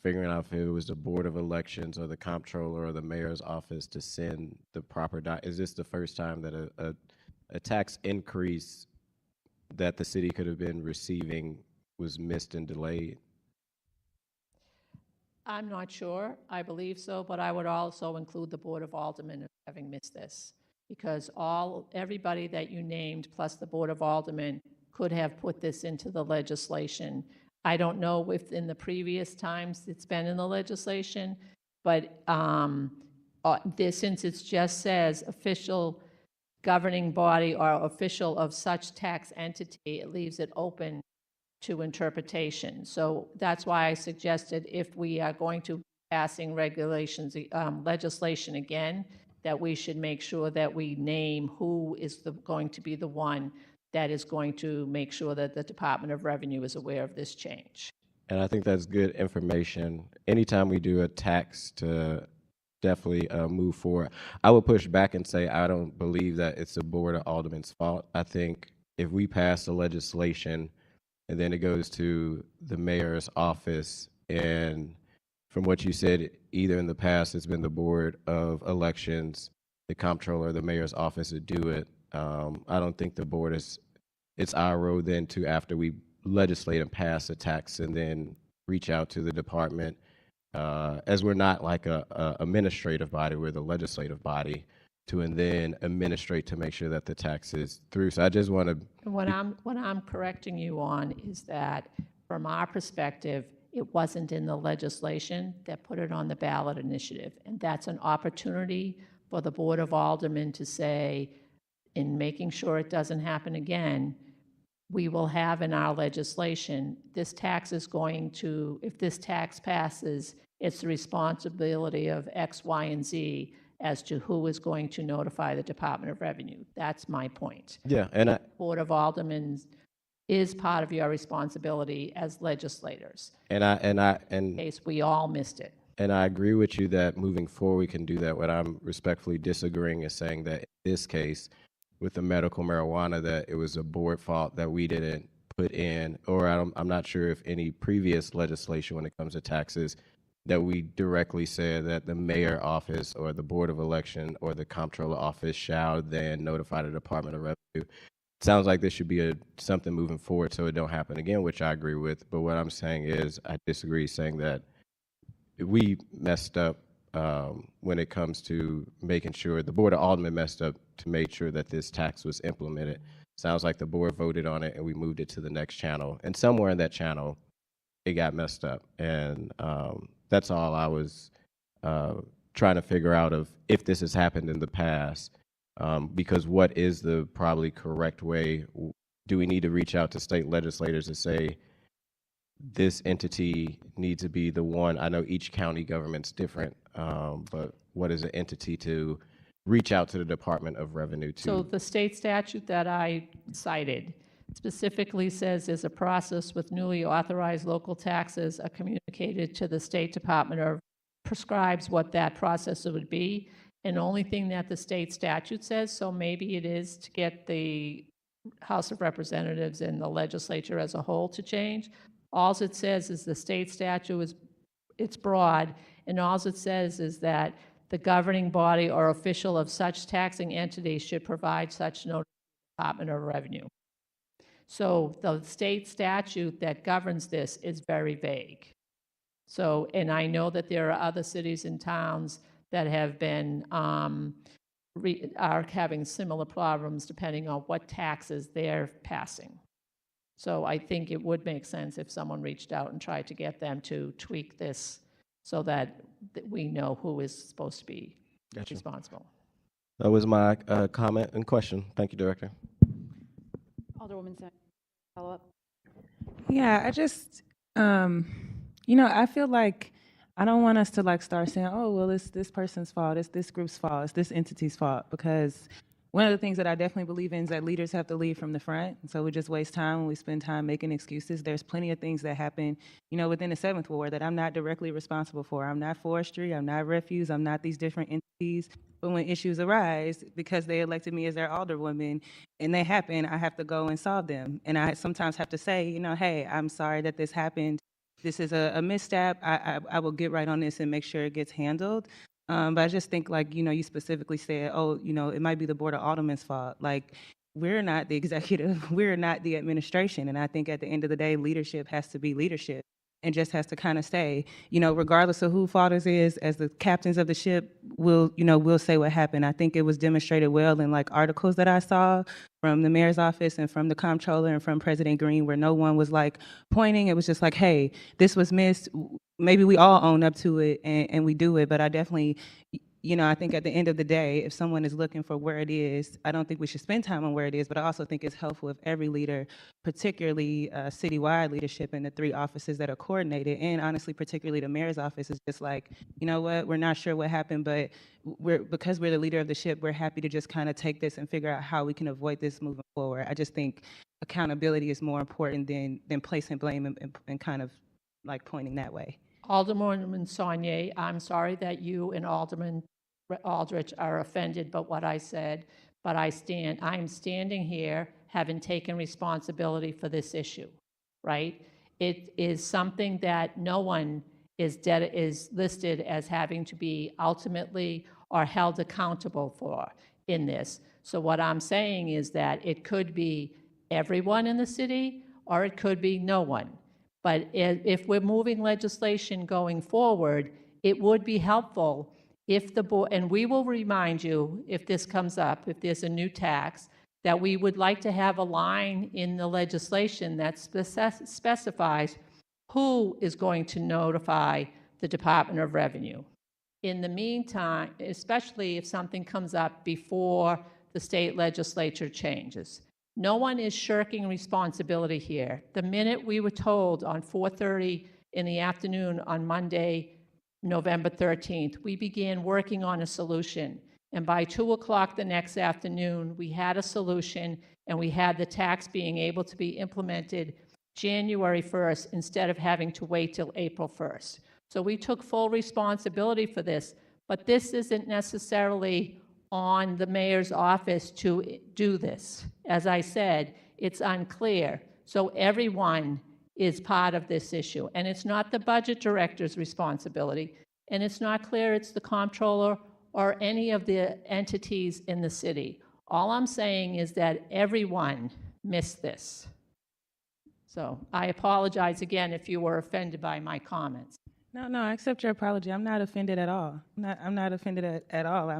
figuring out if it was the Board of Elections or the comptroller or the mayor's office to send the proper is this the first time that a tax increase that the city could have been receiving was missed and delayed? I'm not sure. I believe so, but I would also include the Board of Aldermen as having missed this, because everybody that you named, plus the Board of Aldermen, could have put this into the legislation. I don't know if in the previous times it's been in the legislation, but since it just says official governing body or official of such tax entity, it leaves it open to interpretation. So that's why I suggested if we are going to passing regulations, legislation again, that we should make sure that we name who is going to be the one that is going to make sure that the Department of Revenue is aware of this change. And I think that's good information. Anytime we do a tax to definitely move forward, I would push back and say I don't believe that it's the Board of Aldermen's fault. I think if we pass the legislation and then it goes to the mayor's office, and from what you said, either in the past it's been the Board of Elections, the comptroller, the mayor's office to do it. I don't think the board is, it's our road then to, after we legislate and pass a tax, and then reach out to the department, as we're not like a administrative body, we're the legislative body, to and then administrate to make sure that the tax is through. So I just want to. What I'm correcting you on is that from our perspective, it wasn't in the legislation that put it on the ballot initiative. And that's an opportunity for the Board of Aldermen to say, in making sure it doesn't happen again, we will have in our legislation, this tax is going to, if this tax passes, it's the responsibility of X, Y, and Z as to who is going to notify the Department of Revenue. That's my point. Yeah, and Board of Aldermen is part of your responsibility as legislators. In case we all missed it. And I agree with you that moving forward we can do that. What I'm respectfully disagreeing is saying that in this case, with the medical marijuana, that it was a board fault that we didn't put in, or I'm not sure if any previous legislation when it comes to taxes that we directly said that the mayor office or the Board of Election or the comptroller office shall then notify the Department of Revenue. Sounds like this should be something moving forward so it don't happen again, which I agree with. But what I'm saying is I disagree, saying that we messed up when it comes to making sure the Board of Aldermen messed up to make sure that this tax was implemented. Sounds like the board voted on it and we moved it to the next channel. And somewhere in that channel, it got messed up. And that's all I was trying to figure out of if this has happened in the past. Because what is the probably correct way? Do we need to reach out to state legislators to say this entity needs to be the one? I know each county government's different, but what is an entity to reach out to the Department of Revenue to? So the state statute that I cited specifically says there's a process with newly authorized local taxes are communicated to the State Department or prescribes what that process would be. And the only thing that the state statute says, so maybe it is to get the House of Representatives and the legislature as a whole to change. All it says is the state statute it's broad, and all it says is that the governing body or official of such taxing entity should provide such notice to the Department of Revenue. So the state statute that governs this is very vague. So, and I know that there are other cities and towns that have been, are having similar problems depending on what taxes they're passing. So I think it would make sense if someone reached out and tried to get them to tweak this so that we know who is supposed to be responsible. That was my comment and question. Thank you, Director. Alderwoman Sanders, follow up. Yeah, I just, I feel like I don't want us to like start saying, oh, well, it's this person's fault, it's this group's fault, it's this entity's fault, because one of the things that I definitely believe in is that leaders have to lead from the front. And so we just waste time when we spend time making excuses. There's plenty of things that happen, within the 7th Ward that I'm not directly responsible for. I'm not forestry, I'm not refuse, I'm not these different entities. But when issues arise, because they elected me as their alderwoman, and they happen, I have to go and solve them. And I sometimes have to say, hey, I'm sorry that this happened. This is a misstep. I will get right on this and make sure it gets handled. But I just think, you specifically said, it might be the Board of Aldermen's fault. Like, we're not the executive, we're not the administration. And I think at the end of the day, leadership has to be leadership and just has to kind of say, regardless of who fault it is, as the captains of the ship, we'll say what happened. I think it was demonstrated well in articles that I saw from the mayor's office and from the comptroller and from President Green, where no one was pointing. It was just hey, this was missed. Maybe we all own up to it and we do it, but I definitely, you know, I think at the end of the day, if someone is looking for where it is, I don't think we should spend time on where it is, but I also think it's helpful if every leader, particularly citywide leadership in the 3 offices that are coordinated, and honestly, particularly the mayor's office, is just like, you know what, we're not sure what happened, but because we're the leader of the ship, we're happy to just kind of take this and figure out how we can avoid this moving forward. I just think accountability is more important than placing blame and kind of like pointing that way. Alderwoman Saunier, I'm sorry that you and Alderman Aldrich are offended by what I said, but I'm standing here having taken responsibility for this issue, right? It is something that no one is listed as having to be ultimately or held accountable for in this. So what I'm saying is that it could be everyone in the city or it could be no one. But if we're moving legislation going forward, it would be helpful if the board, and we will remind you if this comes up, if there's a new tax, that we would like to have a line in the legislation that specifies who is going to notify the Department of Revenue. In the meantime, especially if something comes up before the state legislature changes. No one is shirking responsibility here. The minute we were told on 4:30 in the afternoon on Monday, November 13th, we began working on a solution. And by 2 o'clock the next afternoon, we had a solution and we had the tax being able to be implemented January 1st instead of having to wait till April 1st. So we took full responsibility for this, but this isn't necessarily on the mayor's office to do this. As I said, it's unclear. So everyone is part of this issue. And it's not the budget director's responsibility. And it's not clear it's the comptroller or any of the entities in the city. All I'm saying is that everyone missed this. So I apologize again if you were offended by my comments. No, I accept your apology. I'm not offended at all. I'm not offended at all.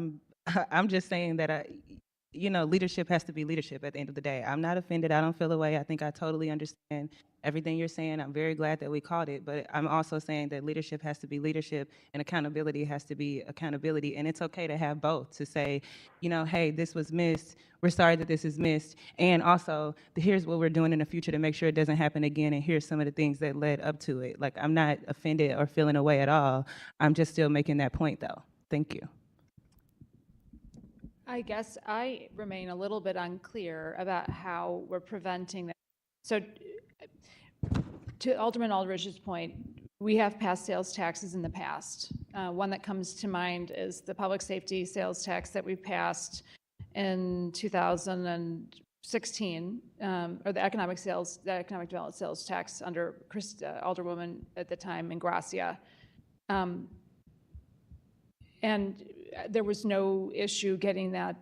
I'm just saying that leadership has to be leadership at the end of the day. I'm not offended. I don't feel the way. I think I totally understand everything you're saying. I'm very glad that we caught it, but I'm also saying that leadership has to be leadership and accountability has to be accountability. And it's okay to have both, to say, hey, this was missed. We're sorry that this is missed. And also, here's what we're doing in the future to make sure it doesn't happen again. And here's some of the things that led up to it. Like, I'm not offended or feeling away at all. I'm just still making that point, though. Thank you. I guess I remain a little bit unclear about how we're preventing that. So to Alderman Aldrich's point, we have passed sales taxes in the past. One that comes to mind is the public safety sales tax that we passed in 2016, or the economic development sales tax under Alderwoman at the time, Ingracia. And there was no issue getting that.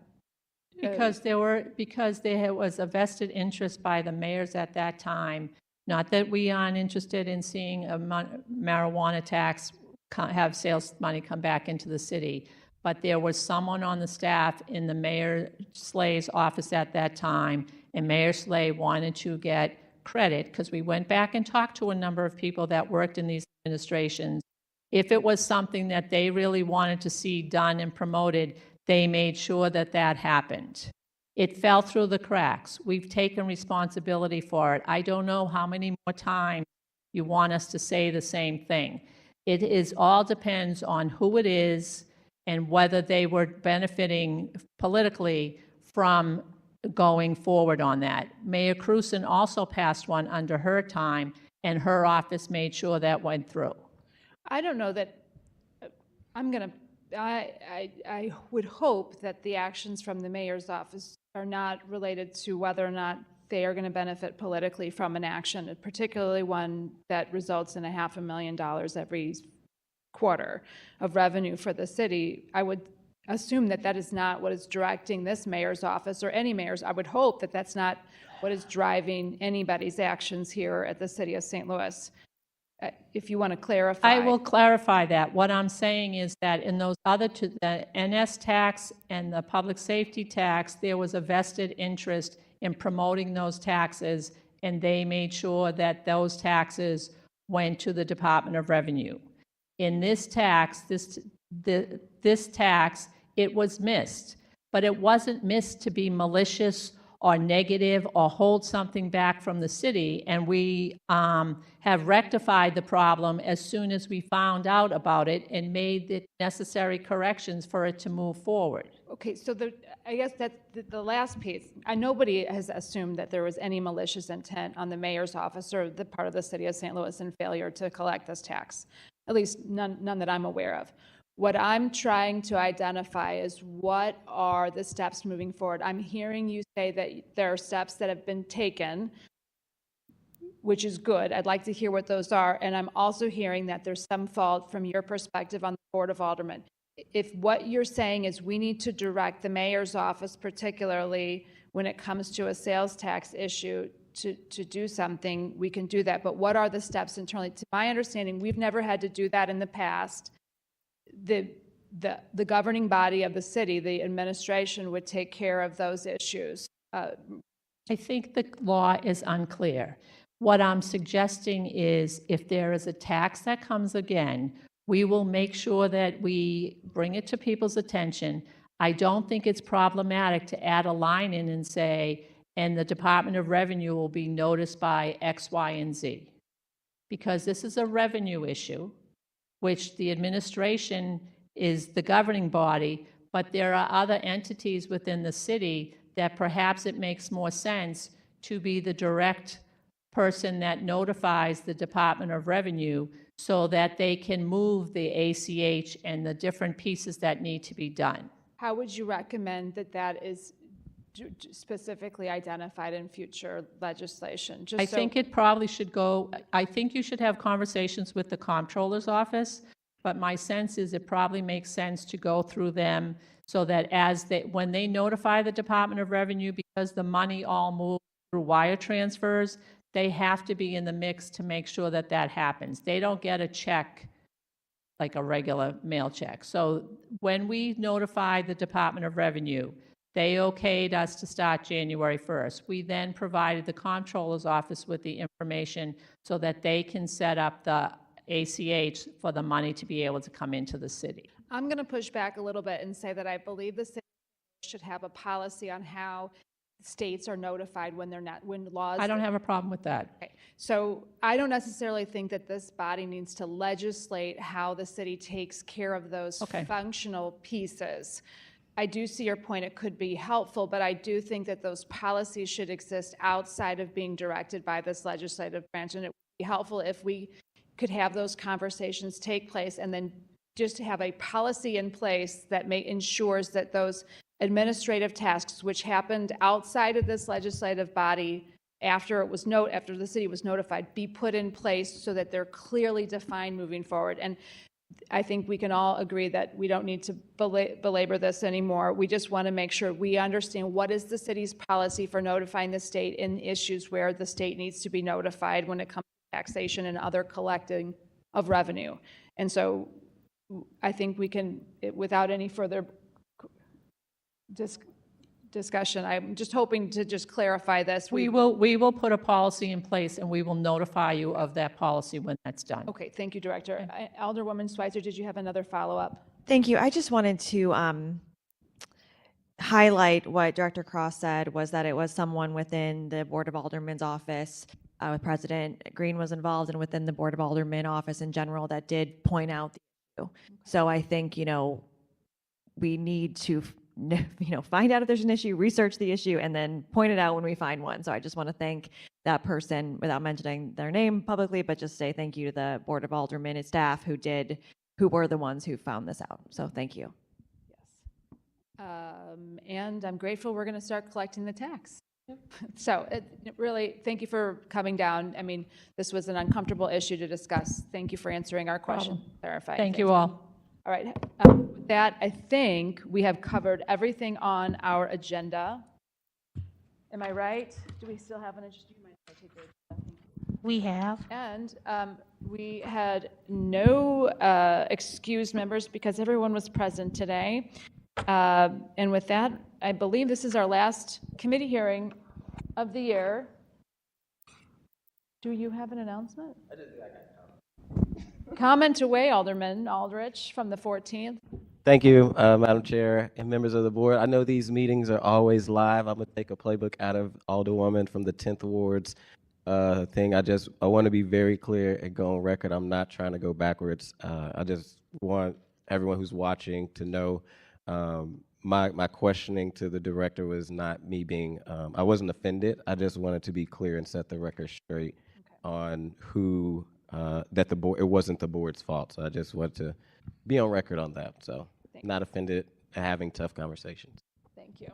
Because there was a vested interest by the mayors at that time. Not that we aren't interested in seeing a marijuana tax have sales money come back into the city, but there was someone on the staff in the Mayor Slay's office at that time, and Mayor Slay wanted to get credit because we went back and talked to a number of people that worked in these administrations. If it was something that they really wanted to see done and promoted, they made sure that that happened. It fell through the cracks. We've taken responsibility for it. I don't know how many more times you want us to say the same thing. It is all depends on who it is and whether they were benefiting politically from going forward on that. Mayor Krewson also passed one under her time, and her office made sure that went through. I don't know that I would hope that the actions from the mayor's office are not related to whether or not they are going to benefit politically from an action, particularly one that results in $500,000 every quarter of revenue for the city. I would assume that that is not what is directing this mayor's office or any mayor's. I would hope that that's not what is driving anybody's actions here at the city of St. Louis. If you want to clarify. I will clarify that. What I'm saying is that in those other two, the NS tax and the public safety tax, there was a vested interest in promoting those taxes, and they made sure that those taxes went to the Department of Revenue. In this tax, this tax, it was missed. But it wasn't missed to be malicious or negative or hold something back from the city. And we have rectified the problem as soon as we found out about it and made the necessary corrections for it to move forward. Okay, so I guess that's the last piece. Nobody has assumed that there was any malicious intent on the mayor's office or the part of the city of St. Louis in failure to collect this tax, at least none that I'm aware of. What I'm trying to identify is what are the steps moving forward. I'm hearing you say that there are steps that have been taken, which is good. I'd like to hear what those are. And I'm also hearing that there's some fault from your perspective on the Board of Aldermen. If what you're saying is we need to direct the mayor's office, particularly when it comes to a sales tax issue, to do something, we can do that. But what are the steps internally? To my understanding, we've never had to do that in the past. The governing body of the city, the administration, would take care of those issues. I think the law is unclear. What I'm suggesting is if there is a tax that comes again, we will make sure that we bring it to people's attention. I don't think it's problematic to add a line in and say, and the Department of Revenue will be noticed by X, Y, and Z. Because this is a revenue issue, which the administration is the governing body, but there are other entities within the city that perhaps it makes more sense to be the direct person that notifies the Department of Revenue so that they can move the ACH and the different pieces that need to be done. How would you recommend that is specifically identified in future legislation? I think it probably should go, I think you should have conversations with the comptroller's office, but my sense is it probably makes sense to go through them so that when they notify the Department of Revenue, because the money all moves through wire transfers, they have to be in the mix to make sure that that happens. They don't get a check like a regular mail check. So when we notify the Department of Revenue, they okayed us to start January 1st. We then provided the comptroller's office with the information so that they can set up the ACH for the money to be able to come into the city. I'm going to push back a little bit and say that I believe the city should have a policy on how states are notified when laws. I don't have a problem with that. Okay. So I don't necessarily think that this body needs to legislate how the city takes care of those functional pieces. I do see your point. It could be helpful, but I do think that those policies should exist outside of being directed by this legislative branch. And it would be helpful if we could have those conversations take place and then just have a policy in place that ensures that those administrative tasks, which happened outside of this legislative body after the city was notified, be put in place so that they're clearly defined moving forward. And I think we can all agree that we don't need to belabor this anymore. We just want to make sure we understand what is the city's policy for notifying the state in issues where the state needs to be notified when it comes to taxation and other collecting of revenue. And so I think we can, without any further discussion, I'm just hoping to just clarify this. We will put a policy in place and we will notify you of that policy when that's done. Okay, thank you, Director. Alderwoman Schweitzer, did you have another follow-up? Thank you. I just wanted to highlight what Director Cross said, was that it was someone within the Board of Aldermen's office, President Green was involved, and within the Board of Aldermen office in general that did point out the issue. So I think, we need to find out if there's an issue, research the issue, and then point it out when we find one. So I just want to thank that person without mentioning their name publicly, but just say thank you to the Board of Aldermen and staff who were the ones who found this out. So thank you. Yes. And I'm grateful we're going to start collecting the tax. So really, thank you for coming down. I mean, this was an uncomfortable issue to discuss. Thank you for answering our question. Clarify. Thank you all. All right. With that, I think we have covered everything on our agenda. Am I right? Do we still have an agenda? We have. And we had no excused members because everyone was present today. And with that, I believe this is our last committee hearing of the year. Do you have an announcement? I did. Comment away, Alderman Aldrich, from the 14th. Thank you, Madam Chair and members of the board. I know these meetings are always live. I'm gonna take a playbook out of Alderwoman from the 10th Awards thing. I want to be very clear and go on record. I'm not trying to go backwards. I just want everyone who's watching to know my questioning to the director was not me being, I wasn't offended. I just wanted to be clear and set the record straight on who, that the board, it wasn't the board's fault. So I just want to be on record on that. So not offended and having tough conversations. Thank you.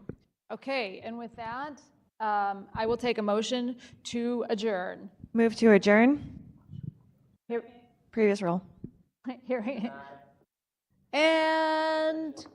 Okay, and with that, I will take a motion to adjourn. Move to adjourn. Here, Previous roll. hearing. And